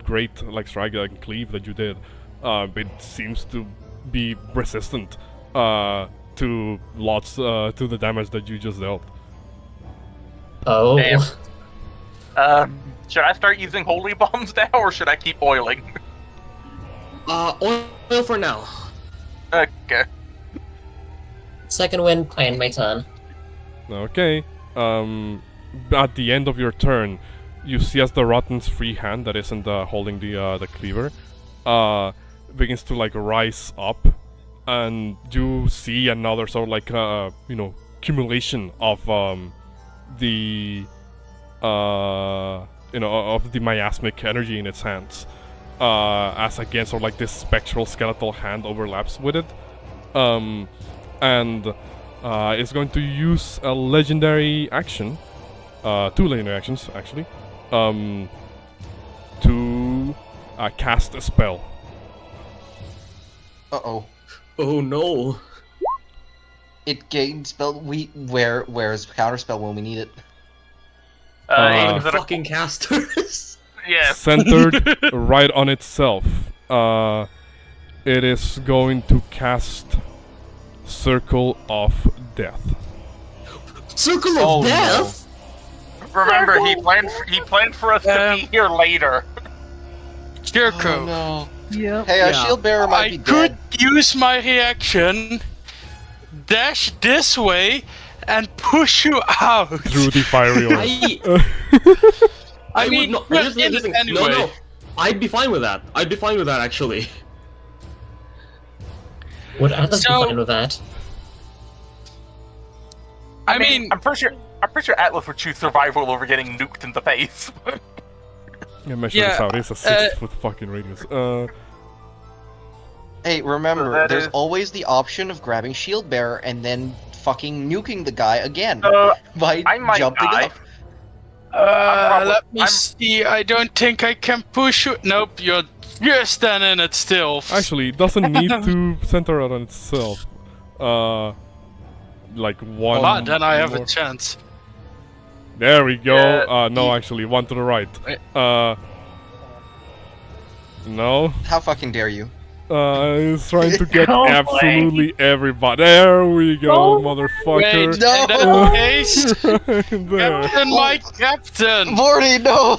great like strike like cleave that you did. It seems to be resistant to lots to the damage that you just dealt. Oh. Damn. Should I start using holy bombs now, or should I keep oiling? Oil for now. Okay. Second win, I end my turn. Okay. At the end of your turn, you see as the Rotten's free hand that isn't holding the cleaver begins to like rise up, and you see another sort of like accumulation of the of the miasmic energy in its hands, as again sort of like this spectral skeletal hand overlaps with it, and it's going to use a legendary action, 2 legendary actions actually, to cast a spell. Uh-oh. Oh no. It gains spell. Where's counterspell when we need it? Is it a- Fucking casters. yeah. Centered right on itself. It is going to cast Circle of Death. Circle of Oh, no. Death? Remember, he planned for us to be here later. Kirko, Oh, no. Yep. Hey, our shield bearer might I be could dead. use my reaction, dash this way, and push you out. Through the fiery orb. I would mean, not. you're Here's the in it thing. anyway. No. I'd be fine with that. Actually. Would Atlas So- be fine with that? I mean, I'm pretty sure Atlas would choose survival over getting nuked in the face. Yeah, measure Yeah, this out. It's a 6-foot fucking radius. Hey, remember, That there's is- always the option of grabbing shield bearer and then fucking nuking the guy again by I might jumping die. up. let me see. I don't think I can push you. Nope, you're standing in it still. Actually, it doesn't need to center out on itself. Like one. Ah, then I have more. a chance. There we go. Yeah, No, actually, one to the right. Wait. No. How fucking dare you? He's trying to get Go away. absolutely everybody. There we go, No. motherfucker. Wait, No. in that case, Right there. Captain, my captain. Vorty, no!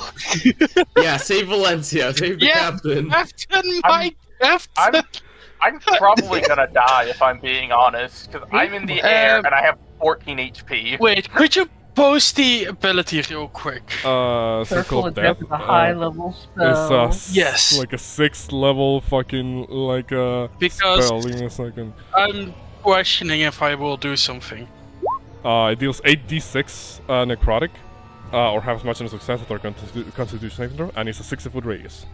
Yeah, save Valencia. Save the Yeah. captain. Captain, my captain. I'm probably gonna die if I'm being honest, because I'm in the air and I have 14 HP. Wait, could you post the ability real quick? Circle of Death. is a high level spell. It's Yes. like a 6th level fucking Because- spell. Give me a second. I'm questioning if I will do something. It deals 8d6 necrotic, or has much in a success at our constitution saving throw, and it's a 60-foot radius.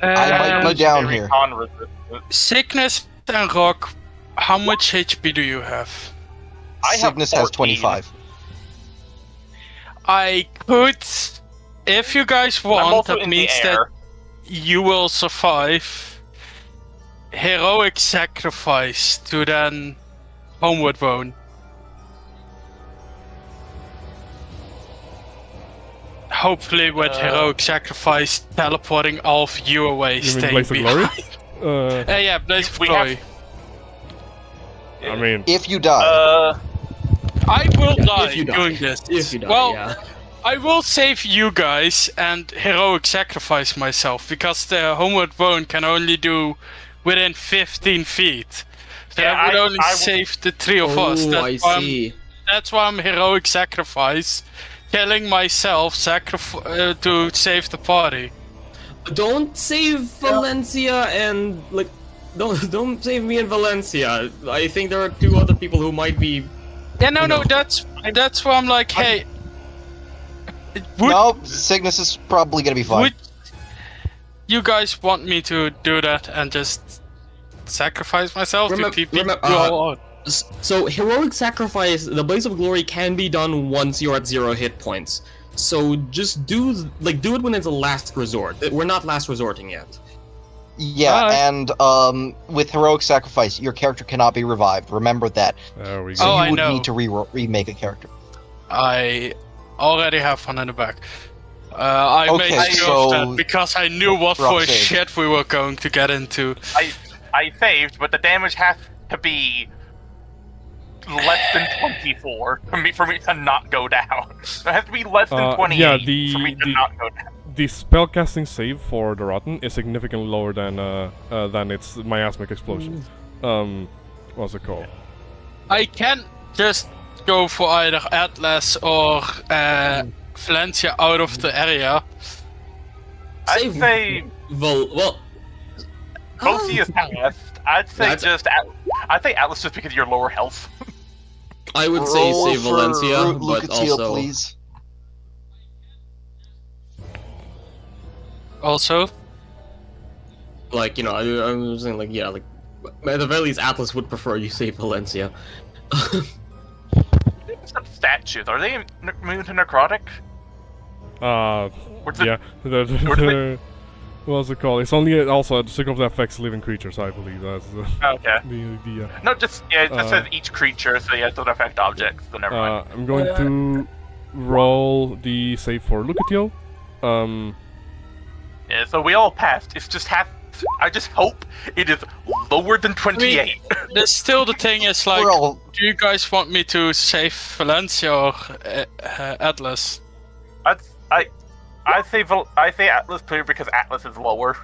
I might go down here. Recon resistance. Sickness and rock. How much HP do you have? I have Cygnus has 14. 25. I could, if you guys I'm want, also that in means the that air. you will survive. Heroic sacrifice to then homeward bone. Hopefully with heroic sacrifice teleporting all of you away, You mean staying Blaze of Glory? behind. Yeah, Blaze of We Glory. I mean, If you die. I will die if you die. doing this. If you die, well, yeah. I will save you guys and heroic sacrifice myself because the homeward bone can only do within 15 feet. So Yeah, that would I only will- save the three of us. Oh, I see. That's why I'm heroic sacrifice, killing myself to save the party. Don't save Valencia and don't save me and Valencia. I think there are 2 other people who might be. Yeah, no, No. that's why I'm like, hey. Would, No, Cygnus is probably gonna be fine. would you guys want me to do that and just sacrifice myself to TP? So heroic sacrifice, the Blaze of Glory can be done once you're at 0 hit points. So just do it when it's a last resort. We're not last resorting yet. Yeah, Alright. and with heroic sacrifice, your character cannot be revived. Remember that. there we So go. Oh, you I would know. need to remake a character. I already have one in the back. I Okay, made sure of so- that because I knew what Rock for save. shit we were going to get into. I saved, but the damage has to be less than 24 for me to not go down. It has to be less than 28 yeah, for me to not go down. The spellcasting save for the Rotten is significantly lower than its miasmic explosion. What's it called? I can just go for either Atlas or Valencia out of the area. I'd Save say well. Both is fast. I'd say That's- I'd say Atlas just because of your lower health. I would say Roll save for Valencia, Root but Lucatiel, also please. Also, I'm saying at the very least Atlas would prefer you save Valencia. Some statues, are they immune to necrotic? What's it- Yeah. What's it called? It's only also the Circle of Death affects living creatures, I believe. That's Okay. the No, just it just says each creature, so yeah, it doesn't affect objects. So never mind. I'm going to roll the save for Lucatiel. Yeah, so we all passed. It's just half I just hope it is lower than 28. There's still the thing is like, We're all do you guys want me to save Valencia or Atlas? I say Atlas clear because Atlas is lower.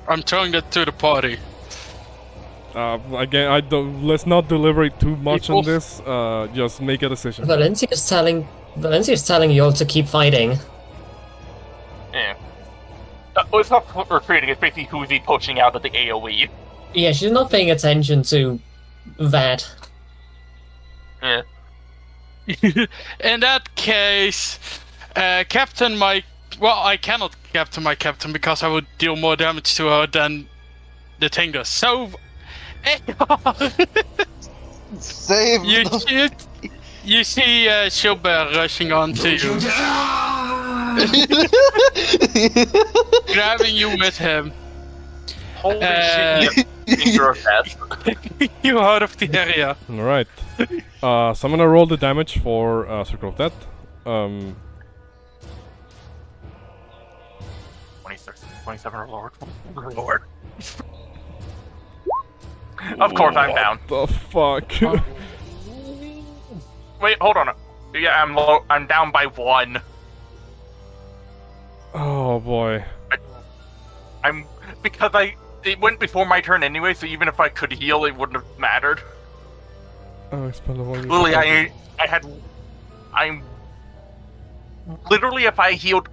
I'm throwing that to the party. Again, I don't. Let's not deliberate too much on Equals. this. Just make a decision. Valencia is telling you all to keep fighting. Yeah. It's not retreating, it's basically who's he pushing out of the AoE. Yeah, she's not paying attention to that. Yeah. In that case, Captain my... Well, I cannot captain my captain because I would deal more damage to her than the thing does. So... save. you see Gilbert rushing on to you, grabbing you with him. Holy shit, finger of death. You out of the area. All right. So I'm gonna roll the damage for Circle of Death. 26, 27 or lower. Lord. Of course, I'm down. What the fuck? Wait, hold on. Yeah, I'm low. I'm down by 1. Oh boy. Because it went before my turn anyway, so even if I could heal, it wouldn't have mattered. Oh, expendable. Literally, I'm literally, if I healed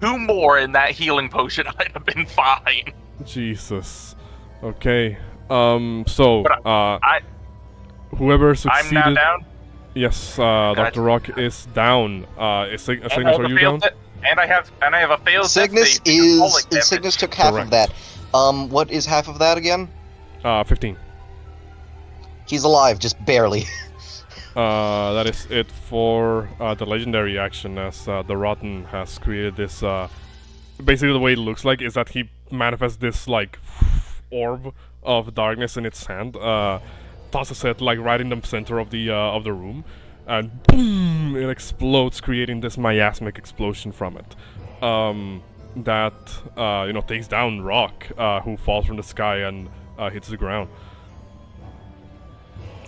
2 more in that healing potion, I'd have been fine. Jesus. Okay. So But whoever I'm succeeded. now down. Yes. Dr. Rock is down. Is Signis, are you down? And I have a failed. Cygnus death save falling is damage. Cygnus took half Correct. of that. What is half of that again? 15. He's alive, just barely. That is it for the legendary action, as the Rotten has created this. Basically, the way it looks like is that he manifests this like orb of darkness in its hand, tosses it like right in the center of the room, and boom! It explodes, creating this miasmic explosion from it. That takes down Rock, who falls from the sky and hits the ground.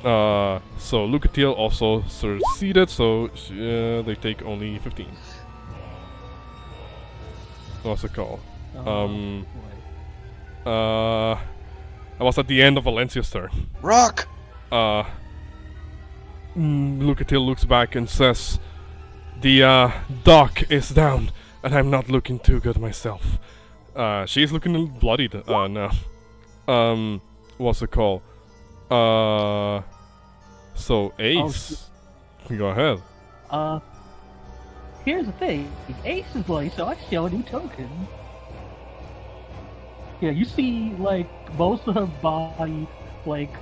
So Lucatiel also succeeded, so they take only 15. What's it called? I was at the end of Valencia's turn. Rock! Lucatiel looks back and says, "The dock is down, and I'm not looking too good myself." She's looking a little bloodied now. What's it called? So Ace, go ahead. Here's the thing. Ace is like, so I show a new token. Yeah, you see, like, most of her body, like,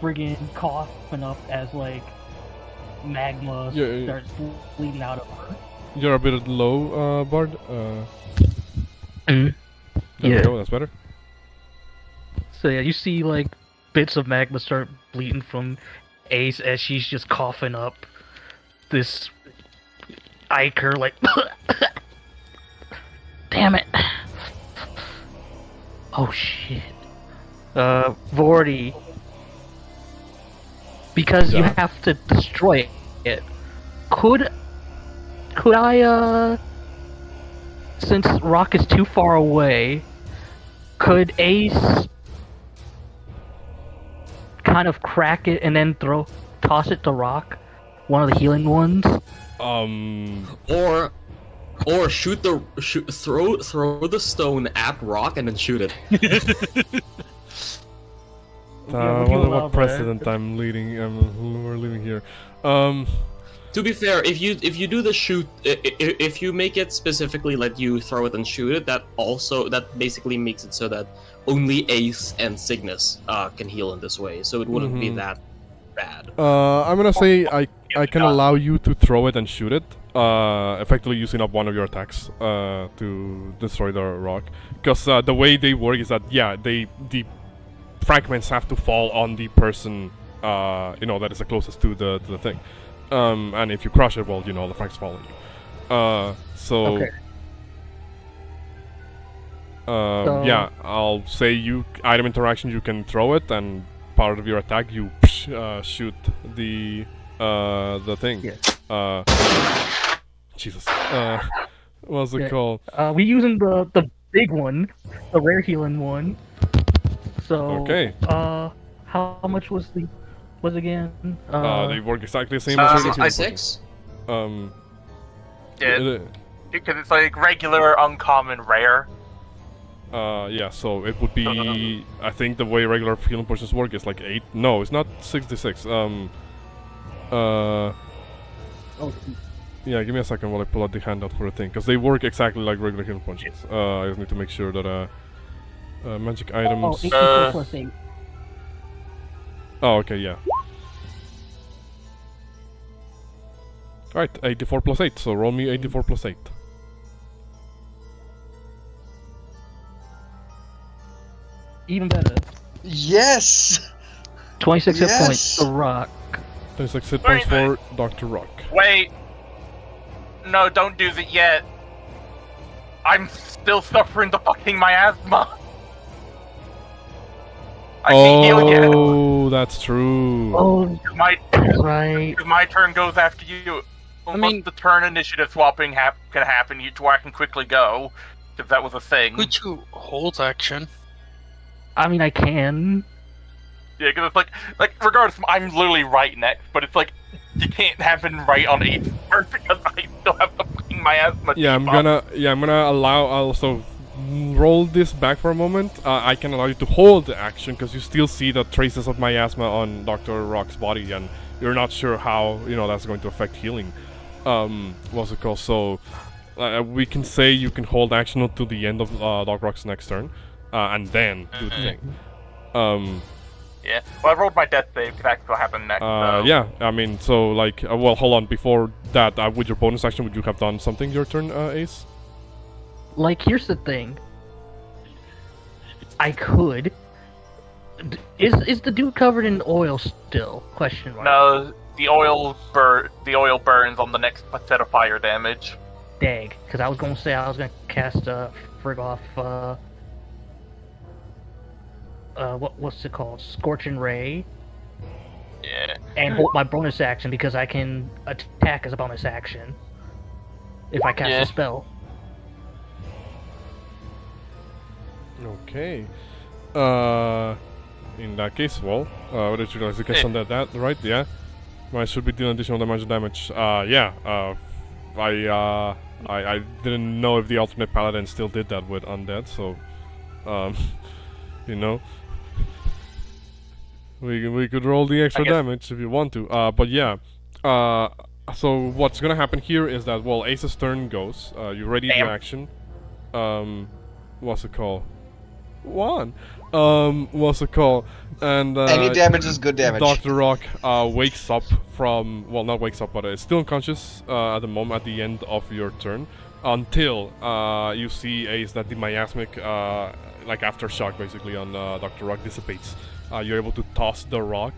friggin' coughing up as, like, magma starts bleeding out of her. You're a bit low, Bard. There we go, that's better. So yeah, you see, like, bits of magma start bleeding from Ace as she's just coughing up this ichor, like, damn it. Oh shit. Vorti, because you have to destroy it, could I, since Rock is too far away, could Ace kind of crack it and then toss it to Rock, one of the healing ones? Or throw the stone at Rock and then shoot it. What precedent I'm leading? We're leaving here. To be fair, if you do the shoot, if you make it specifically let you throw it and shoot it, that basically makes it so that only Ace and Signis can heal in this way, so it wouldn't be that bad. I'm gonna say I can allow you to throw it and shoot it, effectively using up one of your attacks to destroy the rock. Because the way they work is that the fragments have to fall on the person that is the closest to the thing. And if you crush it, well, the fragments fall on you. So Okay. Yeah, I'll say item interaction, you can throw it, and part of your attack you shoot the thing. Yeah. Jesus. What's it called? We using the big one, the rare healing one. So Okay. how much was again? They work exactly the same as regular healing 6 potions. Yeah, because it's like regular, uncommon, rare. Yeah, so it would be. I think the way regular healing potions work is like 8. No, it's not 66. Yeah, give me a second while I pull out the handout for the thing, because they work exactly like regular healing potions. I just need to make sure that magic items. 84 plus 8. Oh, okay, yeah. Alright, 84 plus 8, so roll me 84 plus 8. Even better. Yes! 26 hit Yes! points. The Rock. 26 hit points for Dr. Rock. Wait. No, don't do that yet. I'm still suffering the fucking miasma. I can't heal yet. Oh, that's true. Oh, My right. my turn goes after you. I mean- the turn initiative swapping can happen, so I can quickly go, if that was a thing. Could you hold action? I mean, I can. Yeah, because it's like regardless, I'm literally right next, but it's like you can't happen right on 8th turn because I still have the fucking miasma. Yeah, I'm gonna allow. Also, roll this back for a moment. I can allow you to hold the action because you still see the traces of miasma on Dr. Rock's body, and you're not sure how that's going to affect healing. What's it called? So we can say you can hold action until the end of Dr. Rock's next turn, and then do the thing. Yeah. Well, I rolled my death save because that's what happened next. So. Yeah, I mean, so like, well, hold on. Before that, with your bonus action, would you have done something your turn, Ace? Like, here's the thing. I could. Is the dude covered in oil still? Question mark. No, the oil burns on the next set of fire damage. Dag. Because I was gonna say I was gonna cast frig off. What's it called? Scorching Ray. Yeah. And hold my bonus action because I can attack as a bonus action if I cast a spell. Okay. In that case, well, what did you guys guess on that, right? Yeah. I should be dealing additional damage. Yeah. I didn't know if the alternate paladin still did that with undead, so, we could roll the extra damage if you want to. But yeah. So what's gonna happen here is that, well, Ace's turn goes. You ready the action. What's it called? What's it called? And any damage is good damage. Dr. Rock wakes up from, well, not wakes up, but is still unconscious at the moment, at the end of your turn, until you see, Ace, that the miasmic, like aftershock basically on Dr. Rock dissipates. You're able to toss the rock.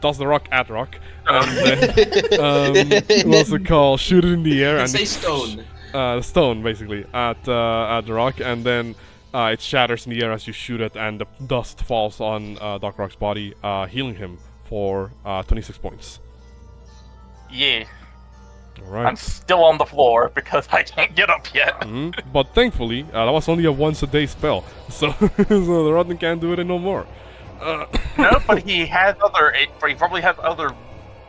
Toss the rock at Rock, and then, what's it called? Shoot it in the air and say stone. Stone basically at the Rock, and then it shatters in the air as you shoot it, and the dust falls on Doc Rock's body, healing him for 26 points. Yeah. Alright. I'm still on the floor because I can't get up yet. But thankfully, that was only a once-a-day spell, so the Rotten can't do it no more. No, but he probably has other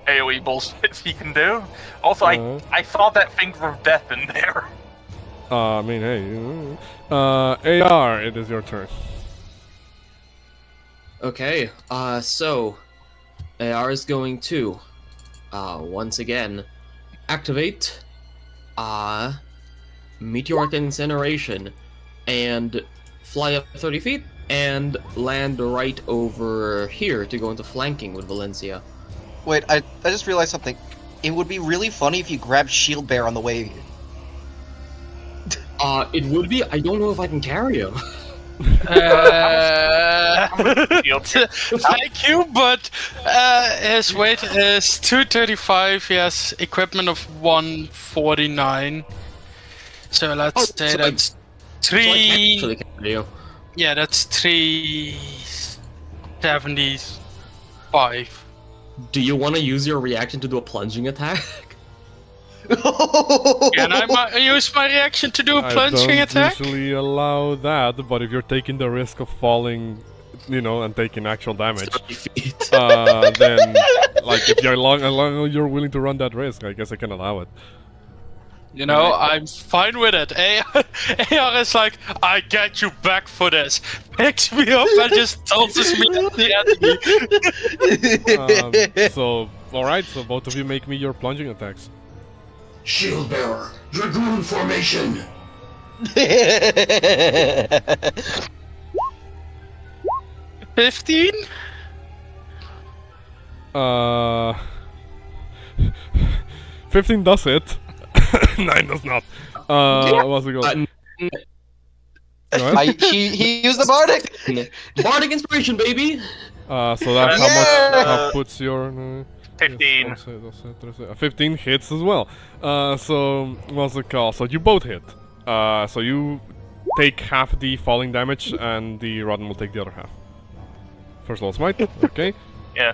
AoE bullshits he can do. Also, I saw that finger of death in there. I mean, hey, AR, it is your turn. Okay, so AR is going to once again activate Meteoric Incineration and fly up 30 feet and land right over here to go into flanking with Valencia. Wait, I just realized something. It would be really funny if you grabbed Shield Bear on the way. It would be. I don't know if I can carry him. Thank you, but his weight is 235. He has equipment of 149. So let's say that's So I can't 3. actually counter you. Yeah, that's 375. Do you want to use your reaction to do a plunging attack? Can I use my reaction to do a plunging I attack? don't usually allow that, but if you're taking the risk of falling, and taking actual damage, 30 feet. then, like, if you're you're willing to run that risk, I guess I can allow it. I'm fine with it. AR is like, I get you back for this. Picks me up and just tosses me at the enemy. Alright, so both of you make me your plunging attacks. Shield bearer, dragoon formation. 15? 15 does hit. 9 does not. What's it called? Go ahead. He used the bardic. Bardic inspiration, baby! So that's how much that puts your... 15. 15 hits as well. So what's it called? So you both hit. So you take half the falling damage, and the Rodden will take the other half. First level smite. Okay. Yeah.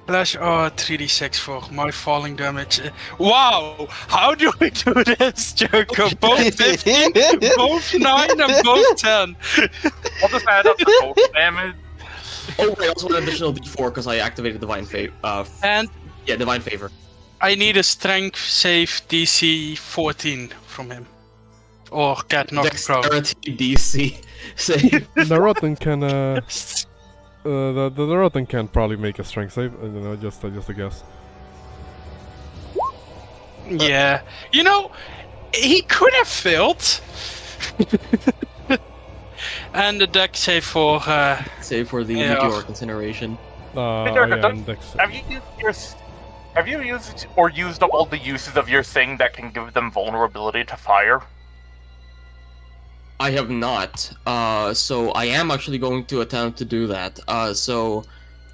Slash 3d6 for my falling damage. Wow! How do we do this, Joker? Both 15, both 9, and both 10. I'll just add up the total damage. Oh, wait, also an additional d4 because I activated Divine Favor. And Divine Favor. I need a strength save DC 14 from him. Or get knocked prone. Dexterity DC save. The Rodden can the Rodden can probably make a strength save. Just a guess. Yeah. He could have failed. And the deck save for Save for the Yeah. meteoric incineration. And Dex. Have you used or used up all the uses of your thing that can give them vulnerability to fire? I have not. So I am actually going to attempt to do that. So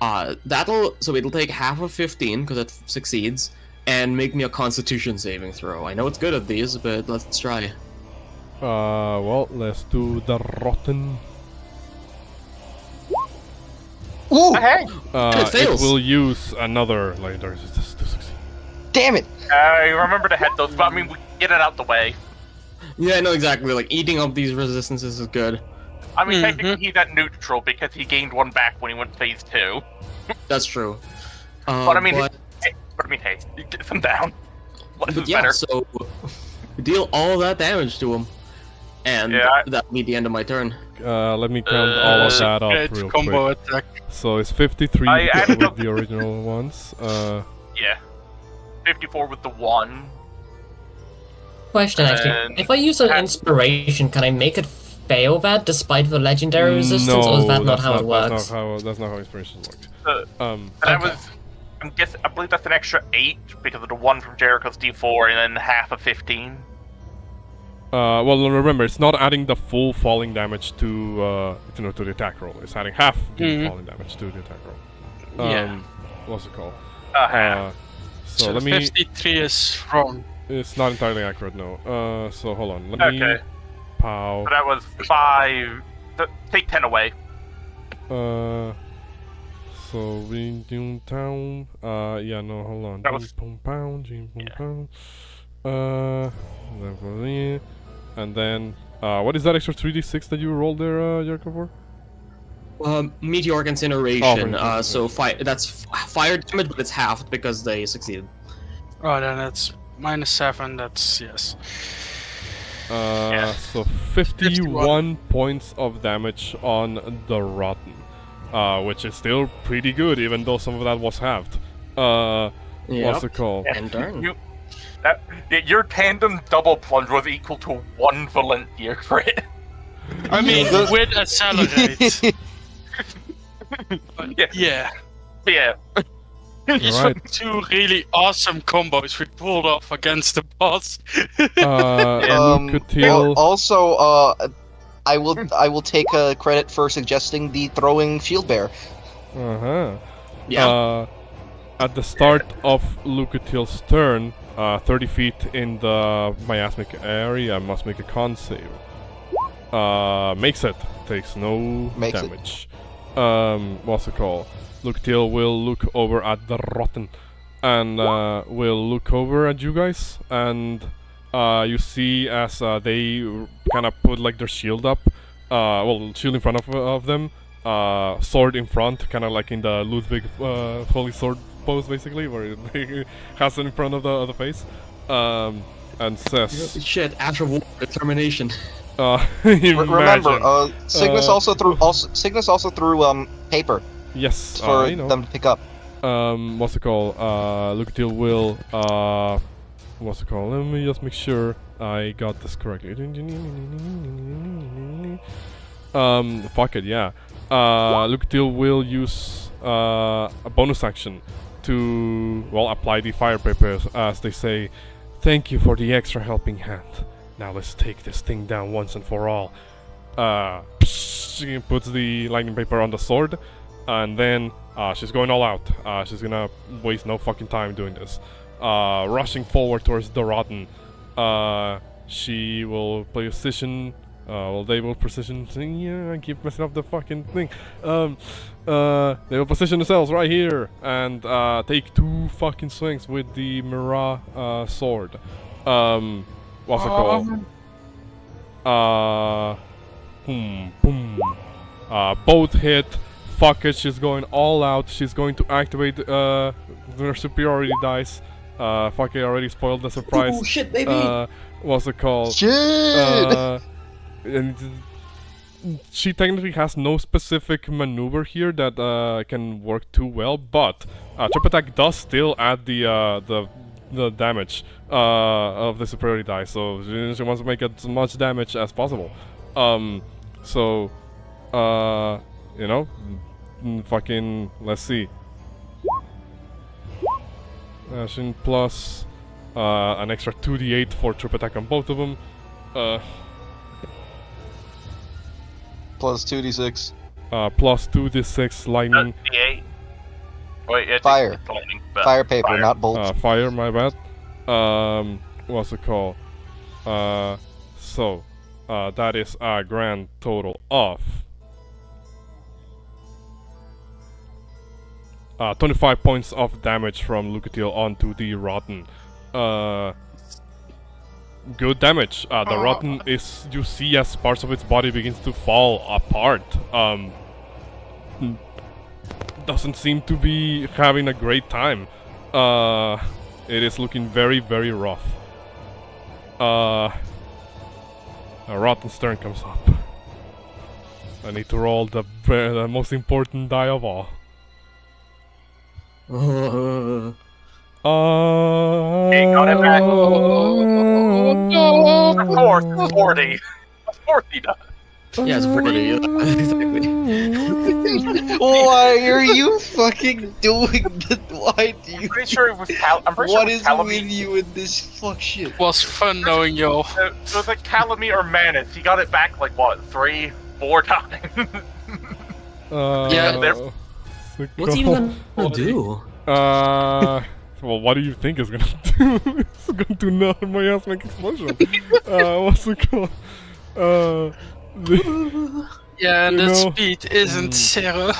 it'll take half of 15 because it succeeds, and make me a Constitution saving throw. I know it's good at these, but let's try. Well, let's do the Rotten. Ooh! Hey! It fails. Will use another legendary resistance to succeed. Damn it! I remember to head those, but we get it out the way. Yeah, I know exactly. Like, eating up these resistances is good. Technically he's at neutral because he gained one back when he went phase 2. That's true. But hey, you get them down. Less is better. So deal all that damage to him, and that'll be the end of my turn. Let me count all of that up great real combo quick. attack. So it's 53 I added with up- the original ones. Yeah. 54 with the 1. Question actually, And- if I use an inspiration, can I make it fail that despite the legendary resistance, or is that not how it works? That's not how inspiration works. And I believe that's an extra 8 because of the 1 from Jericho's D4 and then half of 15. Well, remember, it's not adding the full falling damage to the attack roll. It's adding half the falling damage to the attack roll. Yeah. What's it called? Half. So let me. 53 is wrong. It's not entirely accurate, no. So hold on. Let me. Okay. Pow. So that was 5. Take 10 away. So we do town. Yeah, no, hold on. That was- And then, what is that extra 3d6 that you rolled there, Jericho, for? Meteoric incineration. Oh, So that's fire damage, but it's halved because they succeeded. Oh, then it's -7. That's yes. So 51 points of damage on the Rotten, which is still pretty good, even though some of that was halved. What's it called? And turn. Your tandem double plunge was equal to 1 Valentia crit. I mean, with accelerate. But, Yeah. These Alright. were 2 really awesome combos we pulled off against the boss. Lucatil. Also, I will take credit for suggesting the throwing shield bear. Uh-huh. Yeah. At the start of Lucatil's turn, 30 feet in the miasmic area must make a con save. Makes it. Takes no Makes it. damage. What's it called? Lucatiel will look over at the rotten and will look over at you guys, and you see as they kind of put like their shield up, well, shield in front of them, sword in front, kind of like in the Ludwig holy sword pose, basically, where he has it in front of the face, and says, Shit, Astral War determination. Remember, Signis also threw paper yes, for you know. them to pick up. What's it called? Lucatiel will, what's it called? Let me just make sure I got this correctly. Fuck it, yeah. Lucatiel will use a bonus action to, well, apply the fire papers, as they say, thank you for the extra helping hand. Now let's take this thing down once and for all. She puts the lightning paper on the sword, and then she's going all out. She's gonna waste no fucking time doing this. Rushing forward towards the rotten. She will play position. Well, they will position. Yeah, I keep messing up the fucking thing. They will position themselves right here and take 2 fucking swings with the Mirah sword. What's it called? Boom. Both hit. Fuck it, she's going all out. She's going to activate her superiority dice. Fuck it, I already spoiled the surprise. Oh shit, baby! What's it called? Shit! And she technically has no specific maneuver here that can work too well, but trip attack does still add the damage of the superiority dice, so she wants to make as much damage as possible. So you know, fucking, let's see. Action plus an extra 2d8 for trip attack on both of them. Plus 2d6. Plus 2d6 lightning. D8. Wait, it's Fire. lightning, but Fire paper, not bolts. Fire, my bad. What's it called? So, that is a grand total of 25 points of damage from Lucatiel onto the rotten. Good damage. The rotten is, you see as parts of its body begins to fall apart. Doesn't seem to be having a great time. It is looking very, very rough. A Rotten's turn comes up. I need to roll the most important die of all. He got it back. Of course, 40. Of course he does. Yeah, it's 40. Exactly. Why are you fucking doing that? Why do you? I'm pretty sure it was What it was is Calamity. with you in this fuck shit? It was fun knowing you. It was like Calamity or Manus. He got it back like what, 3-4 times. Yeah, they're- What's he even gonna do? Well, what do you think it's gonna do? It's going to not my ass make explosion. What's it called? Yeah, and You the know, speed isn't zero.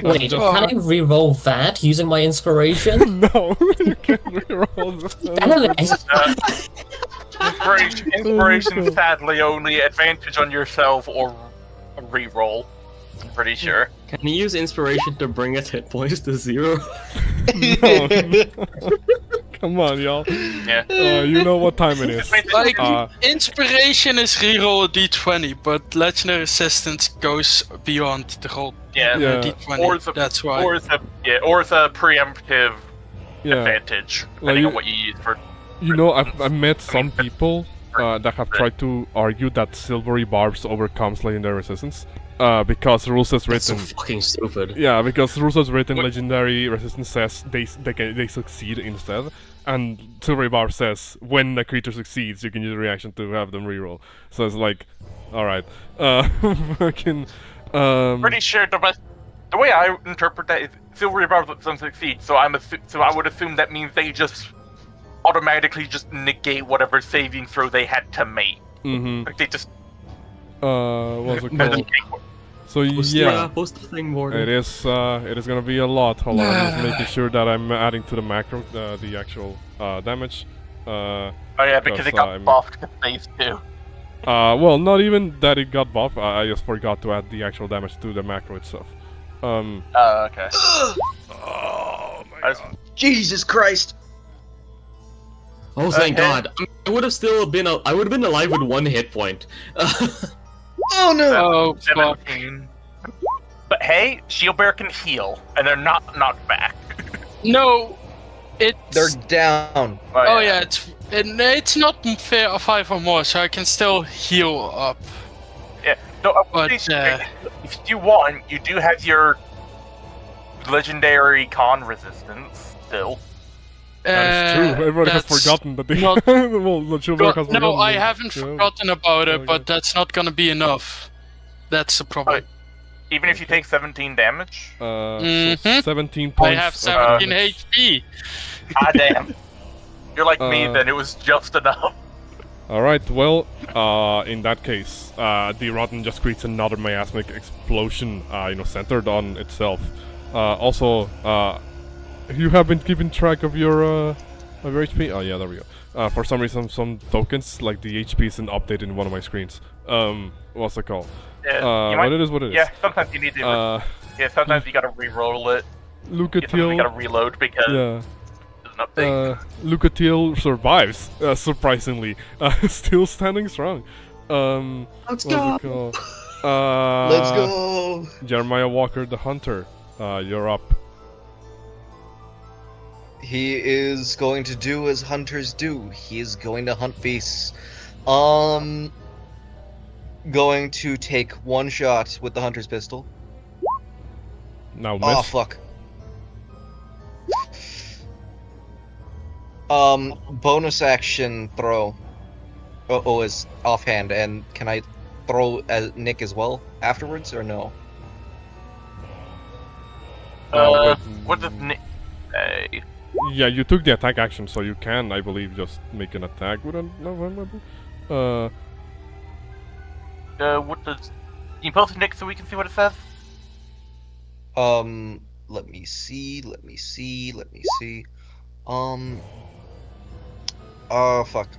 Wait, can I re-roll that using my inspiration? No, you can't reroll Damn it! Inspiration, sadly, only advantage on yourself or a reroll. I'm pretty sure. Can you use inspiration to bring its hit points to 0? No. Come on, y'all. Yeah. You know what time it is. Like, inspiration is reroll a d20, but legendary assistance goes beyond the whole Yeah. d20. Or it's a, That's why. Or it's a preemptive Yeah. advantage, Like depending you- on what you use for. You know, I've met some people that have tried to argue that silvery barbs overcomes legendary resistance. Because rules as That's so written. fucking stupid. Yeah, because rules as written, What- legendary resistance says they succeed instead, and silvery barb says when a creature succeeds, you can use a reaction to have them reroll. So it's like, all right, fucking. Pretty sure The way I interpret that is silver bars let some succeed. So I would assume that means they just automatically just negate whatever saving throw they had to make. Mm-hmm. Like they just. What's it called? So Post the thing more. it is gonna be a lot. Hold on, I'm just making sure that I'm adding to the macro the actual damage. Oh yeah, because it got buffed to phase 2. Well, not even that it got buffed. I just forgot to add the actual damage to the macro itself. Oh, okay. Oh my god. Jesus Christ! Oh, thank God! I would have still been. I would have been alive with 1 hit point. Oh no! Oh, fuck. 17. But hey, Shield Bearer can heal, and they're not knocked back. No, it's... They're down. Oh yeah, it's not fair 5 or more, so I can still heal up. Yeah. No, But, if you want, you do have your legendary con resistance still. That is true. Everybody has that's forgotten that they. not- well, the Chilberg has forgotten. No, I that, haven't you know. forgotten about it, Okay. but that's not gonna be enough. That's the problem. Even if you take 17 damage? So Mhm. 17 points. I have of 17 damage. HP. Ah, damn. You're like me, then it was just enough. Alright, well, in that case, the Rotten just creates another miasmic explosion, centered on itself. Also, you have been keeping track of your HP? Oh yeah, there we go. For some reason, some tokens, like the HP isn't updated in one of my screens. What's it called? But it is what it is. Yeah, sometimes you need to... sometimes you gotta re-roll it. Sometimes you gotta reload because... Yeah. there's an update. Lucatiel survives, surprisingly. Still standing strong. Let's go. Let's go! Jeremiah Walker the Hunter, you're up. He is going to do as hunters do. He is going to hunt beasts. Going to take 1 shot with the hunter's pistol. Now miss. Oh fuck. Bonus action throw. Oh, is offhand, and can I throw at Nick as well afterwards, or no? What does Nick say? Yeah, you took the attack action, so you can, I believe, just make an attack with a What does... Can you post it, Nick, so we can see what it says? Let me see. Fuck.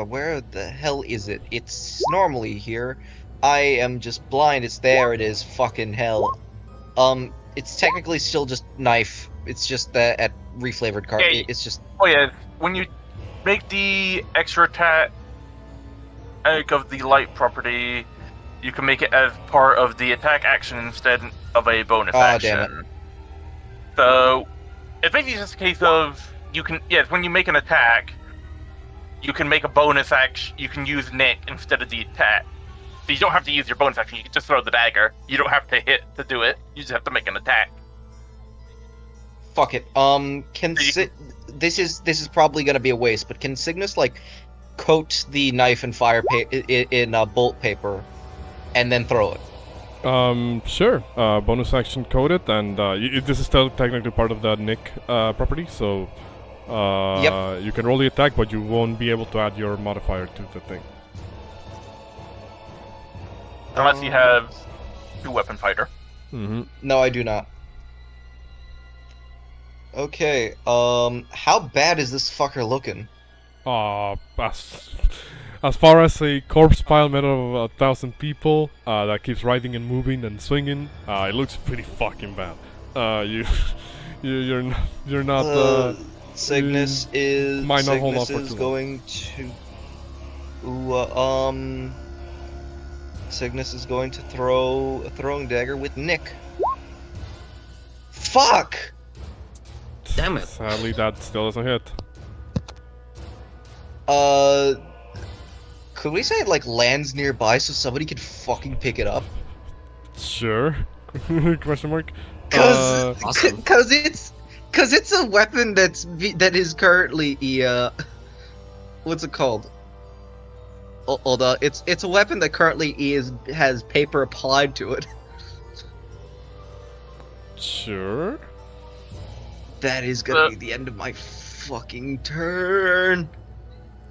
Where the hell is it? It's normally here. I am just blind. It's there. It is. Fucking hell. It's technically still just knife. It's just that at reflavored card. Hey. It's just. Oh yeah, when you make the extra attack of the light property, you can make it as part of the attack action instead of a bonus action. Damn it. So it's basically just a case of when you make an attack, you can make a bonus action. You can use Nick instead of the attack. So you don't have to use your bonus action. You can just throw the dagger. You don't have to hit to do it. You just have to make an attack. Fuck it. This is probably gonna be a waste, but can Signis coat the knife in in bolt paper, and then throw it? Sure. Bonus action coded, and this is still technically part of the Nick property, so you can roll the attack, but you won't be able to add your modifier to the thing. Unless you have 2-weapon fighter. Mm-hmm. No, I do not. Okay, how bad is this fucker looking? As far as a corpse pile made of 1,000 people that keeps riding and moving and swinging, it looks pretty fucking bad. You're not. Signis is might not hold on for Signis is too going to. Signis is going to throw a throwing dagger with Nick. Fuck! Damn it. Sadly, that still doesn't hit. Could we say it lands nearby so somebody could fucking pick it up? Sure. Question mark. Awesome. Cause it's a weapon that is currently what's it called? Hold on, it's a weapon that currently has paper applied to it. Sure. That is gonna be the end of my fucking turn.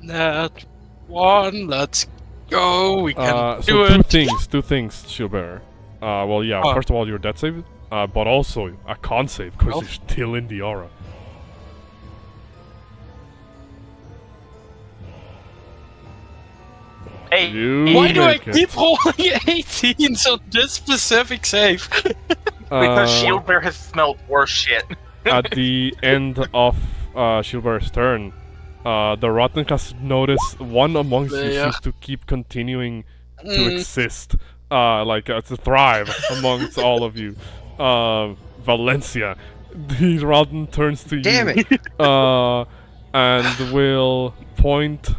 That one, let's go. We can So do two it. two things, Shieldbearer. Well, yeah. Oh. First of all, your death save, but also a con save because Oh. you're still in the aura. Hey, You Why do I make it. keep rolling 18s on this specific save? because Uh, Shieldbearer has smelled worse shit. At the end of Shieldbearer's turn, the Rotten has noticed one amongst you Yeah. seems to keep continuing to Mm. exist, to thrive amongst all of you. Valencia, the Rotten turns to Damn you. it! And will point.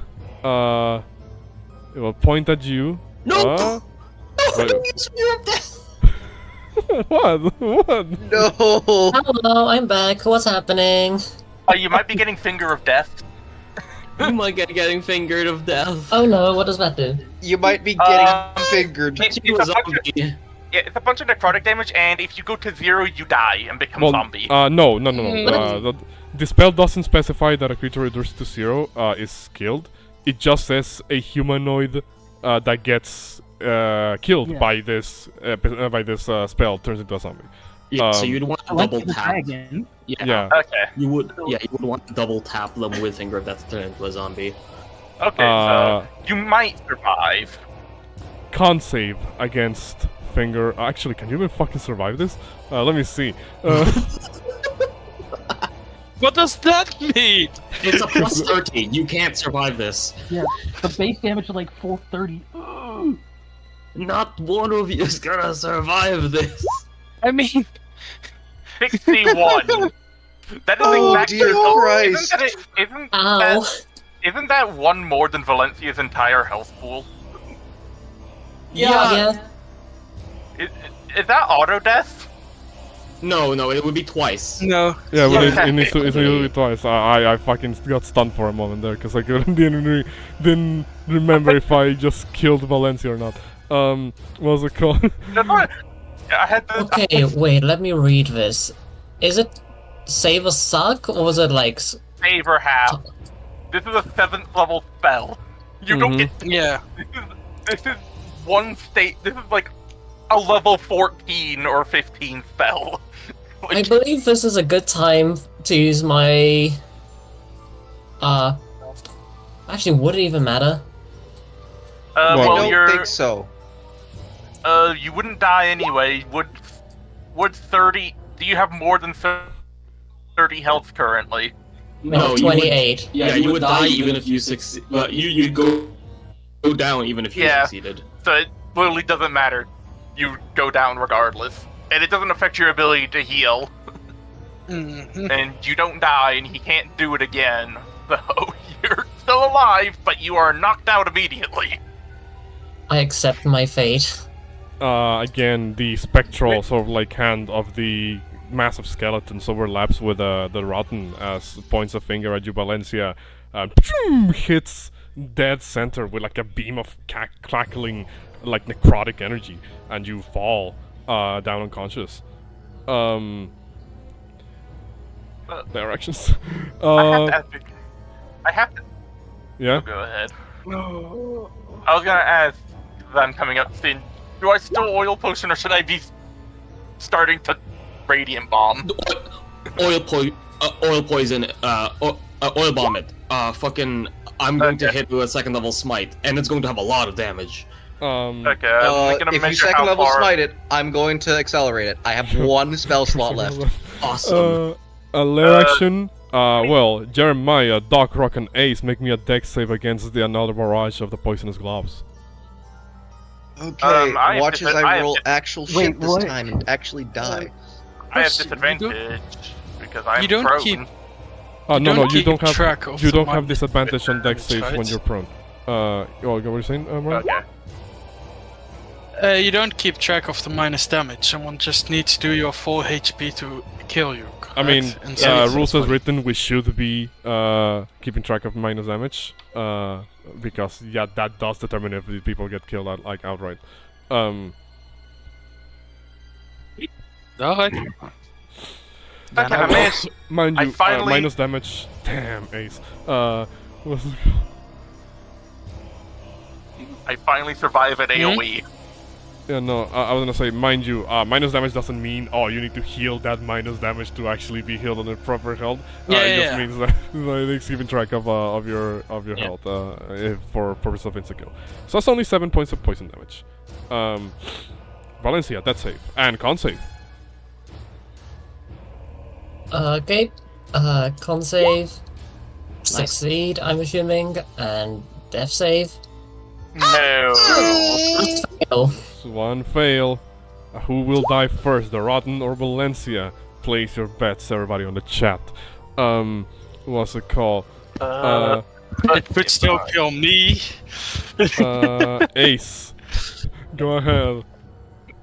It will point at you. No! Wait. What? What? No. Hello, I'm back. What's happening? You might be getting Finger of Death. You might get getting fingered of death. Oh no, what does that do? You might be getting fingered. Makes It's you a a bunch of- zombie. Yeah, it's a bunch of necrotic damage, and if you go to 0, you die and become Well, zombie. no. Mm. The spell doesn't specify that a creature reduced to 0 is killed. It just says a humanoid that gets killed Yeah. by this spell turns into a zombie. Yeah, so Um, you'd want to I like double the tap. dragon. Yeah. Okay, You would want to double tap them with Finger of Death to turn into a zombie. okay, so you might survive. Con save against finger. Actually, can you even fucking survive this? Let me see. What does that mean? It's a plus 30. You can't survive this. Yeah, the base damage is like 430. Ugh. Not one of you is gonna survive this. I mean, 61. That is Oh, exactly. dear so Christ. Ow. Isn't that one more than Valencia's entire health pool? Yeah. Is that auto death? No, it would be twice. no. Yeah, but Yeah. it needs to do it twice. I fucking got stunned for a moment there because I didn't remember if I just killed Valencia or not. What was it called? That's what I had to. Okay, wait, let me read this. Is it save a suck, or was it like... Save or half. This is a 7th level spell. You don't get. Yeah. This is one state. This is like a level 14 or 15 spell. I believe this is a good time to use my... Actually, would it even matter? I Well, don't you're. think so. You wouldn't die anyway. Would 30? Do you have more than 30 health currently? No, you would- 28. you would die even if you succeed. But you'd go down even if you Yeah. succeeded. So it literally doesn't matter. You go down regardless, and it doesn't affect your ability to heal. Mhm. And you don't die, and he can't do it again. So you're still alive, but you are knocked out immediately. I accept my fate. Again, the spectral sort of like hand of the massive skeletons overlaps with the Rotten as points a finger at you, Valencia, hits dead center with like a beam of crackling, like necrotic energy, and you fall down unconscious. Directions. I have to. Yeah. Go ahead. I was gonna ask, that I'm coming up soon. Do I still oil potion, or should I be starting to radiant bomb? Oil poison. Oil bomb it. Fucking. I'm going to Okay. hit with a 2nd level smite, and it's going to have a lot of damage. Okay, I'm gonna If you measure second how level far. smite it, I'm going to accelerate it. I have one spell slot left. Awesome. A lair action. Well, Jeremiah, Doc, Rock, and Ace make me a dex save against the another barrage of the poisonous gloves. Okay, I have watch as I I have roll dis- actual Wait, shit this what? time and actually die. I have Question, disadvantage because I'm you don't prone. keep- No, don't you keep don't have track of you the don't have minus disadvantage on dex saves right? when you're prone. What were you saying, Brian? Okay. You don't keep track of the minus damage. Someone just needs to do your full HP to kill you. I mean, correct? And save rules you. as written, we should be keeping track of minus damage, because yeah, that does determine if the people get killed outright. Alright. Okay, I managed. Mind I you, finally- minus damage. Damn, Ace. What's it I finally survive an AoE. Yeah, no, I was gonna say, mind you, minus damage doesn't mean, oh, you need to heal that minus damage to actually be healed on the proper health. It just means that it's keeping track of your health for purpose of insta-kill. So that's only 7 points of poison damage. Valencia, that's safe. And con save. Okay. Con save. Succeed, I'm assuming. And death save. No. Fail. One fail. Who will die first, the Rotten or Valencia? Place your bets, everybody on the chat. What's it called? It could still kill me. Ace. Go ahead.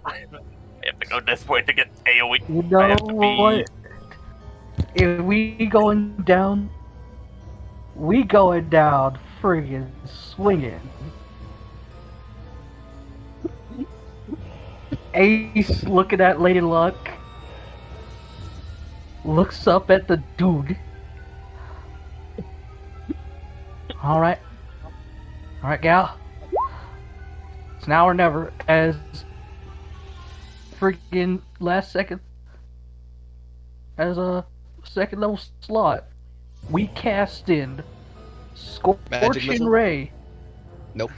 I have to go this way to get AoE. You I know have to be- what? If we going down friggin' swinging. Ace looking at Lady Luck, looks up at the dude. Alright, gal. It's now or never, as friggin' last second, as a second level slot, we cast in Scorching missile? Ray. Nope.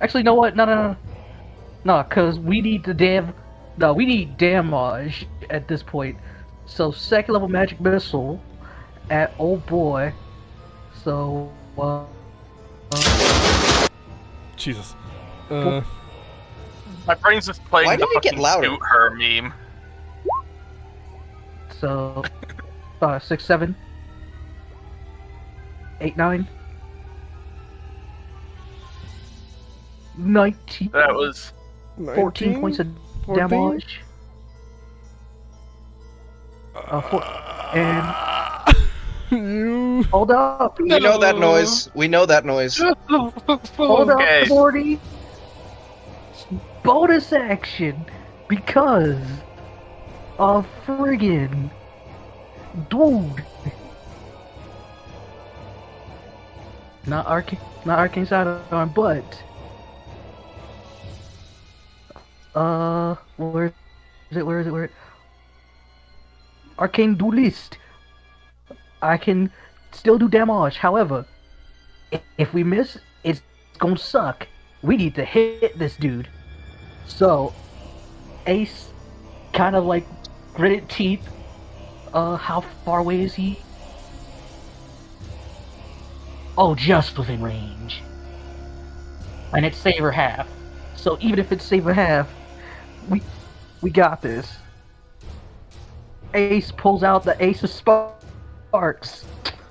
Actually, you know what? No, cause we need we need damage at this point. So second level magic missile at old boy. So Jesus. My brain's just playing Why the did it get fucking louder? shoot her meme. so 6, 7, 8, 9, 19, That was 14 points of 14? damage. And You. hold up. We know that noise. We know that noise. Hold Okay. up, 40. Bonus action because of friggin' dude. Not arcane sidearm, but where is it? Arcane duelist. I can still do damage. However, if we miss, it's gonna suck. We need to hit this dude. So, Ace, kind of like gritted teeth. How far away is he? Oh, just within range. And it's saver half. So even if it's saver half, we got this. Ace pulls out the Ace of Sparks.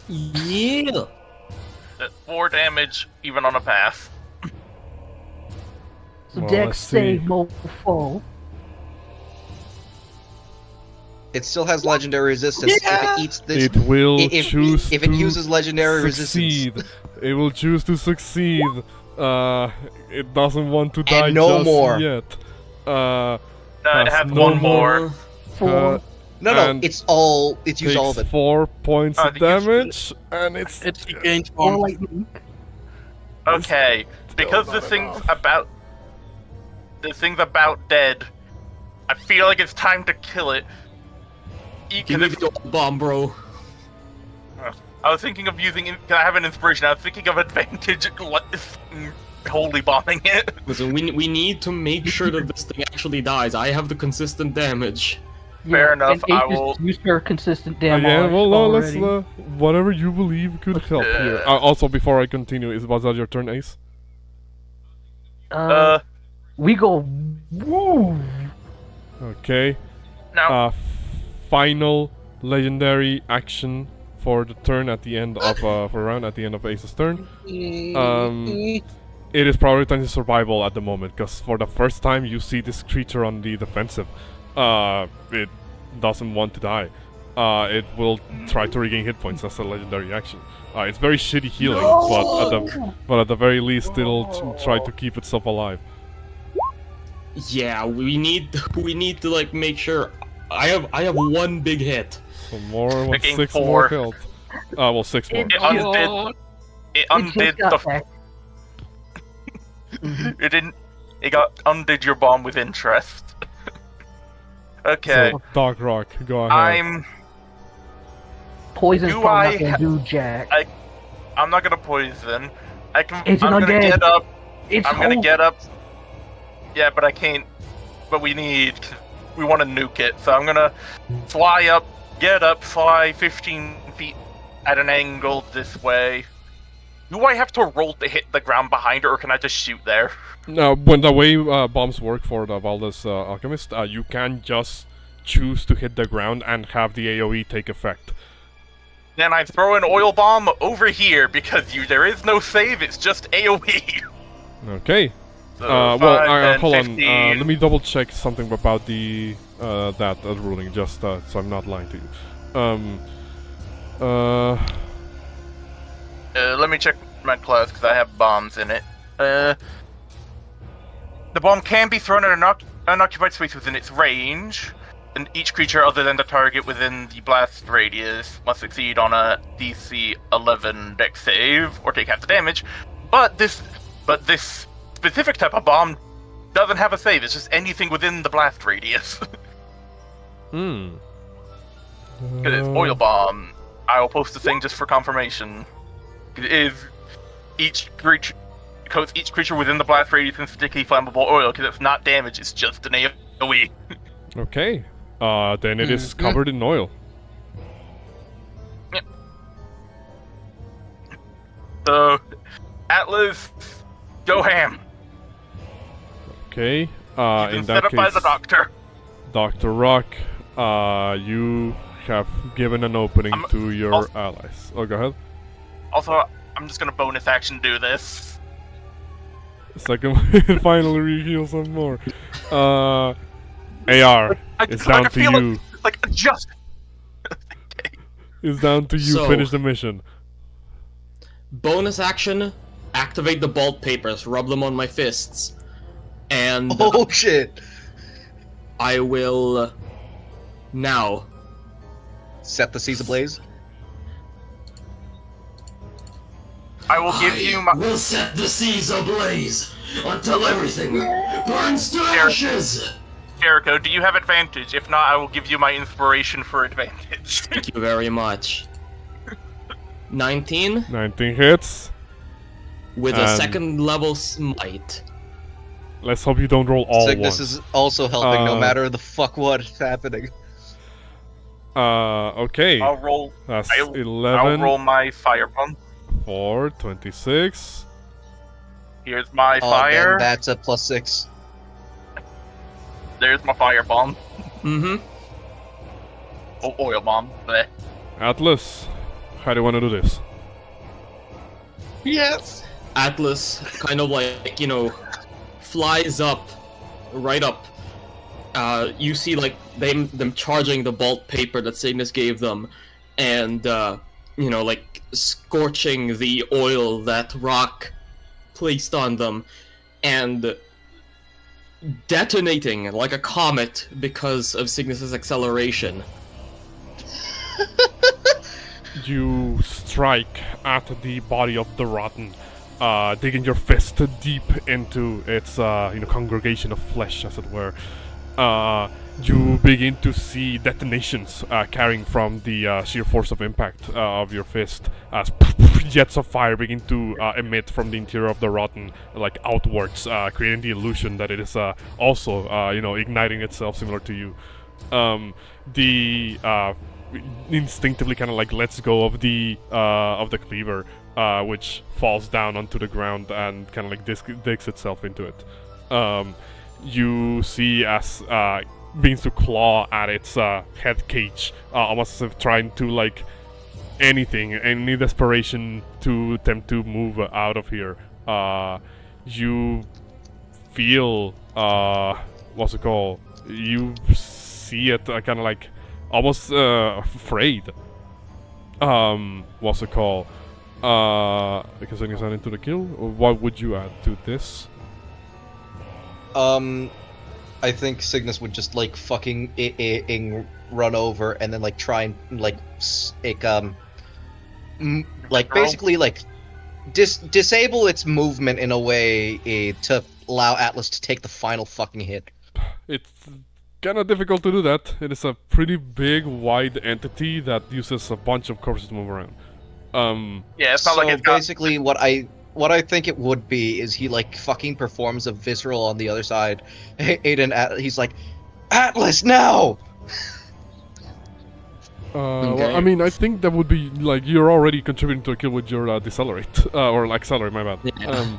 Yeah. That's 4 damage, even on a pass. So Well, Dex let's save, see. mofo. It still has legendary resistance. If it eats this, It will if choose it to uses legendary succeed. resistance. It will choose to succeed. It doesn't want to die no just more. yet. It Has has no one more. Four. No, And it's used all of takes it. 4 points Oh, of the use- damage, and it's It gained Or one. lightning. Okay, because not this thing's enough. about dead. I feel like it's time to kill it. Give me the bomb, bro. I was thinking of using. Can I have an inspiration? I was thinking of advantage, holy bombing it. Listen, we need to make sure that this thing actually dies. I have the consistent damage. Fair enough, and I Ace will- Use her consistent damage. yeah. Well, no, let's already. whatever you believe could help here. Also, before I continue, was that your turn, Ace? We go. Woo! Okay. Now Final legendary action for the turn at the end of for round at the end of Ace's turn. It is prioritizing survival at the moment because for the first time you see this creature on the defensive. It doesn't want to die. It will try to regain hit points. That's a legendary action. It's very shitty healing, but at the very least it'll try to keep itself alive. Yeah, we need to like make sure I have one big hit. So more, with Making 6 4. more health. Well, 6 more. It undid. It undid got the. back. It didn't. It undid your bomb with interest. Okay. So, Dark Rock, go ahead. Poison's Do probably I not gonna do jack. I'm not gonna poison. It's I'm gonna undead. get up. It's I'm gonna hope. get up. Yeah, but I can't. But we want to nuke it. So I'm gonna fly up, get up, fly 15 feet at an angle this way. Do I have to roll to hit the ground behind it, or can I just shoot there? Now, when the way bombs work for the Valdez Alchemist, you can just choose to hit the ground and have the AoE take effect. Then I throw an oil bomb over here because there is no save. It's just AoE. Okay. So Well, 5, 10, hold on. 15. Let me double check something about the that ruling, just so I'm not lying to you. Let me check my class because I have bombs in it. The bomb can be thrown at an unoccupied space within its range, and each creature other than the target within the blast radius must succeed on a DC 11 Dex save or take half the damage. But this specific type of bomb doesn't have a save. It's just anything within the blast radius. Because it's oil bomb. I will post the thing just for confirmation. It is coats each creature within the blast radius in sticky flammable oil, because it's not damage, it's just an AoE. Okay. Then it is covered in oil. Yep. So, Atlas, go ham. Okay. You've In been that set up by the case, doctor. Dr. Rock, you have given an opening to your allies. Oh, go ahead. Also, I'm just gonna bonus action do this. Second, finally reheal some more. AR, it's down to you. Like, just. It's down to you. So- Finish the mission. Bonus action, activate the bolt papers, rub them on my fists, and Oh shit! I will now Set the seas ablaze. I will give you my. will set the seas ablaze until everything burns to ashes. Jericho, do you have advantage? If not, I will give you my inspiration for advantage. Thank you very much. 19 19 hits. with a And- second level smite. Let's hope you don't roll all Signis ones. is also helping, no Uh, matter the fuck what's happening. Okay. I'll roll. That's I'll 11, roll my fire bomb. 4, 26. Here's my Oh, fire. then that's a +6. There's my fire bomb. Mm-hmm. Oh, oil bomb. Bleh. Atlas, how do you want to do this? Yes. Atlas kind of like, flies up, right up. You see like them charging the bolt paper that Signis gave them, and like scorching the oil that Rock placed on them, and detonating like a comet because of Signis's acceleration. You strike at the body of the rotten, digging your fist deep into its congregation of flesh, as it were. You begin to see detonations carrying from the sheer force of impact of your fist, as jets of fire begin to emit from the interior of the rotten, like outwards, creating the illusion that it is also igniting itself, similar to you. Instinctively kind of like lets go of the cleaver, which falls down onto the ground and kind of like digs itself into it. You see as begins to claw at its head cage, almost as if trying to like any desperation to attempt to move out of here. You feel what's it called? You see it kind of like almost afraid. What's it called? Because then you sign into the kill. What would you add to this? I think Signis would just like fucking run over and then like try and like like basically like disable its movement in a way to allow Atlas to take the final fucking hit. It's kind of difficult to do that. It is a pretty big, wide entity that uses a bunch of corpses to move around. Yeah, it's not so like it's got... basically what I think it would be is he like fucking performs a visceral on the other side. Aiden, he's like, Atlas now. Well, I mean, I think that would be like you're already contributing to a kill with your decelerate or like accelerate. My bad. Yeah.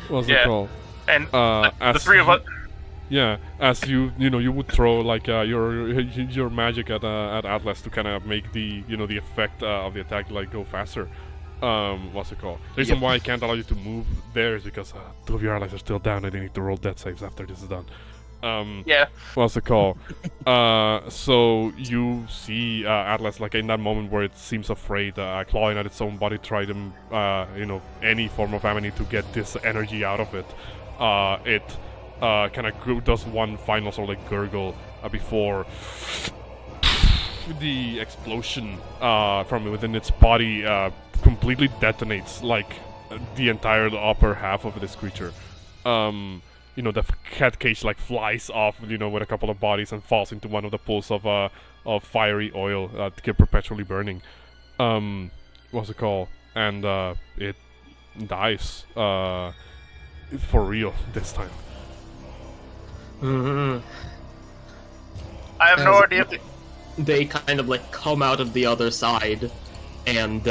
What's it called? And the three of us. Yeah, as you would throw like your magic at Atlas to kind of make the the effect of the attack like go faster. What's it called? The reason why I can't allow you to move there is because 2 of your allies are still down and they need to roll death saves after this is done. Yeah. What's it called? So you see Atlas like in that moment where it seems afraid, clawing at its own body, try to any form of ammo to get this energy out of it. It kind of does one final sort of like gurgle before the explosion from within its body completely detonates like the entire upper half of this creature. The head cage like flies off, with a couple of bodies and falls into one of the pools of fiery oil that get perpetually burning. What's it called? And it dies for real this time. Mm-hmm. I have no idea. They kind of like come out of the other side, and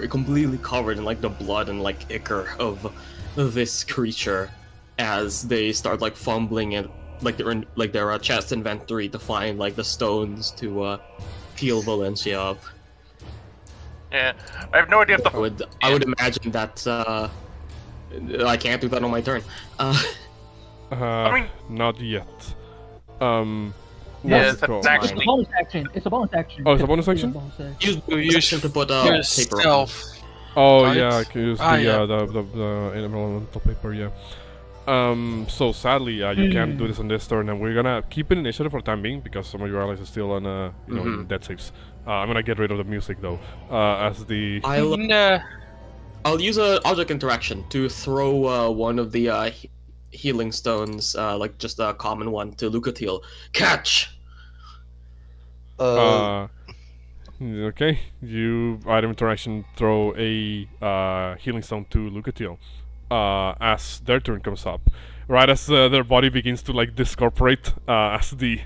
completely covered in like the blood and like ichor of this creature, as they start like fumbling and like they're in like their chest inventory to find like the stones to heal Valencia up. Yeah, I have no idea if the... I would imagine that I can't do that on my turn. Not yet. Yeah, What's it called? It's a bonus action. It's a bonus action. Oh, it's a bonus action? Use to put Use paper on. stealth. Oh Right? yeah, I can use the elemental paper. Yeah. So sadly, you can't do this on this turn, and we're gonna keep it initiative for the time being because some of your allies are still on in death saves. I'm gonna get rid of the music though, as the. I'll use a object interaction to throw one of the healing stones, like just a common one, to Lucatiel. Catch. Okay, you item interaction throw a healing stone to Lucatiel. As their turn comes up, right as their body begins to like discorporate, as the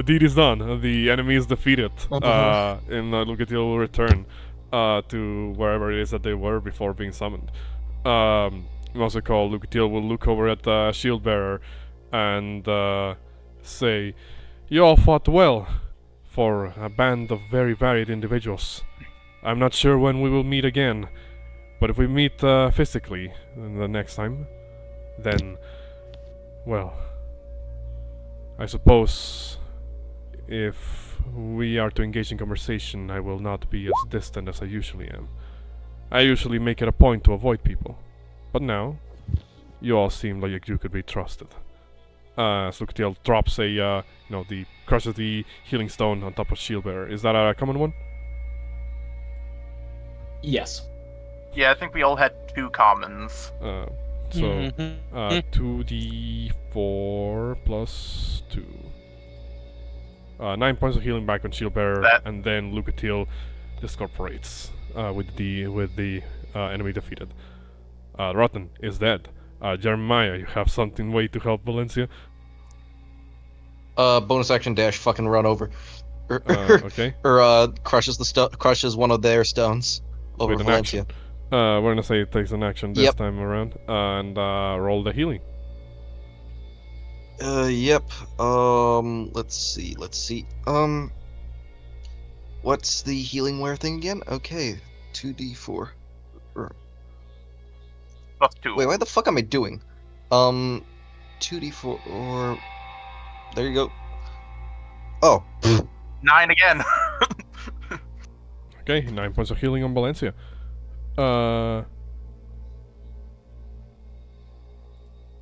deed is done, the enemy is defeated, and Lucatiel will return to wherever it is that they were before being summoned. What's it called? Lucatiel will look over at the shield bearer and say, "You all fought well for a band of very varied individuals. I'm not sure when we will meet again. But if we meet physically the next time, then, well, I suppose if we are to engage in conversation, I will not be as distant as I usually am. I usually make it a point to avoid people, but now, you all seem like you could be trusted." Lucatiel drops crushes the healing stone on top of Shieldbearer. Is that a common one? Yes. Yeah, I think we all had 2 commons. 2d4 plus 2. 9 points of healing back on Shieldbearer, and then Lucatiel discorporates with the enemy defeated. Rotten is dead. Jeremiah, you have something way to help Valencia? Bonus action dash, fucking run over. Okay. Or crushes one of their stones over With an Valencia. action. We're gonna say it takes an action this time around, and roll the healing. Yep. Let's see. What's the healing wear thing again? Okay, 2d4. Plus 2. Wait, what the fuck am I doing? 2d4 or... There you go. Oh. 9 again. Okay, 9 points of healing on Valencia.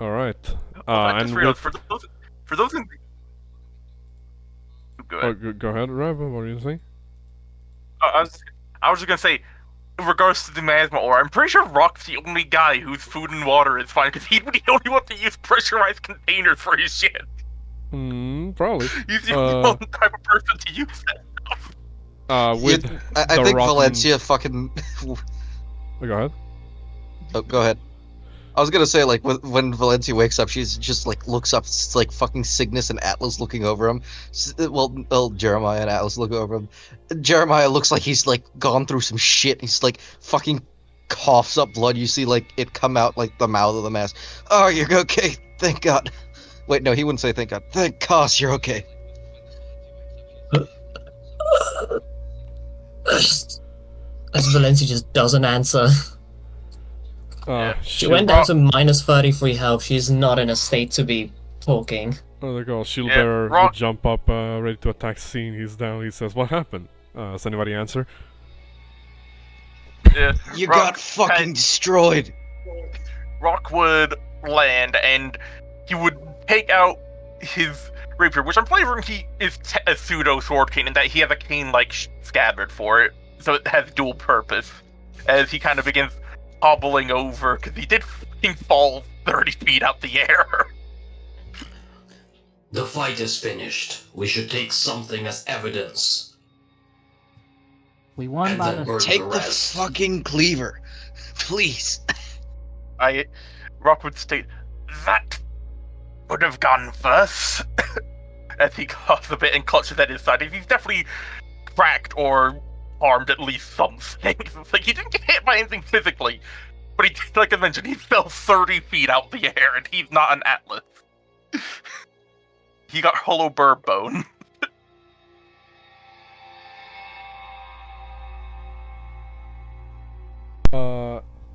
All right. I just And realized with... for those in go Oh, ahead. go ahead, Rab. What are you saying? I was just gonna say, in regards to the miasma ore, I'm pretty sure Rock's the only guy whose food and water is fine because he'd be the only one to use pressurized containers for his shit. Probably. He's the only one type of person to use that stuff. With I the think rotten... Valencia fucking. Go ahead. Oh, go ahead. I was gonna say, like, when Valencia wakes up, she's just like looks up, it's like fucking Signis and Atlas looking over him. Well, Jeremiah and Atlas look over him. Jeremiah looks like he's like gone through some shit. He's like fucking coughs up blood. You see like it come out like the mouth of the mask. Oh, you're okay. Thank God. Wait, no, he wouldn't say thank God. Thank gosh, you're okay. As Valencia just doesn't answer. She went down to minus 33 health. She's not in a state to be talking. Oh, there you go. Shield Bearer would jump up, ready to attack Scene. He's down. He says, "What happened?" Does anybody answer? You got fucking destroyed. Rock would land and he would take out his rapier, which I'm flavoring he is a pseudo sword cane in that he has a cane-like scabbard for it, so it has dual purpose. As he kind of begins hobbling over, because he did fucking fall 30 feet out the air. The fight is finished. We should take something as evidence. We won by the... Take the fucking cleaver. Please. Rock would state, that would have gone first. As he coughs a bit and clutches at his side. He's definitely cracked or harmed at least something. It's like he didn't get hit by anything physically, but he, like I mentioned, he fell 30 feet out the air, and he's not an Atlas. He got hollow bird bone.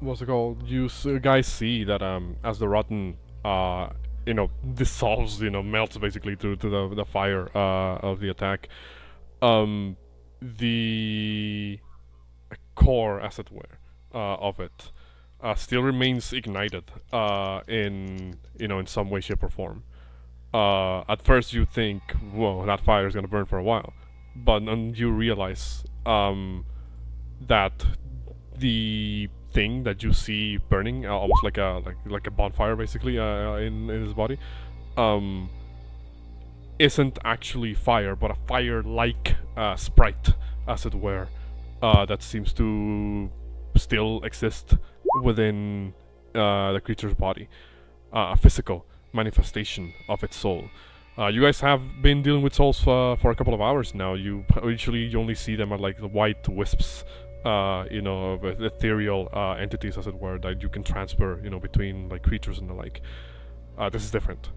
What's it called? You guys see that as the rotten dissolves, melts basically to the fire of the attack. The core, as it were, of it still remains ignited in some way, shape, or form. At first, you think, "Whoa, that fire is gonna burn for a while," but then you realize that the thing that you see burning, almost like a bonfire, basically, in his body, isn't actually fire, but a fire-like sprite, as it were, that seems to still exist within the creature's body, a physical manifestation of its soul. You guys have been dealing with souls for a couple of hours now. You only see them as like the white wisps, of ethereal entities, as it were, that you can transfer, between like creatures and the like. This is different.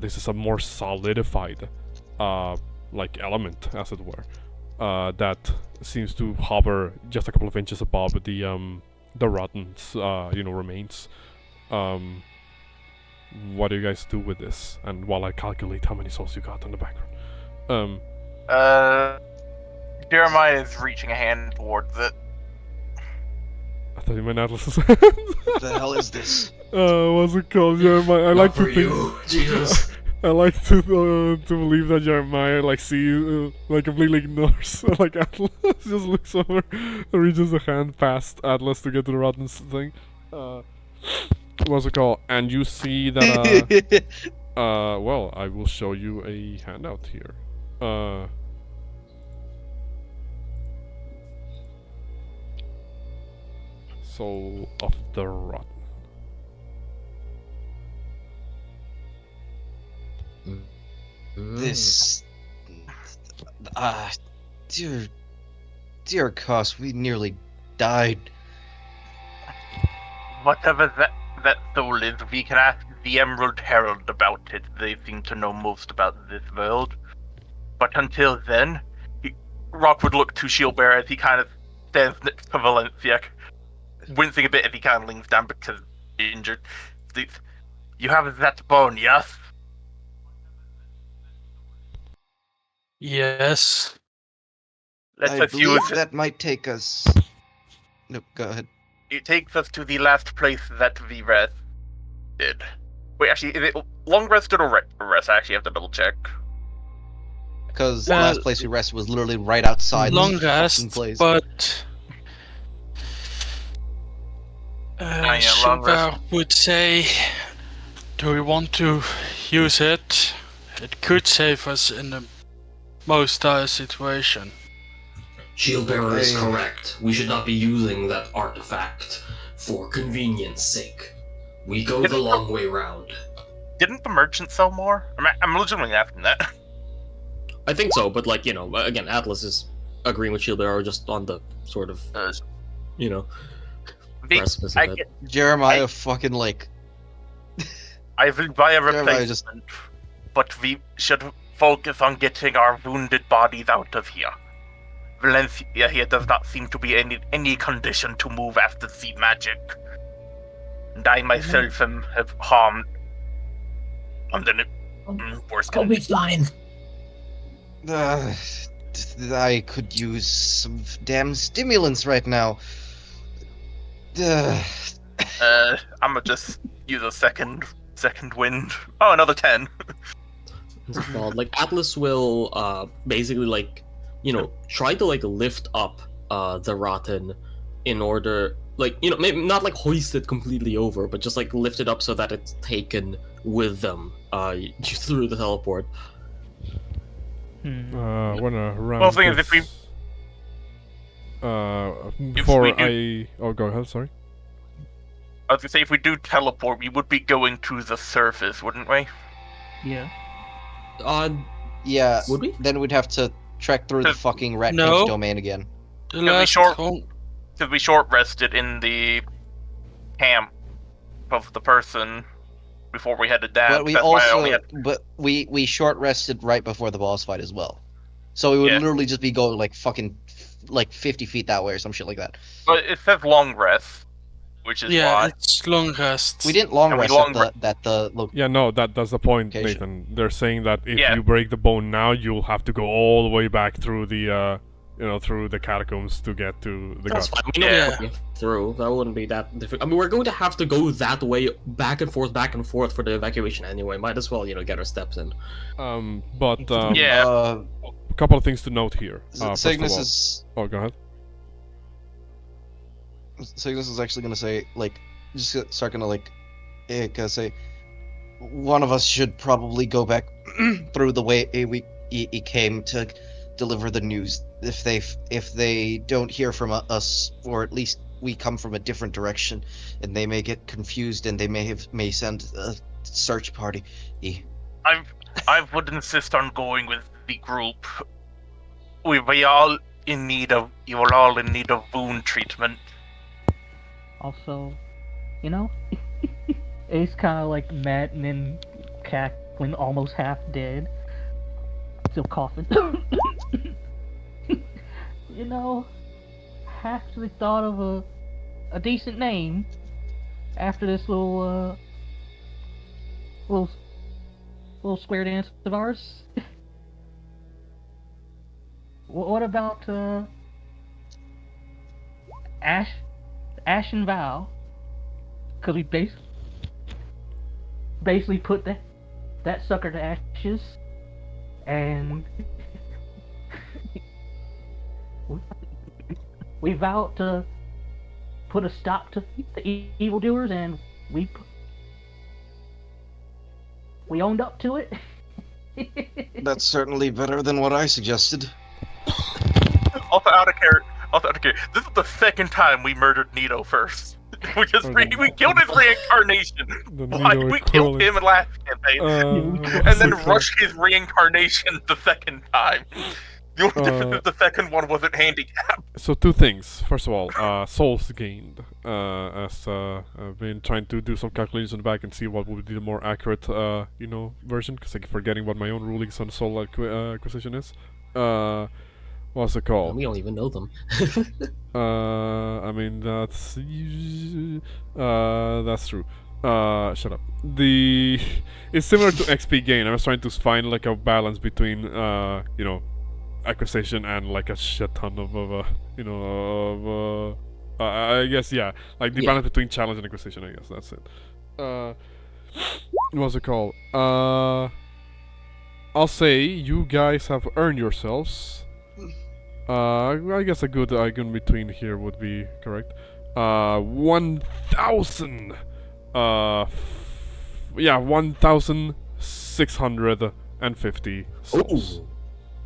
This is a more solidified, element, as it were, that seems to hover just a couple of inches above the rotten, remains. What do you guys do with this? And while I calculate how many souls you got on the background. Jeremiah is reaching a hand towards it. I thought you meant Atlas's What the hell is this? What's it called, Jeremiah? I like to think. Jesus. I like to believe that Jeremiah completely ignores Atlas. Just looks over and reaches a hand past Atlas to get to the rotten thing. What's it called? And you see that. Well, I will show you a handout here. Soul of the Rotten. This... Dear Cos, we nearly died. Whatever that soul is, we can ask the Emerald Herald about it. They seem to know most about this world. But until then, Rock would look to Shieldbearer as he kind of stands next to Valencia, wincing a bit as he kind of leans down because he's injured. You have that bone, yes? Yes. I believe that might take us... No, go ahead. It takes us to the last place that we rested. Wait, actually, is it long rested or rest? I actually have to double check. Because the Well, last place we rested was literally right outside long this fucking rest, place. but yeah, long rest. Shilva would say, do we want to use it? It could save us in the most dire situation. Shieldbearer is Hey. correct. We should not be using that artifact for convenience sake. We go the long way round. Didn't the merchant sell more? I'm legitimately asking that. I think so, but like, you know, again, Atlas is agreeing with Shieldbearer just on the sort of, you know, precipice of it. Jeremiah fucking like. I will buy a Jeremiah replacement, but we should focus on getting our wounded bodies out of here. Valencia here does not seem to be any condition to move after the magic. And I myself have harmed under worse I'll be conditions. fine. I could use some damn stimulants right now. I'ma just use a second wind. Oh, another 10. Well, like Atlas will basically like, you know, try to like lift up the rotten in order, like, you know, maybe not like hoist it completely over, but just like lift it up so that it's taken with them through the teleport. Wanna round Well, the thing is, if we- before we do- oh, go ahead. Sorry. I was gonna say, if we do teleport, we would be going to the surface, wouldn't we? Yeah. Yeah, Would we? then we'd have to trek through the fucking rat No. pinch domain again. The we last short- one- Because we short rested in the camp of the person before we headed down. But we That's why I also, only had but we short rested right before the boss fight as well. So we would Yeah. literally just be going like fucking like 50 feet that way or some shit like that. But it says long rest, which is yeah, why. it's long rest. We didn't long And we rest long at the look. Yeah, no, that's the point, Location. Nathan. They're saying that if Yeah. you break the bone now, you'll have to go all the way back through the you know, through the catacombs to get to the That's gut. fine. We know Yeah. what we're through. That wouldn't be that difficult. I mean, we're going to have to go that way, back and forth for the evacuation anyway. Might as well, you know, get our steps in. But Yeah. a couple of things to note here. First of Cygnus all- is Oh, go ahead. Cygnus is actually gonna say like just start gonna like say one of us should probably go back through the way we came to deliver the news. If they don't hear from us, or at least we come from a different direction, and they may get confused and they may send a search party. I would insist on going with the group. We all in need of. You are all in need of wound treatment. Also, you know, Ace kind of like mad and then cackling, almost half dead, still coughing. You know, I actually thought of a decent name after this little square dance of ours. What about Ash and Vow? Cause we basically put that sucker to ashes, and we vowed to put a stop to the evildoers, and we owned up to it. That's certainly better than what I suggested. Also out of character. This is the second time we murdered Nito first. We killed his reincarnation. The Why Nito we killed equivalent. him in last campaign, and then rushed his reincarnation the second time. The only difference is the second one wasn't handicapped. So two things. First of all, souls gained. As I've been trying to do some calculations on the back and see what would be the more accurate, you know, version, because I keep forgetting what my own rulings on soul acquisition is. What's it called? We don't even know them. I mean that's true. Shut up. It's similar to XP gain. I was trying to find like a balance between you know, acquisition and like a shit ton of you know, I guess, yeah, like the Yeah. balance between challenge and acquisition. I guess that's it. what's it called? I'll say you guys have earned yourselves. I guess a good icon between here would be correct. 1,000. 1,650 souls. Ooh.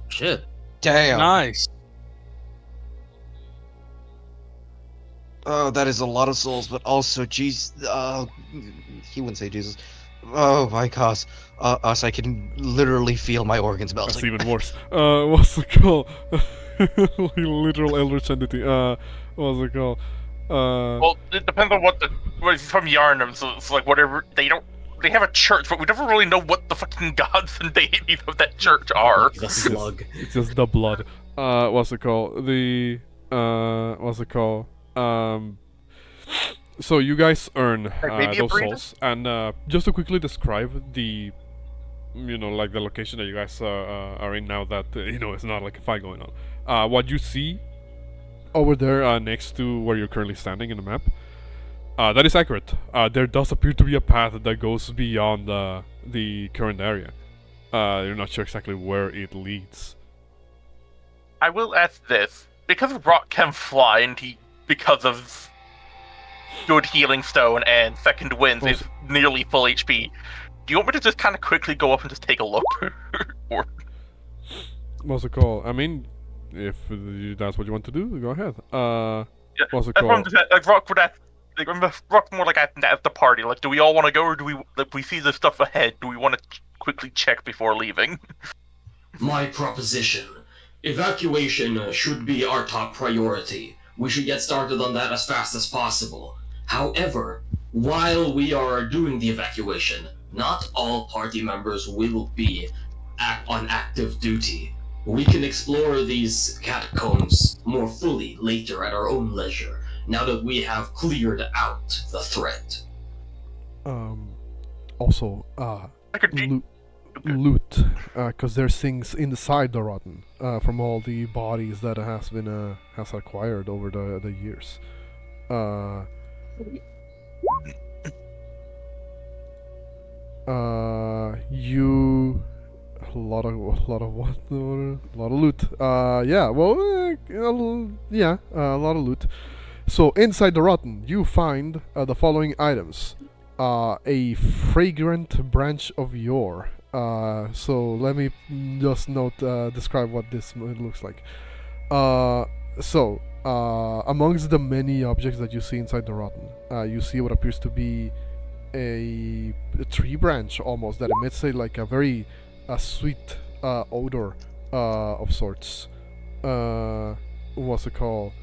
Shit. Damn. Nice. Oh, that is a lot of souls, but also, jeez, he wouldn't say Jesus. Oh my gosh, I can literally feel my organs melting. That's even worse. What's it called? Literal eldritch entity. What's it called? Well, it depends on what it's from Yarnum, so it's like whatever, they have a church, but we never really know what the fucking gods and deities of that church are. The slug. It's just the blood. What's it called? What's it called? So you guys earn maybe a those breeder? souls, and just to quickly describe the, like the location that you guys are in now that it's not like a fight going on. What you see over there next to where you're currently standing in the map, that is accurate. There does appear to be a path that goes beyond the current area. You're not sure exactly where it leads. I will ask this, because Rock can fly, and because of good healing stone and second winds is nearly full HP. Do you want me to just kind of quickly go up and just take a look? Or What's it called? I mean, if that's what you want to do, go ahead. yeah, What's it that's what I'm called? just, like Rock would ask. Like, Rock more like asking that at the party. Like, do we all want to go, or do we? Like, we see this stuff ahead. Do we want to quickly check before leaving? My proposition. Evacuation should be our top priority. We should get started on that as fast as possible. However, while we are doing the evacuation, not all party members will be on active duty. We can explore these catacombs more fully later at our own leisure, now that we have cleared out the threat. Also, I could do. loot, because there's things inside the rotten, from all the bodies that has acquired over the years. You a lot of loot. Yeah, well, a lot of loot. So inside the rotten, you find the following items: a fragrant branch of yore. So let me just describe what this looks like. Amongst the many objects that you see inside the rotten, you see what appears to be a tree branch almost that emits a very sweet odor of sorts. What's it called?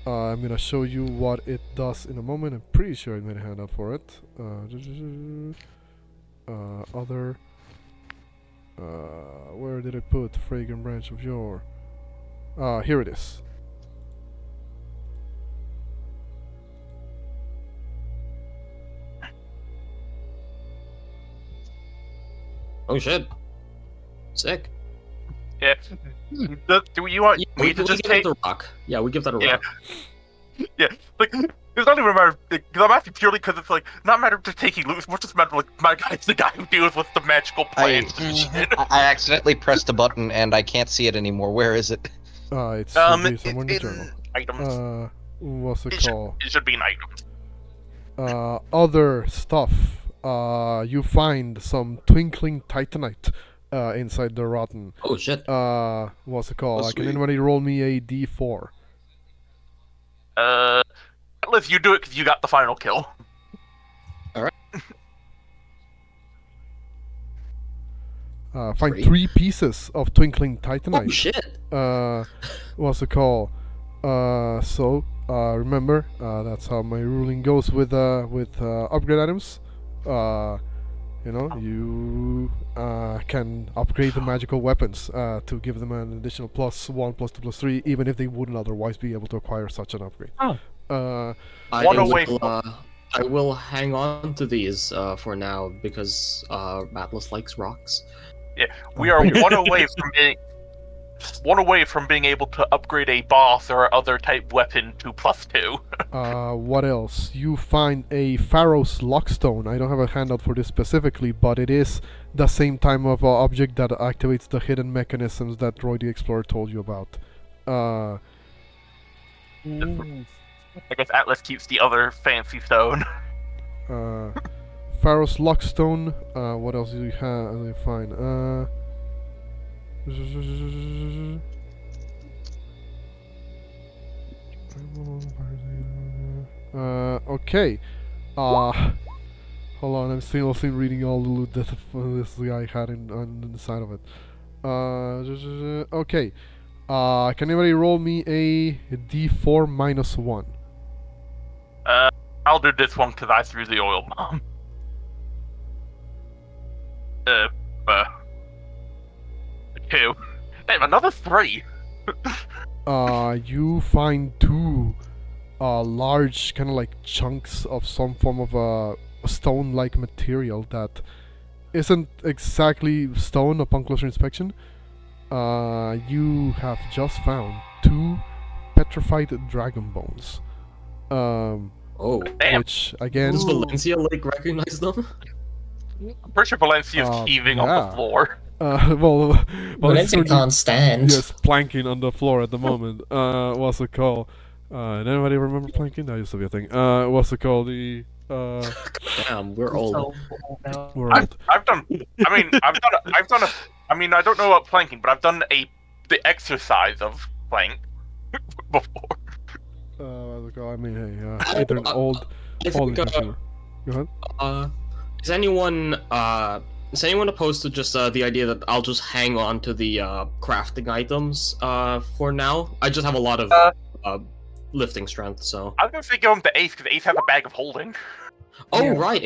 I'm gonna show you what it does in a moment. I'm pretty sure I made a handout for it. Other. Where did I put fragrant branch of yore? Here it is. Oh shit. Sick. Yeah. Do you want me to just give take? it a rock. Yeah, we give that a Yeah. rock. Yeah, like it's not even a matter because I'm asking purely because it's like not a matter of just taking loot. It's more just a matter of like my guy's the guy who deals with the magical plants and shit. I accidentally pressed a button and I can't see it anymore. Where is it? It's somewhere in the it's journal. items. What's it It should, called? it should be an item. Other stuff. You find some twinkling titanite inside the rotten. Oh shit. What's it called? Oh, Can sweet. anybody roll me a d4? Atlas, you do it because you got the final kill. Find 3. 3 pieces of twinkling Oh titanite. shit. What's it called? Remember, that's how my ruling goes with upgrade items. You can upgrade the magical weapons to give them an additional +1, +2, +3, even if they wouldn't otherwise be able to acquire such an upgrade. I will hang on to these for now because Atlas likes rocks. Yeah, we are one away from being. one away from being able to upgrade a boss or other type weapon to +2. What else? You find a Pharaoh's Lockstone. I don't have a handout for this specifically, but it is the same type of object that activates the hidden mechanisms that Roy the Explorer told you about. I guess Atlas keeps the other fancy stone. Pharaoh's Lockstone. What else do you have? Let me find. Okay. Hold on, I'm still reading all the loot that this guy had on the side of it. Okay. Can anybody roll me a D4 -1? I'll do this one because I threw the oil bomb. 2. Damn, another 3. You find 2 large kind of like chunks of some form of a stone-like material that isn't exactly stone upon closer inspection. You have just found 2 petrified dragon bones. Oh, Damn. Which again, does Valencia like recognize them? I'm pretty sure Valencia's heaving on the floor. well, Valencia it's can't stand. yes, planking on the floor at the moment. What's it called? Anybody remember planking? That used to be a thing. What's it called? The Damn, we're old. we're I've old. done. I mean, I don't know about planking, but I've done the exercise of plank before. What's it called? I mean, hey, they're an old I think, consumer. Go ahead. Is anyone opposed to just the idea that I'll just hang on to the crafting items for now? I just have a lot of lifting strength, so. I was gonna say give him to Ace because Ace has a bag of holding. Oh Yeah. right,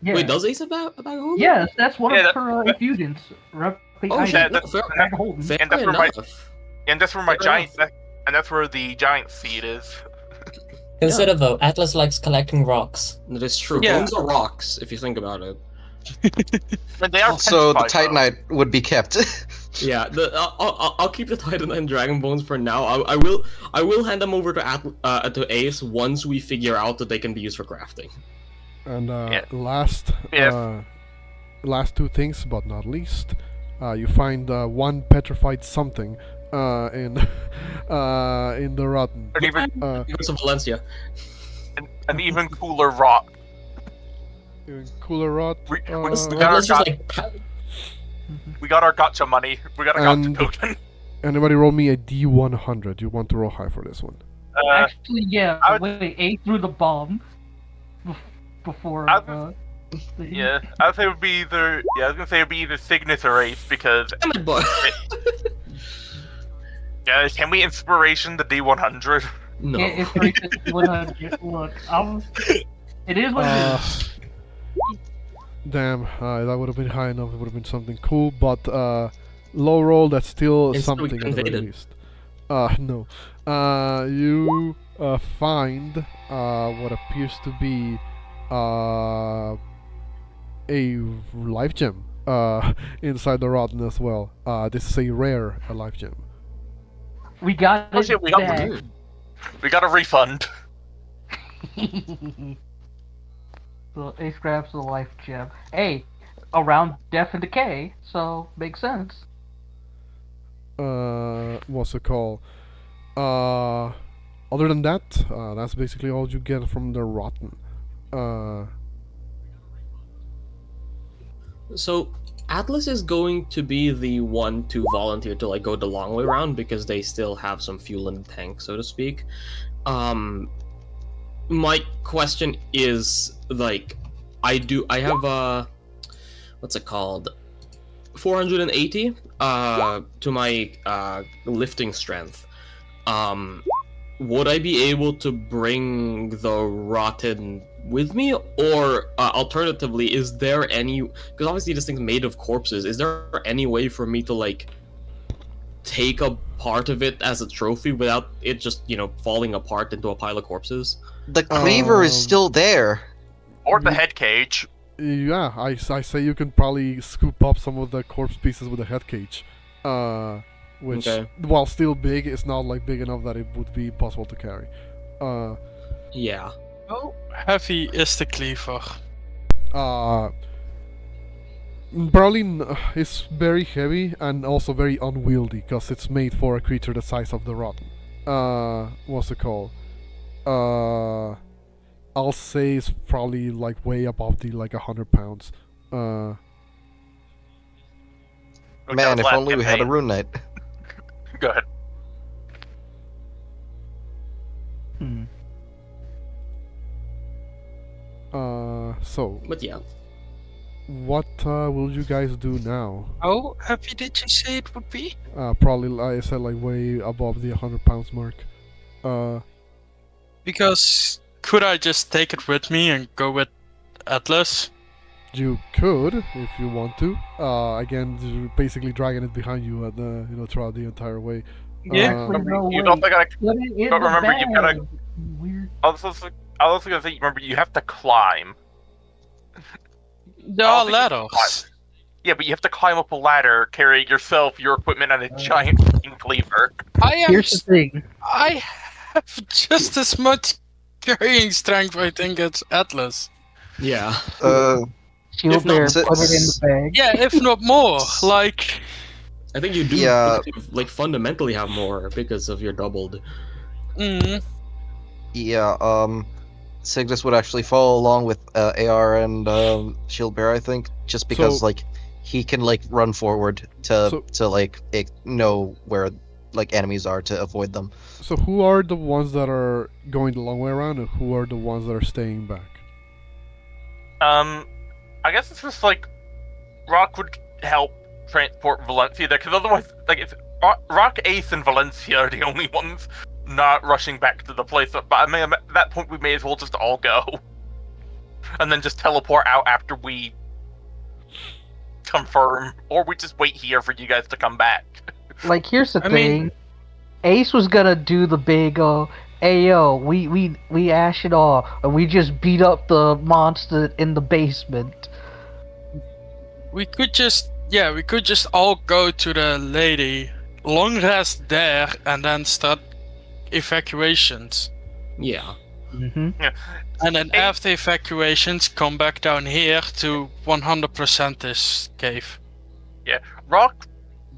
Yeah. wait, does Ace have a bag of holding? Yes, that's one Yeah, of her infusions. Oh I- shit, that's- fair, Bag of holding. fair And that's where my- enough. And that's where my Fair giant. And that's where the giant seed is. Consider though, Atlas likes collecting rocks. That is true. Yeah. Bones are rocks, if you think about it. And they are Also, the petrified, though. Titanite would be kept. Yeah, I'll keep the Titan and Dragon Bones for now. I will hand them over to Ace once we figure out that they can be used for crafting. And Yeah. last 2 things, but not least, you find 1 petrified something in the rotten. An even Because of Valencia. an even cooler rock. Even cooler rot. We got our Atlas just like we got our gotcha money. We got our gotcha And- token. Anybody roll me a D100? You want to roll high for this one? Actually, yeah. I would- Wait, A threw the bomb before. I Yeah, I would say it would be either. Yeah, I was gonna say it would be either Signis or Ace because. Damn it, boy. Yeah, can we inspiration the D100? No. It's 100. Look, it is what it is. Damn, that would have been high enough. It would have been something cool, but low roll. That's still Instead we something at the very invaded. least. No. You find what appears to be a life gem inside the rotten as well. This is a rare life gem. We got Oh it shit, we got back. the We got a refund. So Ace grabs the life gem. Hey, around death and decay, so makes sense. What's it called? Other than that, that's basically all you get from the rotten. So Atlas is going to be the one to volunteer to like go the long way around because they still have some fuel in the tank, so to speak. My question is like, I have what's it called? 480 to my lifting strength. Would I be able to bring the rotten with me, or alternatively, is there any? Because obviously this thing's made of corpses. Is there any way for me to like take a part of it as a trophy without it just falling apart into a pile of corpses? The cleaver is Um, still there. Or the head cage. Yeah, I say you can probably scoop up some of the corpse pieces with a head cage. which, Okay. while still big, is not like big enough that it would be possible to carry. Yeah. How heavy is the cleaver? Probably it's very heavy and also very unwieldy because it's made for a creature the size of the rotten. What's it called? I'll say it's probably like way above the like 100 pounds. Man, if only we had a rune knight. Go ahead. So But yeah. what will you guys do now? How heavy did you say it would be? Probably, like I said, like way above the 100 pounds mark. Because could I just take it with me and go with Atlas? You could, if you want to. Again, you're basically dragging it behind you, and throughout the entire way. Yeah. You've also got to. Put it in But the remember, you bag. gotta- Weird. I was also gonna say, remember, you have to climb. There I are don't think you can ladders. Yeah, but you have to climb up a ladder, carry yourself, your equipment, and a giant fucking cleaver. Here's the thing. I have just as much carrying strength, I think, as Atlas. Yeah. Shield If not, bear, so- put it in the bag. Yeah, if not more. Like, I think you do Yeah. like fundamentally have more because of your doubled. Yeah, Signis would actually follow along with AR and Shield Bear, I think, just because So- like he can like run forward to like know where like enemies are to avoid them. So who are the ones that are going the long way around, and who are the ones that are staying back? I guess it's just like Rock would help transport Valencia there, because otherwise, like, it's Rock, Ace, and Valencia are the only ones not rushing back to the place. But I mean, at that point, we may as well just all go, and then just teleport out after we confirm, or we just wait here for you guys to come back. Like, here's the I mean- thing. Ace was gonna do the big, Ayo, we ash it all, and we just beat up the monster in the basement. we could just all go to the lady, long rest there, and then start evacuations. Yeah. Mm-hmm. And then Hey. after evacuations, come back down here to 100% this cave. Rock,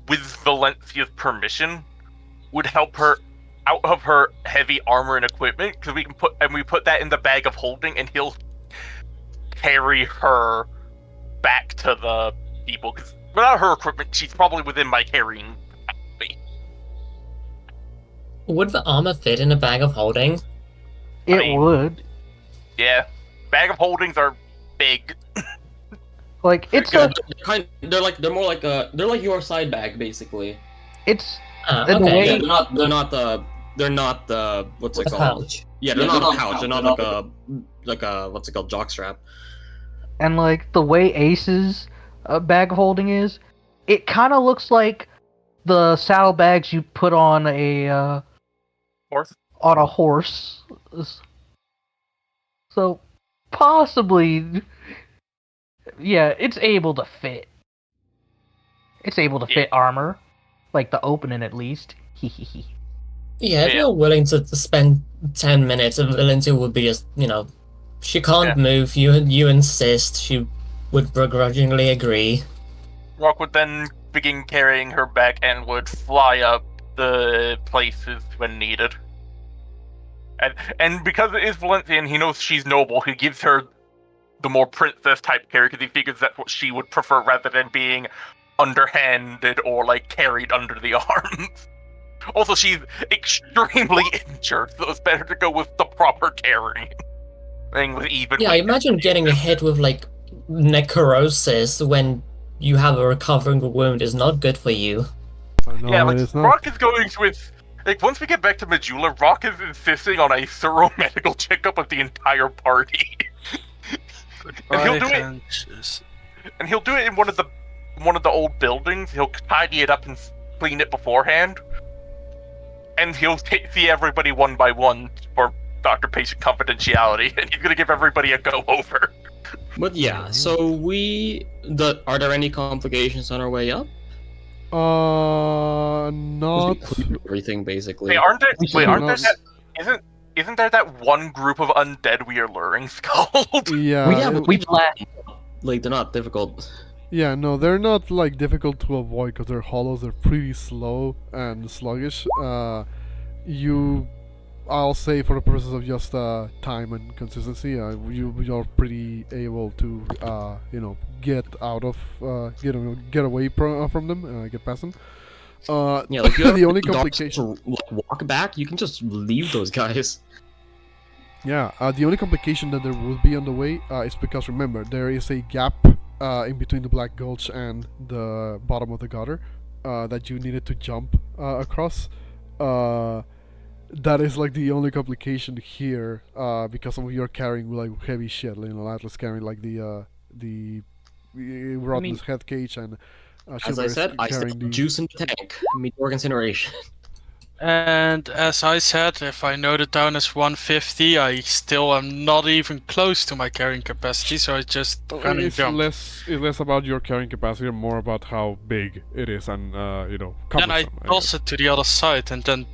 with Valencia's permission, would help her out of her heavy armor and equipment, because we put that in the bag of holding, and he'll carry her back to the people. Because without her equipment, she's probably within my carrying. Would the armor fit in a bag of holding? It mean- would. Yeah, bag of holdings are big. Like, it's Yeah, a, they're more like they're like your side bag basically. it's, Ah, In a okay. way- Yeah, they're not what's it A called? pouch. Yeah, they're not a pouch. They're not like a what's it called, jockstrap. and like, the way Ace's bag of holding is, it kind of looks like the saddlebags you put on a, Horse. on a horse. So, possibly, yeah, it's able to fit. It's able to fit armor. Like, the opening, at least. Hehehe. Yeah, if Yeah. you're willing to spend 10 minutes, Valencia would be just, she can't Yeah. move, you insist, she would begrudgingly agree. Rock would then begin carrying her back and would fly up the places when needed. And because it is Valencia and he knows she's noble, he gives her the more princess type care, because he figures that's what she would prefer rather than being underhanded or like carried under the arms. Also, she's extremely injured, so it's better to go with the proper carrying. Even Yeah, with- imagine getting hit with, like, necrosis when you have a recovering wound is not good for you. No, Yeah, it like is not. Rock is going with like once we get back to Majula, Rock is insisting on a thorough medical checkup of the entire party. And he'll do it. Benches. And he'll do it in one of the old buildings. He'll tidy it up and clean it beforehand. And he'll see everybody one by one for doctor-patient confidentiality, and he's gonna give everybody a go-over. But yeah, so are there any complications on our way up? Not. Everything basically. Wait, aren't there? Wait, aren't there? not- Isn't there that one group of undead we are luring, Scald? Yeah. we like they're not difficult. Yeah, no, they're not like difficult to avoid because they're hollows. They're pretty slow and sluggish. I'll say for the purposes of just time and consistency, you're pretty able to get out of get away from them, get past them. Yeah, like the only dogs complication. to walk back, you can just leave those guys. Yeah, the only complication that there would be on the way is because remember there is a gap in between the Black Gulch and the bottom of the gutter that you needed to jump across. That is like the only complication here because of you're carrying like heavy shit. Atlas carrying like the Rotten's head cage and. As I said, I still have juice in the tank. Meteor incineration. And as I said, if I note it down as 150, I still am not even close to my carrying capacity, so I just kind of it's jump. less about your carrying capacity and more about how big it is and Then cumbersome. I toss it to the other side and then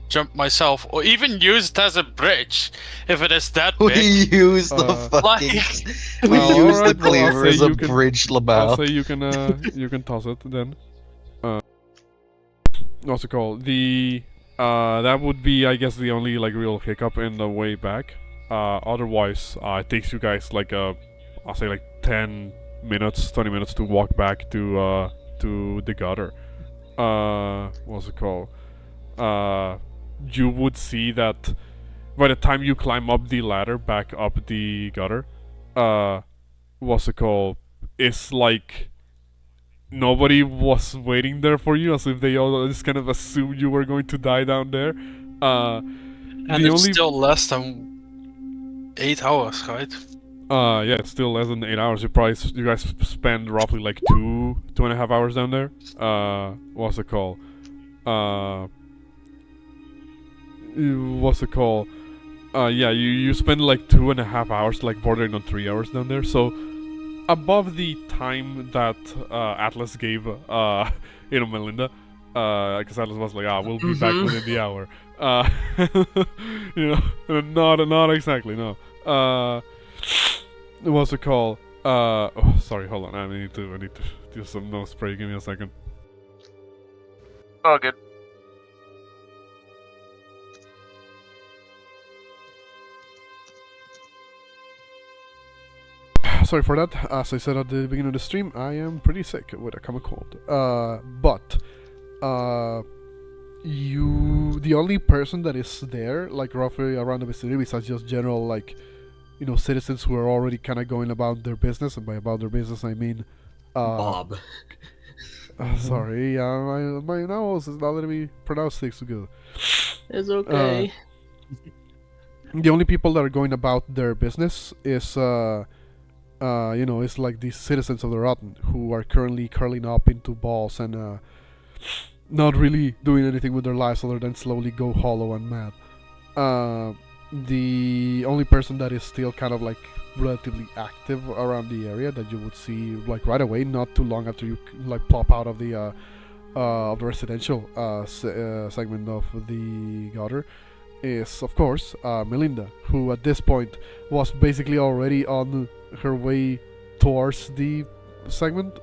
jump myself, or even use it as a bridge if it is that We big. use the fucking. Like, We use the alright, well, I'll cleaver say as a you can- bridge, I'll Labal. say you can toss it then. What's it called? The that would be I guess the only like real hiccup in the way back. Otherwise, it takes you guys like I'll say like 10 minutes, 20 minutes to walk back to the gutter. What's it called? You would see that by the time you climb up the ladder back up the gutter, what's it called? It's like nobody was waiting there for you, as if they all just kind of assumed you were going to die down there. and the it's only still less than 8 hours, right? yeah, it's still less than 8 hours. You guys spend roughly like 2.5 hours down there. What's it called? What's it called? Yeah, you spend like 2.5 hours, like bordering on 3 hours down there. So above the time that Atlas gave, Melinda, because Atlas was like, we'll be back within the hour. Not exactly, no. What's it called? Oh, sorry, hold on. I need to do some nose spray. Give me a second. Oh, good. Sorry for that. As I said at the beginning of the stream, I am pretty sick with a common cold. The only person that is there, like roughly around the vicinity, besides just general, like, citizens who are already kind of going about their business, and by about their business I mean, Bob. Sorry, my nose is not letting me pronounce things too good. It's okay. The only people that are going about their business is, it's like the citizens of the Rotten who are currently curling up into balls and not really doing anything with their lives other than slowly go hollow and mad. The only person that is still kind of like relatively active around the area that you would see like right away, not too long after you like pop out of the residential segment of the gutter, is of course Melinda, who at this point was basically already on her way towards the segment.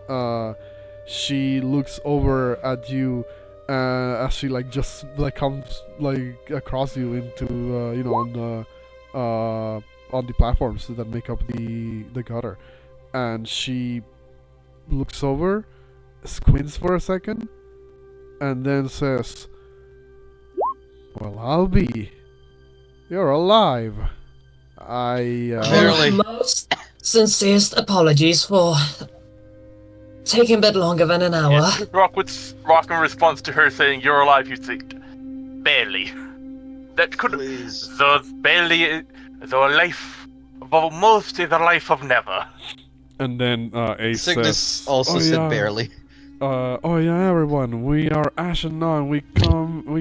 She looks over at you as she like just like comes like across you into on the platforms that make up the gutter, and she looks over, squints for a second, and then says, "Well, I'll be. You're alive. Clearly. Most sincerest apologies for taking a bit longer than an hour. Yeah, Rock in response to her saying, "You're alive," you say, "Barely." That could. Please. So barely. So a life of almost is a life of never. And then Ace Signis says, also "Oh, said yeah. barely. Oh yeah, everyone, we are Ashen Nun. We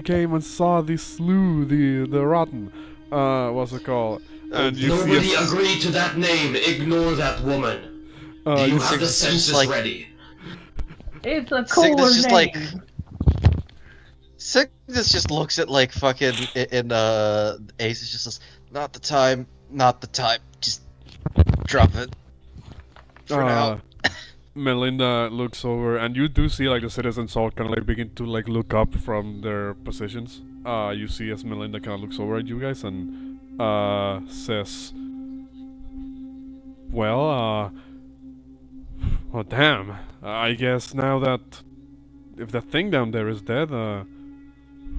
came and saw the slew, the Rotten. What's it called? And you see Nobody agreed to that name. Ignore that woman. Do you have the census like- ready? It's a cooler Signis just like name. Signis just looks at like fucking Ace is just says, not the time, just drop it for now. Melinda looks over, and you do see like the citizens all kind of like begin to like look up from their positions. You see as Melinda kind of looks over at you guys and says, "Well, oh damn! I guess now that if that thing down there is dead,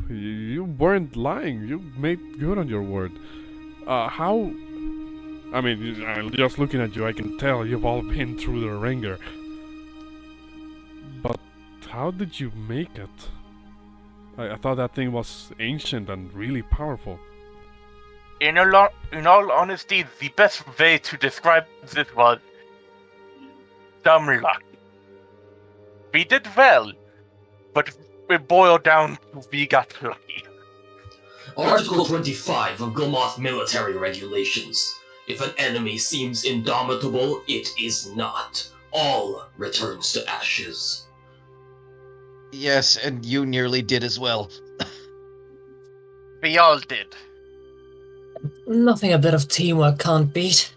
you weren't lying. You made good on your word. How? I mean, just looking at you, I can tell you've all been through the ringer. But how did you make it? I thought that thing was ancient and really powerful." In all honesty, the best way to describe this was dumb luck. We did well, but it boiled down to we got lucky. Article 25 of Gilmoth military regulations. If an enemy seems indomitable, it is not. All returns to ashes. Yes, and you nearly did as well. We all did. Nothing a bit of teamwork can't beat.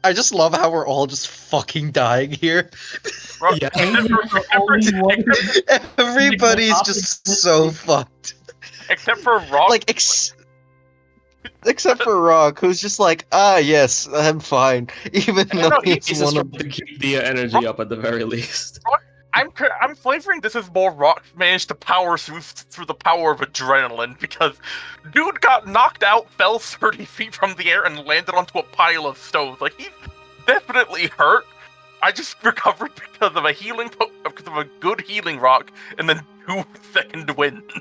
I just love how we're all just fucking dying here. Yeah. Everybody's just so fucked. Except for Rock. Like, except for Rock, who's just like, yes, I'm fine. Even though He's he's just one of trying to keep the energy up at the very least. I'm flavoring this as more Rock managed to power through the power of adrenaline, because dude got knocked out, fell 30 feet from the air, and landed onto a pile of stones. Like, he's definitely hurt. I just recovered because of because of a good healing rock, and then 2 second wind.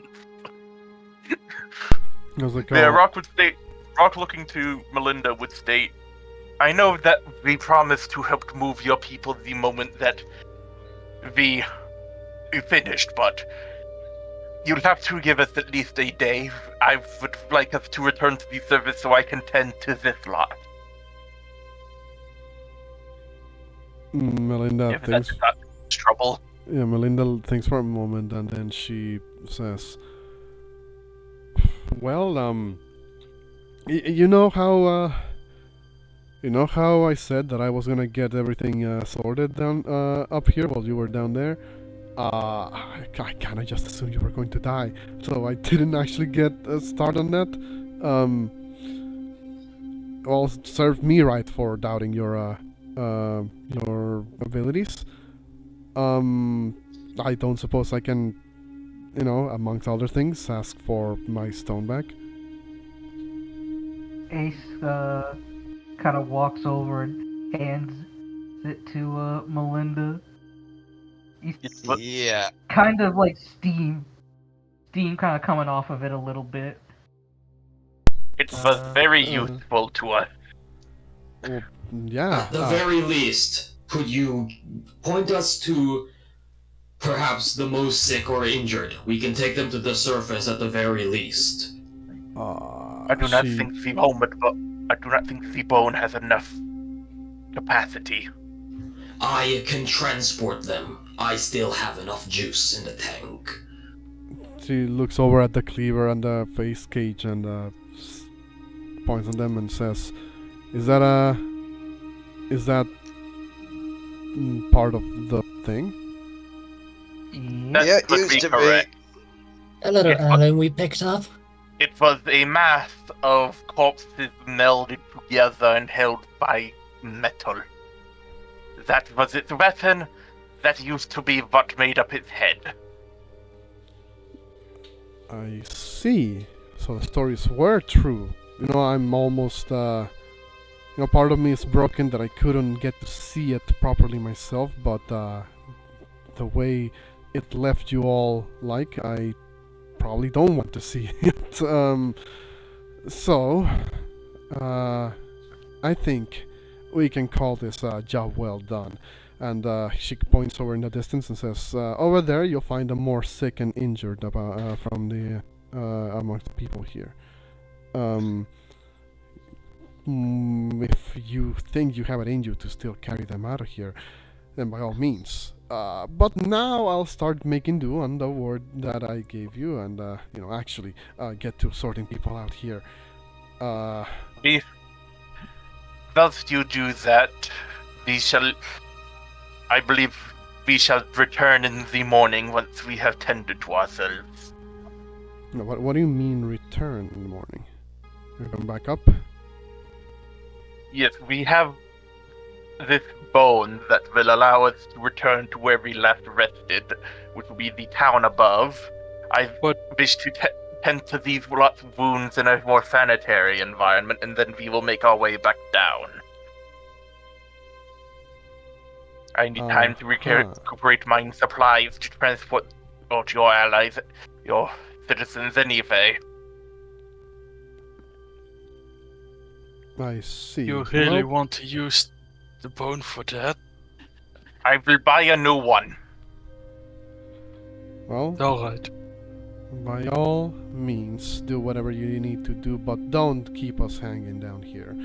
I was like, Yeah, "Oh, Rock looking to Melinda would state, I know that we promised to help move your people the moment that we finished, but you'll have to give us at least a day. I would like us to return to the service so I can tend to this lot." Melinda If thinks." that's not trouble. Yeah, Melinda thinks for a moment, and then she says, "Well, you know how I said that I was gonna get everything sorted down up here while you were down there? I kinda just assumed you were going to die, so I didn't actually get a start on that. Well, served me right for doubting your abilities. I don't suppose I can, amongst other things, ask for my stone back." Ace kind of walks over and hands it to Melinda. Yeah. Kind of like steam kind of coming off of it a little bit. It was very useful to us. Well, yeah. At the very least, could you point us to perhaps the most sick or injured? We can take them to the surface at the very least. I do not think the bone has enough capacity. I can transport them. I still have enough juice in the tank. She looks over at the cleaver and the face cage and points on them and says, Is that part of the thing?" That Yeah, could used be to be. correct. A little alien we picked up. It was a mass of corpses melded together and held by metal. That was its weapon. That used to be what made up its head. I see. So the stories were true. I'm almost, part of me is broken that I couldn't get to see it properly myself, but the way it left you all like, I probably don't want to see it. So, I think we can call this a job well done. And she points over in the distance and says, over there you'll find a more sick and injured from the amongst the people here. If you think you have it in you to still carry them out of here, then by all means, But now I'll start making do on the word that I gave you, and actually get to sorting people out here. If whilst you do that, I believe we shall return in the morning once we have tended to ourselves. No, what do you mean return in the morning? You come back up? Yes, we have this bone that will allow us to return to where we last rested, which will be the town above. I wish to tend to these lots of wounds in a more sanitary environment, and then we will make our way back down. I need time to recuperate mine supplies to transport to your allies, your citizens anyway. I see. You really want to use the bone for that? I will buy a new one. Well, Alright. by all means, do whatever you need to do, but don't keep us hanging down here.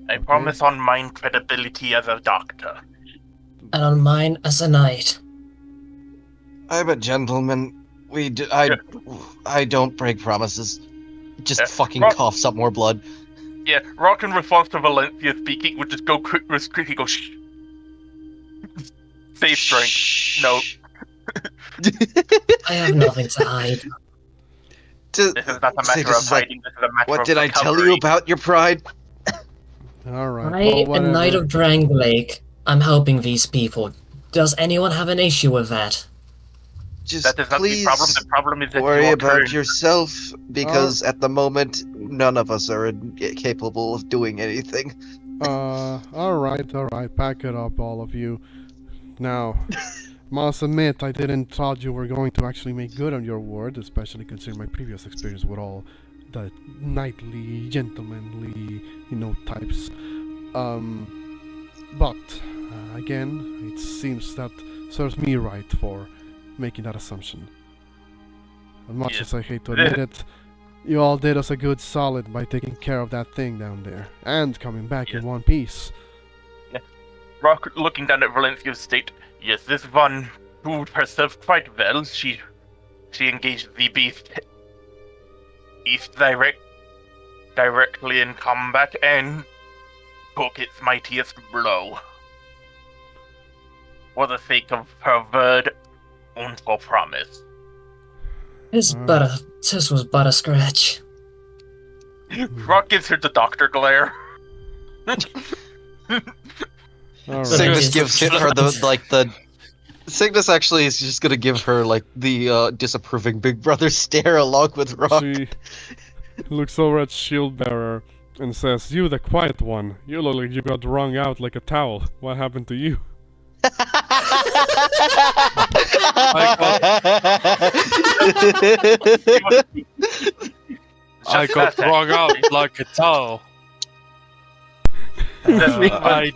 I promise on mine credibility as a doctor. And on mine as a knight. I'm a gentleman. I don't break promises. Just fucking coughs up more blood. Yeah, Rock in response to Valencia speaking would just go quickly go shh. Safe strength. No. I have nothing to hide. This is not a matter of hiding, this is a matter of what did I tell recovery. you about your pride? Alright, I, a Knight of Drangleic, I'm helping these people. Does anyone have an issue with that? Just That is not please the problem. The problem is that worry your about current... yourself, because at the moment, none of us are capable of doing anything. Alright, pack it up, all of you. Now, must admit, I didn't thought you were going to actually make good on your word, especially considering my previous experience with all the knightly, gentlemanly, types. But, again, it seems that serves me right for making that assumption. As much as I hate to admit it, you all did us a good solid by taking care of that thing down there, and coming back in one piece. Rock looking down at Valencia's state. Yes, this one proved herself quite well. She engaged the beast directly in combat and took its mightiest blow. For the sake of her word and her promise. This was but a scratch. Rock gives her the doctor glare. Signis gives her the Signis actually is just gonna give her the disapproving big brother stare along with Rock. She looks over at Shieldbearer and says, "You, the quiet one. You look like you got wrung out like a towel. What happened to you?" I got wrung out like a towel. The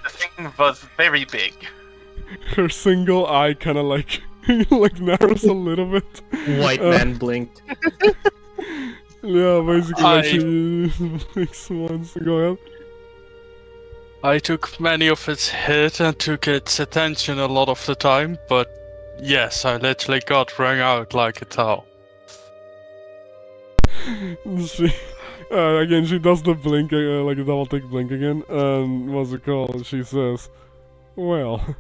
thing was very big. Her single eye kind of like narrows a little bit. White man blinked. Yeah, basically she blinks once. Go ahead. I took many of its hit and took its attention a lot of the time, but yes, I literally got wrung out like a towel. She, again, she does the blink, like a double tick blink again, and what's it called? She says, "Well,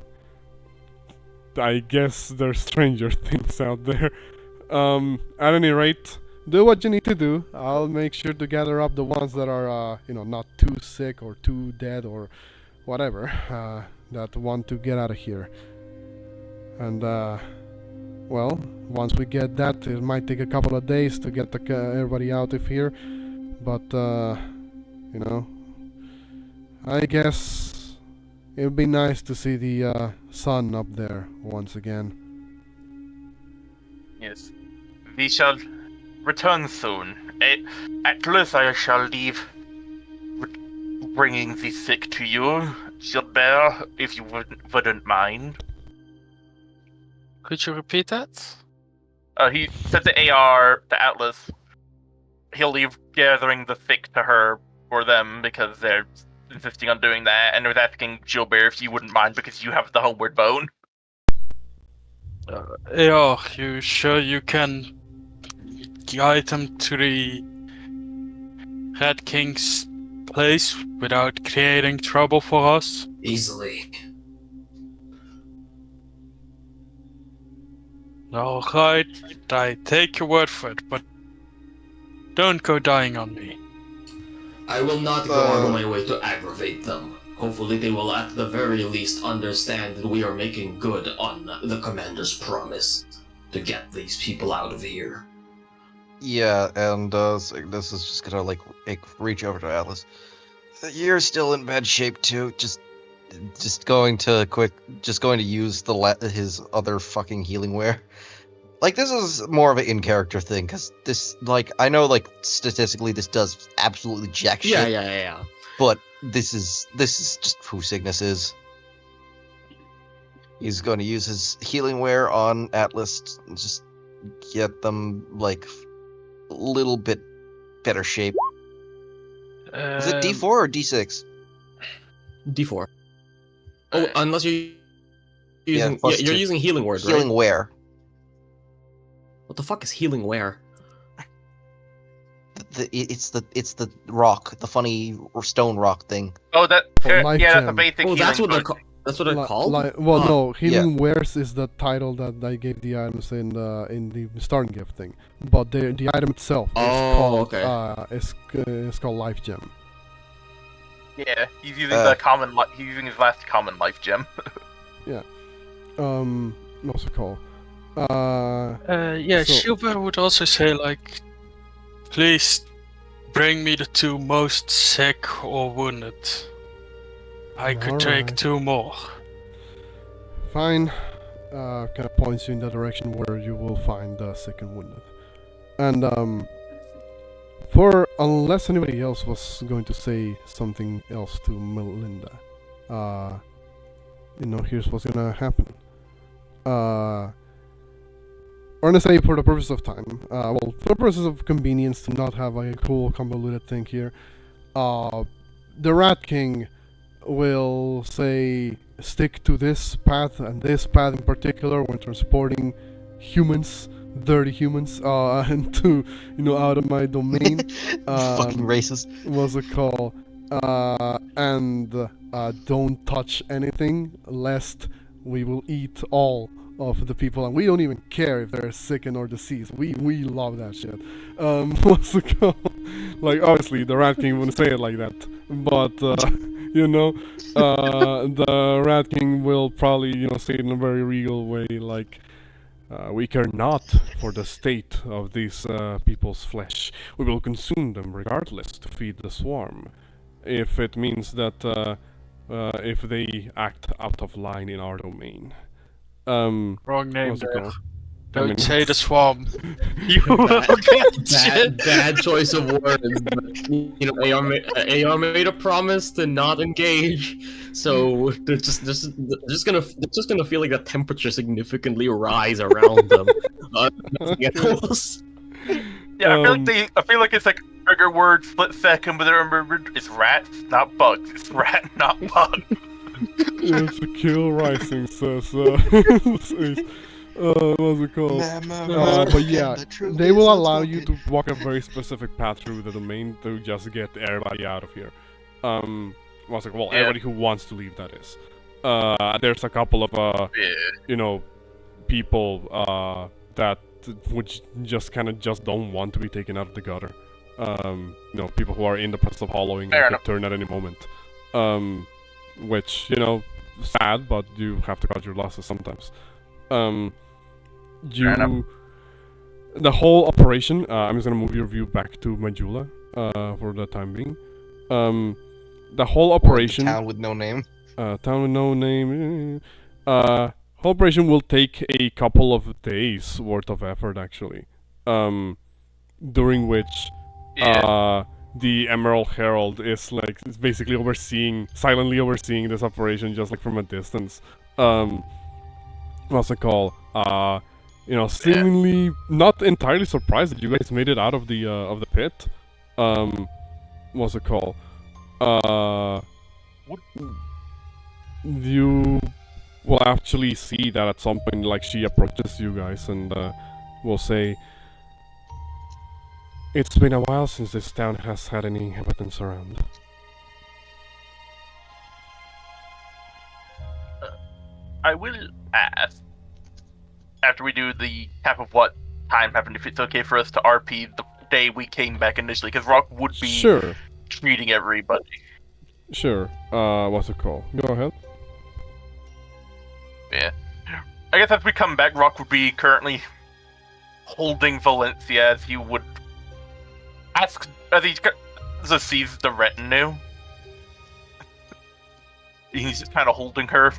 I guess there's stranger things out there. At any rate, do what you need to do. I'll make sure to gather up the ones that are, not too sick or too dead or whatever, that want to get out of here. And, well, once we get that, it might take a couple of days to get everybody out of here. But, I guess it would be nice to see the sun up there once again." Yes. We shall return soon. At least I shall leave bringing the sick to you, Shieldbearer, if you wouldn't mind. Could you repeat that? He said the AR, the Atlas. He'll leave gathering the sick to her for them because they're insisting on doing that, and was asking Gilbert if you wouldn't mind because you have the homeward bone. Yeah, you sure you can guide them to the Red King's place without creating trouble for us? Easily. Alright, I take your word for it, but don't go dying on me. I will not go out of my way to aggravate them. Hopefully they will at the very least understand that we are making good on the commander's promise to get these people out of here. Yeah, and Signis is just gonna like reach over to Atlas. You're still in bad shape too. Just going to use his other fucking healing wear. Like, this is more of an in-character thing, because this, like, I know, like, statistically this does absolutely jack shit. Yeah. But this is just who Signis is. He's going to use his healing wear on Atlas and just get them, like, a little bit better shape. Is it D4 or D6? D4. Oh, unless you're using you're using healing word, healing right? wear. What the fuck is healing where? It's the rock, the funny stone rock thing. Oh, that life yeah, that's a gem. basic. Oh, that's healing what book. that's what they're called. No, healing wares is the title that I gave the items in the starting gift thing, but the item itself is called life gem. Yeah, he's using the common. He's using his last common life gem. Yeah. What's it called? Schubert would also say, like, please bring me the 2 most sick or wounded. I could take Alright. 2 more. Fine. Kind of points you in the direction where you will find the sick and wounded. And unless anybody else was going to say something else to Melinda, here's what's gonna happen. Or gonna say, for the purpose of time, for the purposes of convenience to not have a cool convoluted thing here, the Rat King will say, stick to this path and this path in particular when transporting humans, dirty humans, into out of my domain. Fucking racist. What's it called? And don't touch anything, lest we will eat all of the people, and we don't even care if they're sick or diseased. We love that shit. What's it called? Like, obviously the Rat King wouldn't say it like that, but the Rat King will probably say it in a very regal way, like, we care not for the state of these people's flesh. We will consume them regardless to feed the swarm, if it means that if they act out of line in our domain. Wrong name what's it there. called? Don't say the swarm. You will get shit. Bad choice of words. But, AR made a promise to not engage, so they're just gonna feel like the temperature significantly rise around them. Yeah, I feel like it's like trigger word split second, but I remember it's rats, not bugs. It's rat, not bug. It's a kill rising, says what's it called? But yeah, they will allow you to walk a very specific path through the domain to just get everybody out of here. What's it called? Well, everybody who wants to leave, that is. There's a couple of people that would just don't want to be taken out of the gutter. People who are in the process of hollowing and could turn at any moment. Which, sad, but you have to cut your losses sometimes. The whole operation, I'm just gonna move your view back to Majula, for the time being. The whole operation... Town with no name. Whole operation will take a couple of days worth of effort, actually. During which, the Emerald Herald is basically silently overseeing this operation, just from a distance. What's it called? Seemingly not entirely surprised that you guys made it out of the pit. What's it called? You will actually see that at some point, like, she approaches you guys and will say, "It's been a while since this town has had any inhabitants around." I will ask, after we do the cap of what time happened, if it's okay for us to RP the day we came back initially, because Rock would be Sure. treating everybody. Sure. What's it called? Go ahead. Yeah. I guess as we come back, Rock would be currently holding Valencia as he would ask, as he sees the retinue. He's just kind of holding her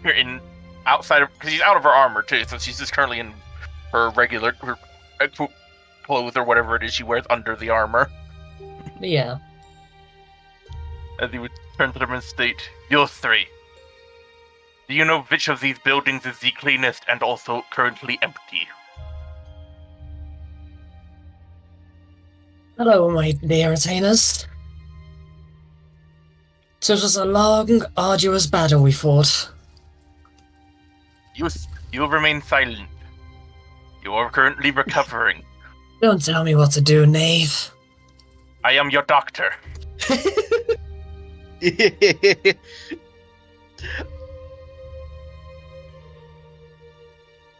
in outside of, because he's out of her armor too, so she's just currently in her regular clothes or whatever it is she wears under the armor. Yeah. As he would turn to them and state, "You three, do you know which of these buildings is the cleanest and also currently empty?" Hello, my dear retainers. It was a long, arduous battle we fought. You remain silent. You are currently recovering. Don't tell me what to do, knave. I am your doctor.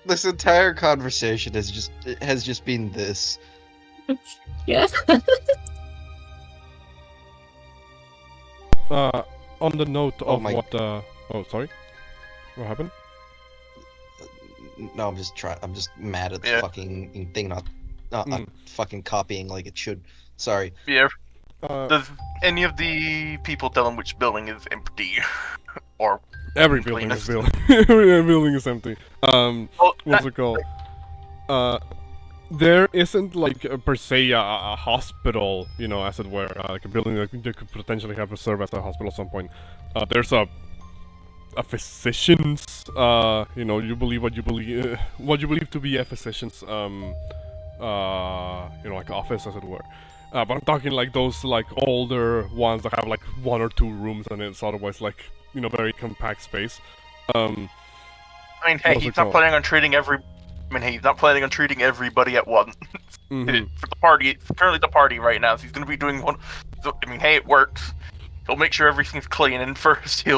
This entire conversation has just been this. Yeah. On the note of my- what, oh, sorry? What happened? No, I'm just mad at the Yeah. fucking thing not fucking copying like it should. Sorry. Yeah. Uh, Does any of the people tell him which building is empty? Or every building is cleanest? every building is empty. Oh, What's it called? There isn't like per se a hospital, you know, as it were, like a building that could potentially have a serve as a hospital at some point. There's a physician's, you know, you believe what you believe to be a physician's, you know, like office, as it were. But I'm talking like those like older ones that have like 1 or 2 rooms, and it's otherwise like, you know, very compact space. I mean, hey, What's he's it not called? planning on treating he's not planning on treating everybody at once. Mhm. For the party, it's currently the party right now, so he's gonna be doing one. So, I mean, hey, it works. He'll make sure everything's clean, and first he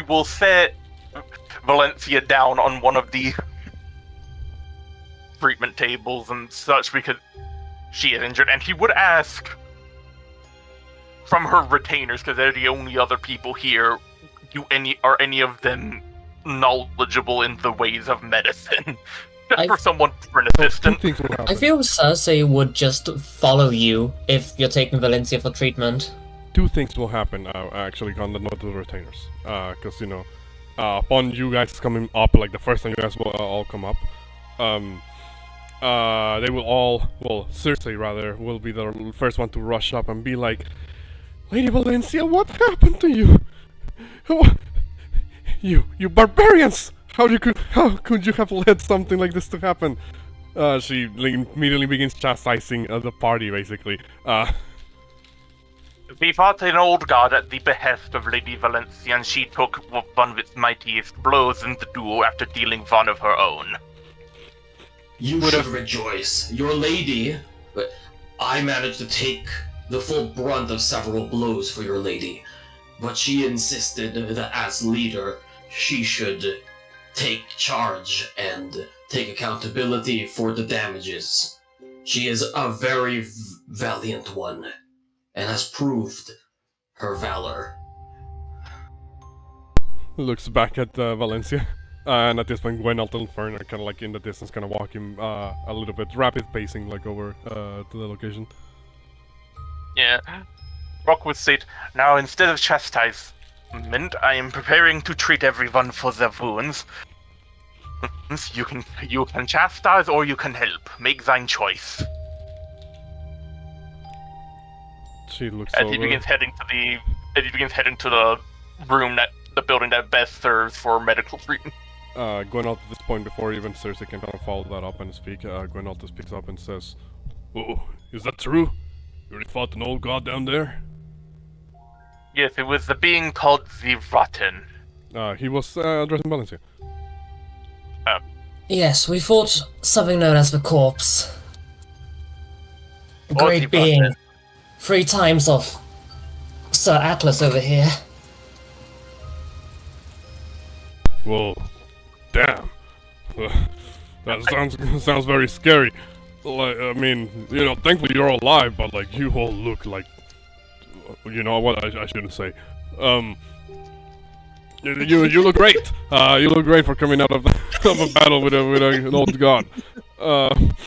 will set Valencia down on one of the treatment tables and such because she is injured, and he would ask from her retainers, because they're the only other people here, are any of them knowledgeable in the ways of medicine? Just for an Two assistant. things will happen. I feel Cersei would just follow you if you're taking Valencia for treatment. 2 things will happen, actually, on the note of the retainers. Because, you know, upon you guys coming up, like the first time you guys will all come up, they will all, well, Cersei rather, will be the first one to rush up and be like, "Lady Valencia, what happened to you? You barbarians! How could you have let something like this to happen?" She immediately begins chastising the party, basically. We fought an old god at the behest of Lady Valencia, and she took one of its mightiest blows in the duel after dealing one of her own. You should rejoice. Your lady... But I managed to take the full brunt of several blows for your lady. But she insisted that as leader, she should take charge and take accountability for the damages. She is a very valiant one, and has proved her valor. Looks back at Valencia. And at this point, Gwenalt and Fern are kind of like in the distance, kind of walking a little bit, rapid pacing, like over to the location. Yeah. Rock would state, "Now, instead of chastisement, I am preparing to treat everyone for their wounds. You can chastise or you can help. Make thine choice." She looks As over. he begins heading to the room the building that best serves for medical treatment. Gwenalt at this point, before even Cersei can kind of follow that up and speak, Gwenalt speaks up and says, "Oh, is that true? You really fought an old god down there?" Yes, it was the being called the Rotten. He was addressing Valencia. Yes, we fought something known as the Corpse. A Or great the being. Rotten. 3 times of Sir Atlas over here. Well, damn. That sounds very scary. Like, I mean, you know, thankfully you're all alive, but like you all look like, you know what? I shouldn't say. You look great. You look great for coming out of a battle with an old god.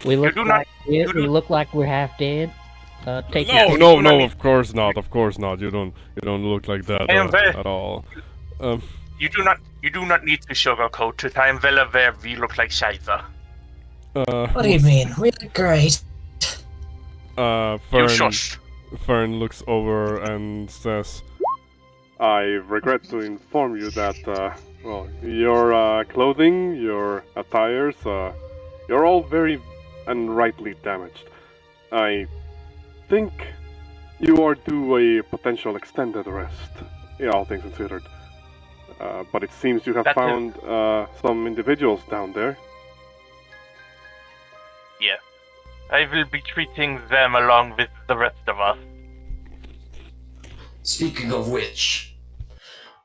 We look do not- like dead. We look like we're half dead. Take No, your no, of course not. Of course not. You don't look like that at all. You do not need to sugarcoat it. I am well aware we look like Shiza. What do you mean? We look great. You Fern, shush. Fern looks over and says, I regret to inform you that, well, your clothing, your attires, you're all very and rightly damaged. I think you are due a potential extended rest, yeah, all things considered. But it seems you have That's it. found some individuals down there. Yeah. I will be treating them along with the rest of us. Speaking of which,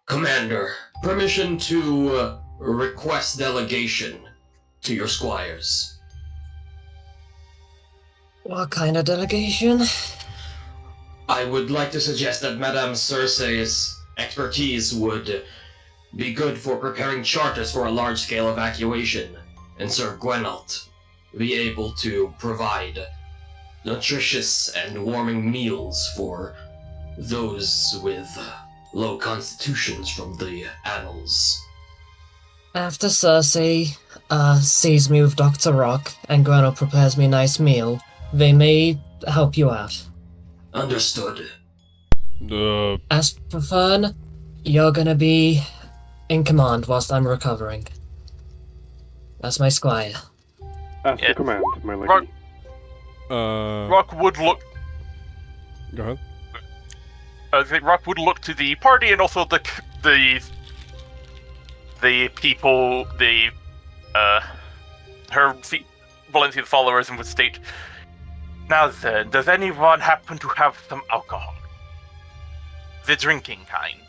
Commander, permission to request delegation to your squires. What kind of delegation? I would like to suggest that Madame Cersei's expertise would be good for preparing charters for a large-scale evacuation, and Sir Gwenalt be able to provide nutritious and warming meals for those with low constitutions from the annals. After Cersei sees me with Dr. Rock and Gwenol prepares me a nice meal, they may help you out. Understood. As for Fern, you're gonna be in command whilst I'm recovering. That's my squire. As Yeah. the command, my Rock- lady. Rock would look. Go ahead. I think Rock would look to the party and also the people, her Valencian followers, and would state, "Now then, does anyone happen to have some alcohol? The drinking kind."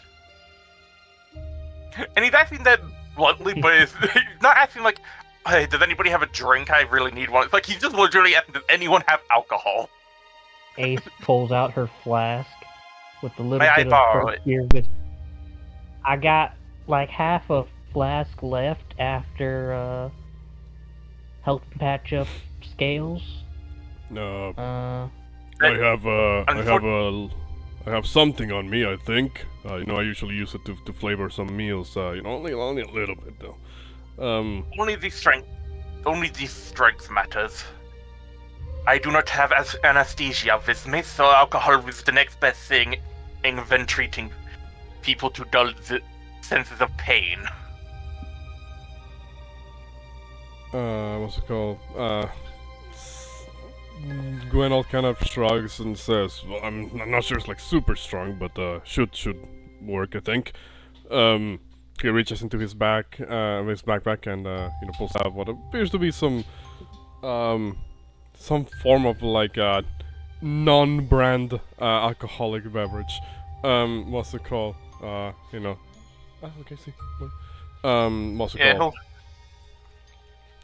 And he's asking that bluntly, but he's not asking like, "Hey, does anybody have a drink? I really need one." It's like he's just literally asking, "Does anyone have alcohol?" Ace pulls out her flask with a little May I bit of borrow drink it? here. With I got like half a flask left after helping patch up Scales. No. Uh, I have something on me, I think. You know, I usually use it to flavor some meals. You know, only a little bit though. Only the strength matters. I do not have anesthesia with me, so alcohol is the next best thing than treating people to dull the senses of pain. What's it called? Gwenol kind of shrugs and says, "Well, I'm not sure it's like super strong, but should work, I think." He reaches into his backpack and you know, pulls out what appears to be some form of like non-brand alcoholic beverage. What's it called? You know. Okay, see. What's it called?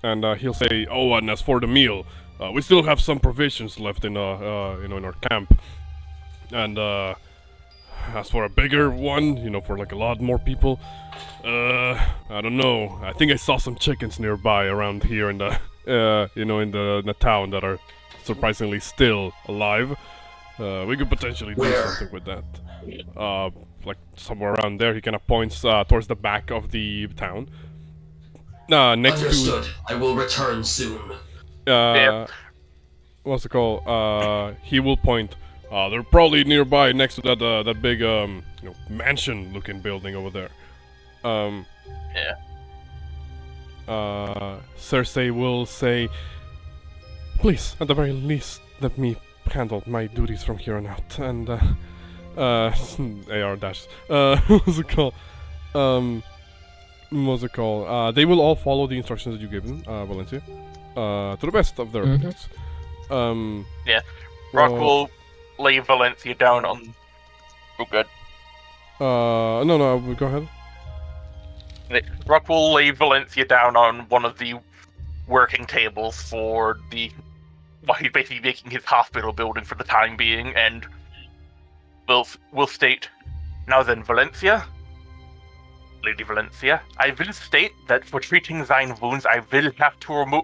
And he'll say, "Oh, and as for the meal, we still have some provisions left in you know, in our camp. And as for a bigger one, you know, for like a lot more people, I don't know. I think I saw some chickens nearby around here in the you know, in the town that are surprisingly still alive. We could potentially do Where? something with that. Like somewhere around there." He kind of points towards the back of the town. Next Understood. I will return soon. to what's it called? He will point. They're probably nearby, next to that big you know, mansion-looking building over there. Cersei will say, "Please, at the very least, let me handle my duties from here on out, and AR dash. What's it called? What's it called? They will all follow the instructions that you give them, Valencia, to the best of their abilities. Yeah. Rock well- will lay Valencia down on. Oh, good. No, go ahead. Rock will lay Valencia down on one of the working tables for the. Well, he's basically making his hospital building for the time being, and will state, "Now then, Valencia, Lady Valencia, I will state that for treating thine wounds, I will have to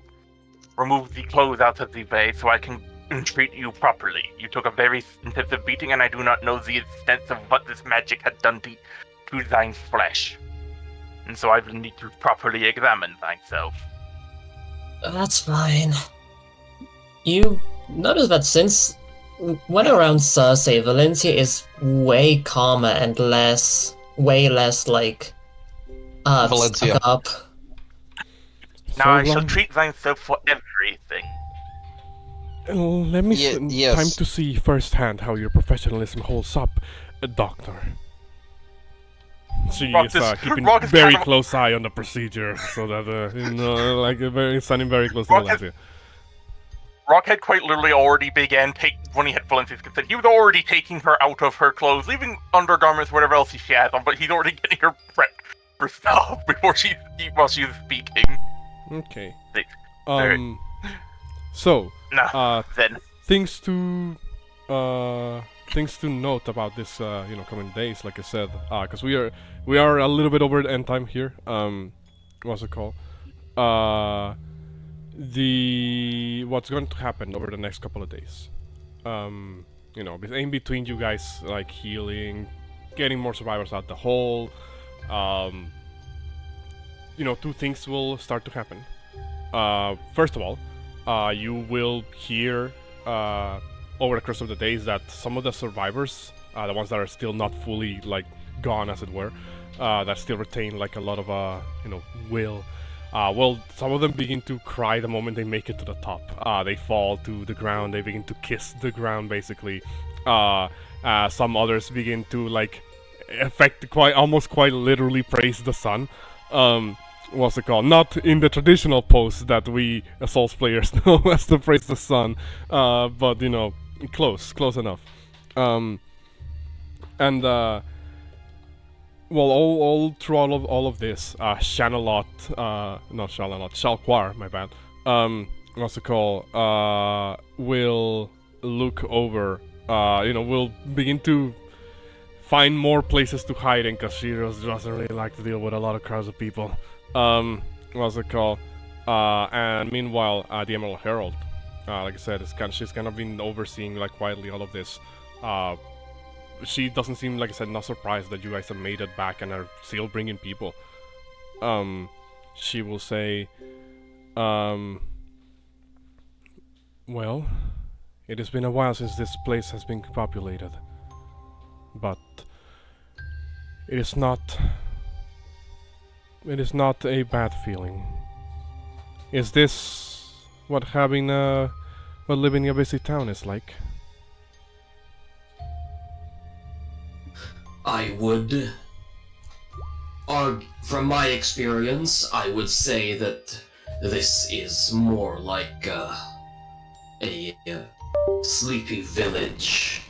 remove the clothes out of the way so I can treat you properly. You took a very intensive beating, and I do not know the extent of what this magic had done to thine flesh. And so I will need to properly examine thyself." That's fine. You notice that since when around Cersei, Valencia is way calmer and way less like Valencia. stuck up. Now I shall treat thyself for everything. Let me yes. time to see firsthand how your professionalism holds up, Doctor. She Rock is is- keeping Rock is very kind of- close eye on the procedure, so that like standing very close to Rock is- Valencia. Rock had quite literally already began when he had Valencia's consent. He was already taking her out of her clothes, leaving undergarments, whatever else she has on, but he's already getting her prepped for stuff while she's speaking. Okay. Thanks. So Now, then. things to note about this coming days, like I said, because we are a little bit over the end time here. What's it called? What's going to happen over the next couple of days? In between you guys like healing, getting more survivors out the hole. Two things will start to happen. First of all, you will hear over the course of the days that some of the survivors, the ones that are still not fully like gone, as it were, that still retain like a lot of will. Some of them begin to cry the moment they make it to the top. They fall to the ground. They begin to kiss the ground, basically. Some others begin to like almost quite literally praise the sun. What's it called? Not in the traditional pose that we Souls players know as to praise the sun, but close enough. All through all of this, Shalquar, my bad. What's it called? Will look over. Will begin to find more places to hide in, because she doesn't really like to deal with a lot of crowds of people. What's it called? And meanwhile, the Emerald Herald, like I said, she's kind of been overseeing like quietly all of this. She doesn't seem, like I said, not surprised that you guys have made it back and are still bringing people. She will say, well, it has been a while since this place has been populated, but it is not a bad feeling. Is this what living in a busy town is like? I would from my experience, I would say that this is more like a sleepy village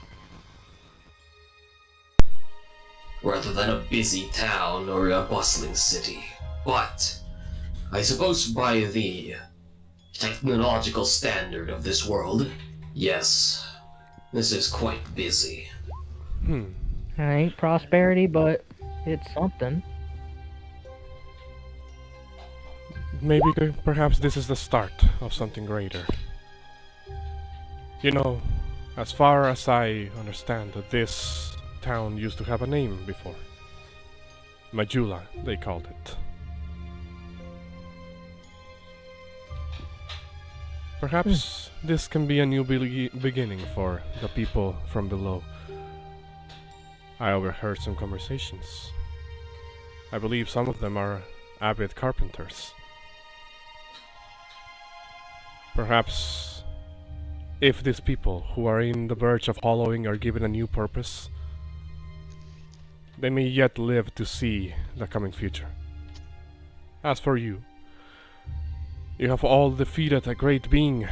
rather than a busy town or a bustling city. But I suppose by the technological standard of this world, yes, this is quite busy. It ain't prosperity, but it's something. Maybe perhaps this is the start of something greater. As far as I understand, this town used to have a name before. Majula, they called it. Perhaps this can be a new beginning for the people from below. I overheard some conversations. I believe some of them are avid carpenters. Perhaps if these people who are in the verge of hollowing are given a new purpose, they may yet live to see the coming future. As for you, you have all defeated a great being,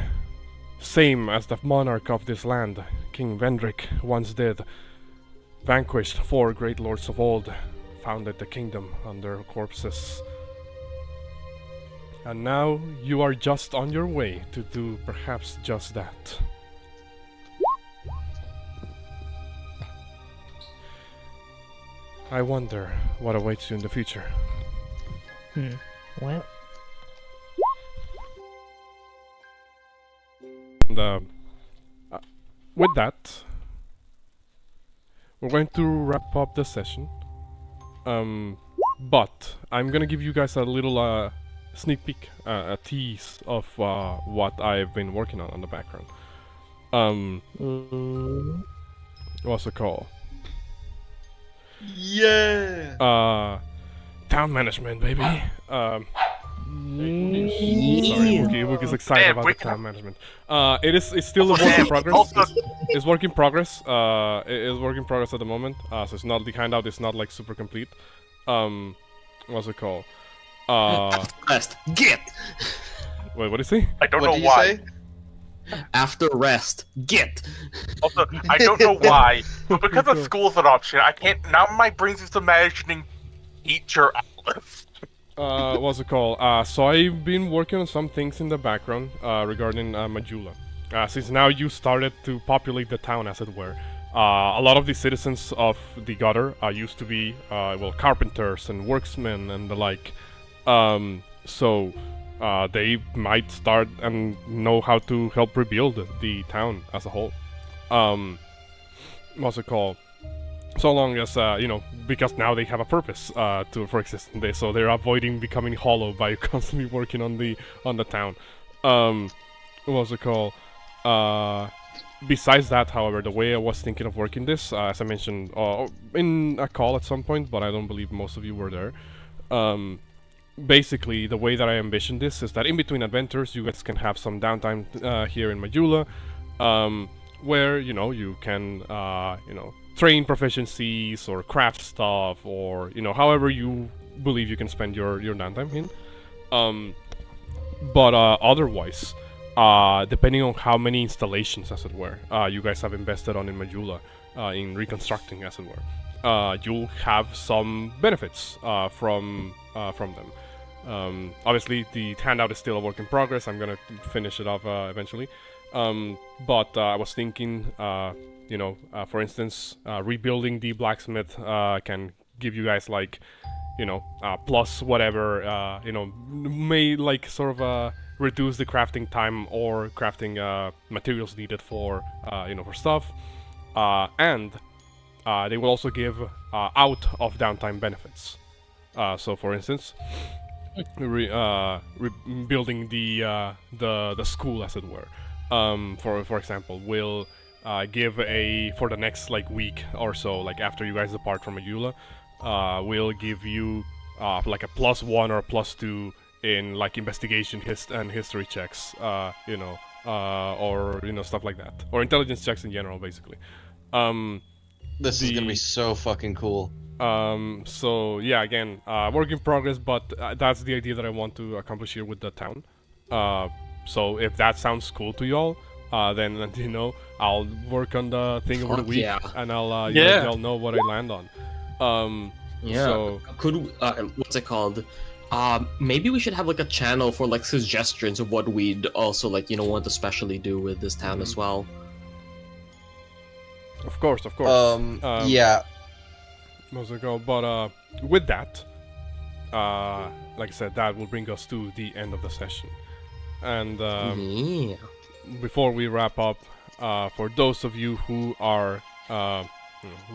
same as the monarch of this land, King Vendrick, once did. Vanquished 4 great lords of old, founded the kingdom on their corpses. And now you are just on your way to do perhaps just that. I wonder what awaits you in the future. Well, And with that, we're going to wrap up the session. But I'm gonna give you guys a little sneak peek, a tease of what I've been working on the background. What's it called? Yeah. Town management, baby. Sorry, yeah. Wookie's excited Man, about we the town management. It's still a work in progress. It's work in progress. It is work in progress at the moment. So it's not the handout. It's not like super complete. What's it called? Rest. Get! Wait, what did he say? I don't What know did you why. say? After rest. Get! Also, I don't know why, but because of school's an option, I can't. Now my brain's just imagining teacher Atlas. What's it called? So I've been working on some things in the background regarding Majula. Since now you started to populate the town, as it were. A lot of the citizens of the gutter used to be, carpenters and worksmen and the like. So they might start and know how to help rebuild the town as a whole. What's it called? So long as because now they have a purpose for existing. So they're avoiding becoming hollow by constantly working on the town. What's it called? Besides that, however, the way I was thinking of working this, as I mentioned in a call at some point, but I don't believe most of you were there. Basically, the way that I envision this is that in between adventures, you guys can have some downtime here in Majula, where you can train proficiencies or craft stuff, or however you believe you can spend your downtime in. But otherwise, depending on how many installations, as it were, you guys have invested on in Majula, in reconstructing, as it were, you'll have some benefits from them. Obviously, the handout is still a work in progress. I'm gonna finish it off eventually. But I was thinking, for instance, rebuilding the blacksmith can give you guys like, plus whatever, may like sort of reduce the crafting time or crafting materials needed for for stuff, and they will also give out of downtime benefits. So, for instance, rebuilding the school, as it were, for example, will give for the next week or so, after you guys depart from Majula, will give you like a +1 or a +2 in investigation and history checks, or stuff like that, or intelligence checks in general, basically. This is gonna be so fucking cool. So yeah, again, work in progress, but that's the idea that I want to accomplish here with the town. So if that sounds cool to y'all, then I'll work on the thing over the week, and I'll let y'all know what I land on. So could what's it called? Maybe we should have a channel for suggestions of what we'd also want to specially do with this town as well. Of course. Yeah. But with that, like I said, that will bring us to the end of the session. And before we wrap up, for those of you who are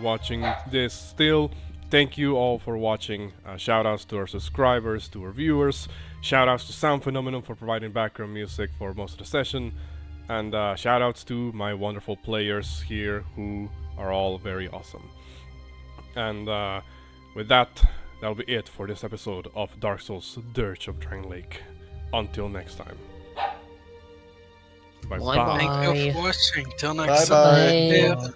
watching this still, thank you all for watching. Shoutouts to our subscribers, to our viewers. Shoutouts to Sound Phenomenon for providing background music for most of the session. And shoutouts to my wonderful players here who are all very awesome. And with that, that'll be it for this episode of Dark Souls Dirge of Drangleic. Until next time. Bye bye. Thank you for watching. Till next Bye-bye. time. Yeah.